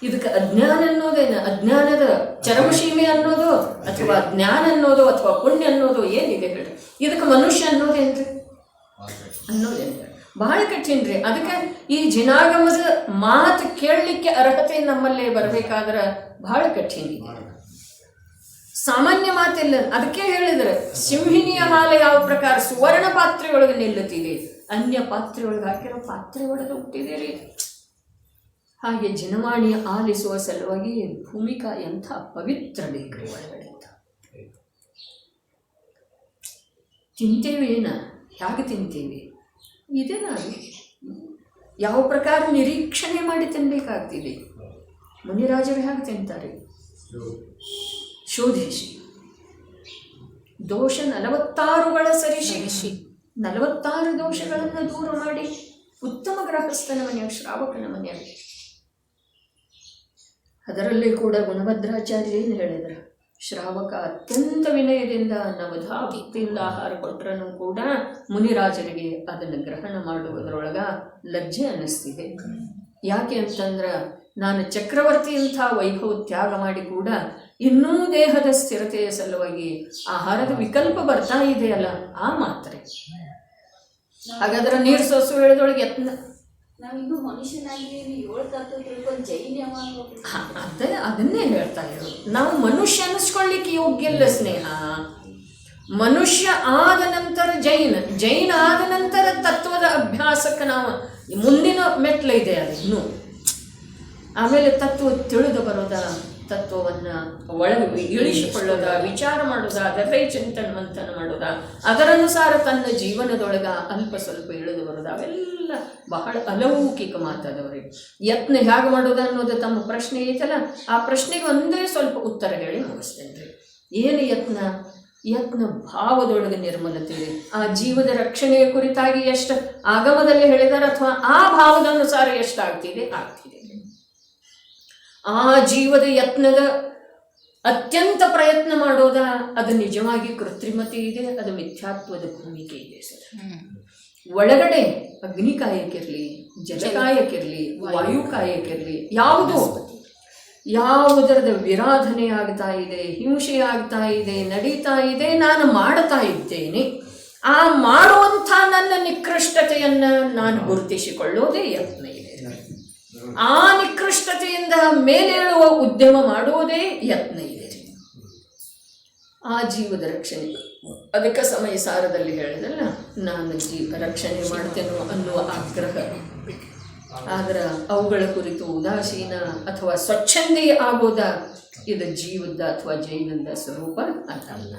ಇದಕ್ಕೆ ಅಜ್ಞಾನ ಅನ್ನೋದೇನ? ಅಜ್ಞಾನದ ಚರಮಶೀಮೆ ಅನ್ನೋದು ಅಥವಾ ಜ್ಞಾನ ಅನ್ನೋದು ಅಥವಾ ಪುಣ್ಯ ಅನ್ನೋದು ಏನಿದೆ ಹೇಳಿ? ಇದಕ್ಕೆ ಮನುಷ್ಯ ಅನ್ನೋದೇನ್ರಿ? ಅನ್ನೋದೇನ್ರಿ? ಬಹಳ ಕಠಿಣ ರೀ. ಅದಕ್ಕೆ ಈ ಜಿನಾಗಮದ ಮಾತು ಕೇಳಲಿಕ್ಕೆ ಅರ್ಹತೆ ನಮ್ಮಲ್ಲೇ ಬರಬೇಕಾದ್ರೆ ಬಹಳ ಕಠಿಣ ಇದೆ. ಸಾಮಾನ್ಯ ಮಾತಿಲ್ಲ. ಅದಕ್ಕೆ ಹೇಳಿದ್ರೆ ಸಿಂಹಿನಿಯ ಹಾಲು ಯಾವ ಪ್ರಕಾರ ಸುವರ್ಣ ಪಾತ್ರೆಯೊಳಗೆ ನಿಲ್ಲುತ್ತಿದೆ, ಅನ್ಯ ಪಾತ್ರೆಯೊಳಗೆ ಹಾಕಿರೋ ಪಾತ್ರೆ ಒಳಗೆ ಹುಟ್ಟಿದೆ. ಹಾಗೆ ಜನವಾಣಿಯ ಆಲಿಸುವ ಸಲುವಾಗಿ ಭೂಮಿಕಾ ಎಂಥ ಪವಿತ್ರ ಬೇಕ್ರಿ ಒಳಗಡೆ. ತಿಂತೇವೆ ಏನ? ಹೇಗೆ ತಿಂತೇವೆ? ಇದೆ ನಾನು ಯಾವ ಪ್ರಕಾರ ನಿರೀಕ್ಷಣೆ ಮಾಡಿ ತಿನ್ನಬೇಕಾಗ್ತಿದೆ. ಮುನಿರಾಜರು ಹೇಗೆ ತಿಂತಾರೆ? ಶೋಧಿಸಿ ದೋಷ 46ಗಳ ಸರಿಸಿ 46 ದೋಷಗಳನ್ನು ದೂರ ಮಾಡಿ ಉತ್ತಮ ಗೃಹಸ್ಥನ ಮನೆಯ ಶ್ರಾವಕನ ಮನೆಯ. ಅದರಲ್ಲಿ ಕೂಡ ಗುಣಭದ್ರಾಚಾರ್ಯ ಏನು ಹೇಳಿದ್ರು? ಶ್ರಾವಕ ಅತ್ಯಂತ ವಿನಯದಿಂದ ನವಧಾ ಭಕ್ತಿಯಿಂದ ಆಹಾರ ಕೊಟ್ಟರೂ ಕೂಡ ಮುನಿರಾಜರಿಗೆ ಅದನ್ನು ಗ್ರಹಣ ಮಾಡುವುದರೊಳಗ ಲಜ್ಜೆ ಅನ್ನಿಸ್ತಿದೆ. ಯಾಕೆ ಅಂತಂದ್ರೆ ನಾನು ಚಕ್ರವರ್ತಿ ಇಂಥ ವೈಭವ ತ್ಯಾಗ ಮಾಡಿ ಕೂಡ ಇನ್ನೂ ದೇಹದ ಸ್ಥಿರತೆಯ ಸಲುವಾಗಿ ಆಹಾರದ ವಿಕಲ್ಪ ಬರ್ತಾ ಇದೆಯಲ್ಲ, ಆ ಮಾತ್ರೆ. ಹಾಗಾದ್ರೆ ನೀರು ಸೋಸು ಹೇಳಿದೊಳಗೆ ಯತ್ನ ನಾವಿನ್ನೂ ಮನುಷ್ಯನಾಗಿ 7 ತತ್ವ ತಿಳ್ಕೊಂಡು ಜೈನ ಅದನ್ನೇ ಹೇಳ್ತಾ ಇರೋದು. ನಾವು ಮನುಷ್ಯ ಅನ್ನಿಸ್ಕೊಳ್ಳಿಕ್ಕೆ ಯೋಗ್ಯ ಇಲ್ಲ ಸ್ನೇಹ. ಮನುಷ್ಯ ಆದ ನಂತರ ಜೈನ ಆದ ನಂತರ ತತ್ವದ ಅಭ್ಯಾಸಕ್ಕೆ ನಾವು ಮುಂದಿನ ಮೆಟ್ಲು ಇದೆ ಅದು ಇನ್ನೂ. ಆಮೇಲೆ ತತ್ವ ತಿಳಿದು ಬರೋದ, ತತ್ವವನ್ನು ಒಳಗೆ ಇಳಿಸಿಕೊಳ್ಳೋದ, ವಿಚಾರ ಮಾಡೋದ, ಅದರೇ ಚಿಂತನೆ ಮಂಥನ ಮಾಡೋದ, ಅದರನುಸಾರ ತನ್ನ ಜೀವನದೊಳಗ ಅಲ್ಪ ಸ್ವಲ್ಪ ಇಳಿದು ಬರೋದ, ಅವೆಲ್ಲ ಬಹಳ ಅಲೌಕಿಕ ಮಾತಾದವ್ರಿಗೆ. ಯತ್ನ ಹೇಗೆ ಮಾಡೋದ ಅನ್ನೋದು ತಮ್ಮ ಪ್ರಶ್ನೆ ಐತಲ್ಲ, ಆ ಪ್ರಶ್ನೆಗೆ ಒಂದೇ ಸ್ವಲ್ಪ ಉತ್ತರ ಹೇಳಿ ಮುಗಿಸ್ತೇನೆ ರೀ. ಏನು ಯತ್ನ ಭಾವದೊಳಗೆ ನಿರ್ಮಲತೆ ಇದೆ. ಆ ಜೀವದ ರಕ್ಷಣೆಯ ಕುರಿತಾಗಿ ಎಷ್ಟು ಆಗಮದಲ್ಲಿ ಹೇಳಿದಾರೆ ಅಥವಾ ಆ ಭಾವದ ಅನುಸಾರ ಎಷ್ಟಾಗ್ತಿದೆ ಆಗ್ತಿದೆ. ಆ ಜೀವದ ಯತ್ನದ ಅತ್ಯಂತ ಪ್ರಯತ್ನ ಮಾಡೋದ, ಅದು ನಿಜವಾಗಿ ಕೃತ್ರಿಮತೆ ಇದೆ, ಅದು ಮಿಥ್ಯಾತ್ವದ ಭೂಮಿಕೆ ಇದೆ ಸರ್. ಒಳಗಡೆ ಅಗ್ನಿ ಕಾಯಕ್ಕಿರಲಿ, ಜಲಕಾಯಕ್ಕಿರಲಿ, ವಾಯು ಕಾಯಕ್ಕಿರಲಿ, ಯಾವುದರದ ವಿರಾಧನೆ ಆಗ್ತಾ ಇದೆ, ಹಿಂಸೆ ಆಗ್ತಾ ಇದೆ, ನಡೀತಾ ಇದೆ, ನಾನು ಮಾಡ್ತಾ ಇದ್ದೇನೆ, ಆ ಮಾಡುವಂಥ ನನ್ನ ನಿಕೃಷ್ಟತೆಯನ್ನು ನಾನು ಗುರುತಿಸಿಕೊಳ್ಳೋದೇ ಯತ್ನ ಇದೆ. ಆ ನಿಕೃಷ್ಟತೆಯಿಂದ ಮೇಲೇಳುವ ಉದ್ಯಮ ಮಾಡುವುದೇ ಯತ್ನ ಇದೆ. ಆ ಜೀವದ ರಕ್ಷಣೆ, ಅದಕ್ಕೆ ಸಮಯ ಸಾರದಲ್ಲಿ ಹೇಳಿದಲ್ಲ, ನಾನು ರಕ್ಷಣೆ ಮಾಡ್ತೇನೋ ಅನ್ನುವ ಆಗ್ರಹ, ಆದ್ರೆ ಅವುಗಳ ಕುರಿತು ಉದಾಸೀನ ಅಥವಾ ಸ್ವಚ್ಛಂದಿ ಆಗೋದ ಇದು ಜೀವದ ಅಥವಾ ಜೈನದ ಸ್ವರೂಪ ಅಲ್ಲ.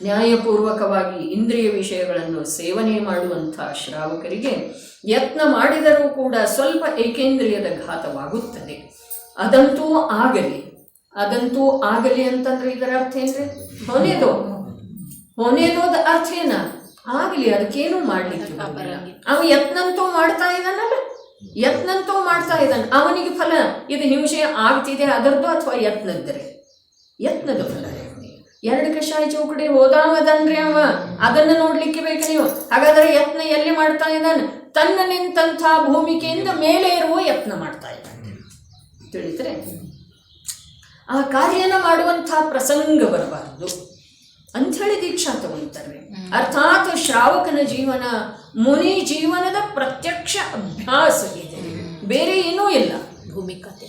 ನ್ಯಾಯಪೂರ್ವಕವಾಗಿ ಇಂದ್ರಿಯ ವಿಷಯಗಳನ್ನು ಸೇವನೆ ಮಾಡುವಂಥ ಶ್ರಾವಕರಿಗೆ ಯತ್ನ ಮಾಡಿದರೂ ಕೂಡ ಸ್ವಲ್ಪ ಏಕೇಂದ್ರಿಯದ ಘಾತವಾಗುತ್ತದೆ. ಅದಂತೂ ಆಗಲಿ ಅಂತಂದ್ರೆ ಇದರ ಅರ್ಥ ಏನ್ರಿ? ಹೊನೆದೋದ ಅರ್ಥ ಏನ? ಆಗಲಿ, ಅದಕ್ಕೇನು ಮಾಡ್ಲಿಕ್ಕೆ ಅವ ಯತ್ನಂತೂ ಮಾಡ್ತಾ ಇದ್ದಾನೆ, ಅವನಿಗೆ ಫಲ ಇದು ಹಿಂಸೆ ಆಗ್ತಿದೆ ಅದರದ್ದು ಅಥವಾ ಯತ್ನದ ಫಲ. 2 ಕಷಾಯ ಚೌಕಡಿ ಹೋದಾಮದನ್ರಿ ಅವ, ಅದನ್ನು ನೋಡ್ಲಿಕ್ಕೆ ಬೇಕು ನೀವು. ಹಾಗಾದ್ರೆ ಯತ್ನ ಎಲ್ಲಿ ಮಾಡ್ತಾ ಇದ್ದಾನೆ? ತನ್ನ ನಿಂತಹ ಭೂಮಿಕೆಯಿಂದ ಮೇಲೆ ಇರುವ ಯತ್ನ ಮಾಡ್ತಾ ಇದ್ದಾನೆ. ತಿಳಿದ್ರೆ ಆ ಕಾರ್ಯನ ಮಾಡುವಂಥ ಪ್ರಸಂಗ ಬರಬಾರದು ಅಂಥೇಳಿ ದೀಕ್ಷಾ ತಗೊಳ್ತಾರೆ. ಅರ್ಥಾತ್ ಶ್ರಾವಕನ ಜೀವನ ಮುನಿ ಜೀವನದ ಪ್ರತ್ಯಕ್ಷ ಅಭ್ಯಾಸ ಇದೆ, ಬೇರೆ ಏನೂ ಇಲ್ಲ. ಭೂಮಿಕತೆ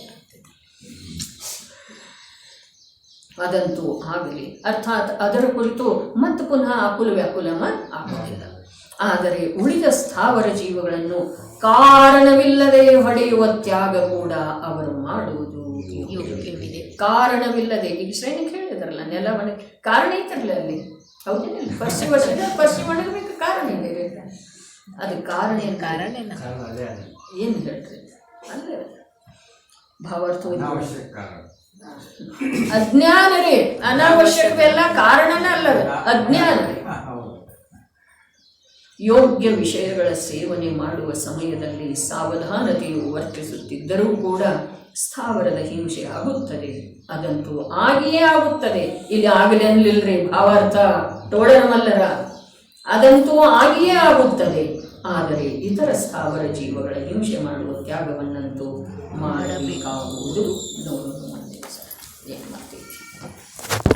ಅದಂತೂ ಆಗಲಿ, ಅರ್ಥಾತ್ ಅದರ ಕುರಿತು ಮತ್ತು ಪುನಃ ಅಕುಲ ವ್ಯಾಕುಲಮ ಆಗುವುದಿಲ್ಲ. ಆದರೆ ಉಳಿದ ಸ್ಥಾವರ ಜೀವಗಳನ್ನು ಕಾರಣವಿಲ್ಲದೆ ಹೊಡೆಯುವ ತ್ಯಾಗ ಕೂಡ ಅವರು ಮಾಡುವುದು ಯೋಗ್ಯವಿದೆ. ಕಾರಣವಿಲ್ಲದೆ, ಈಗ ಶ್ರೇಣಿಗೆ ಹೇಳಿದ್ರಲ್ಲ, ನೆಲವಣೆ ಕಾರಣ ಐತರಲ್ಲ ಅಲ್ಲಿ, ಹೌದೇನಿಲ್ಲ? ಪಶ್ಚಿಮ ಒಣಗಬೇಕು, ಕಾರಣ ಇದೆ. ಅದು ಕಾರಣ ಏನು ಹೇಳ್ರಿ? ಅಲ್ಲೇ ಭಾವಾರ್ಥ ಅಜ್ಞಾನ ರೀ, ಅನಾವಶ್ಯಕವೆಲ್ಲ ಕಾರಣನ ಅಲ್ಲದ ಅಜ್ಞಾನ. ಯೋಗ್ಯ ವಿಷಯಗಳ ಸೇವನೆ ಮಾಡುವ ಸಮಯದಲ್ಲಿ ಸಾವಧಾನತೆಯು ವರ್ತಿಸುತ್ತಿದ್ದರೂ ಕೂಡ ಸ್ಥಾವರದ ಹಿಂಸೆ ಆಗುತ್ತದೆ. ಅದಂತೂ ಆಗಿಯೇ ಆಗುತ್ತದೆ. ಇಲ್ಲಿ ಆಗಲಿ ಅನ್ಲಿಲ್ರಿ, ಭಾವಾರ್ಥ ಟೋಳರ ಮಲ್ಲರ, ಅದಂತೂ ಆಗಿಯೇ ಆಗುತ್ತದೆ. ಆದರೆ ಇತರ ಸ್ಥಾವರ ಜೀವಗಳ ಹಿಂಸೆ ಮಾಡುವ ತ್ಯಾಗವನ್ನಂತೂ ಮಾಡಬೇಕಾಗುವುದು. ನೋಡೋಣ ಏನು ಮಾಡ್ತೀವಿ.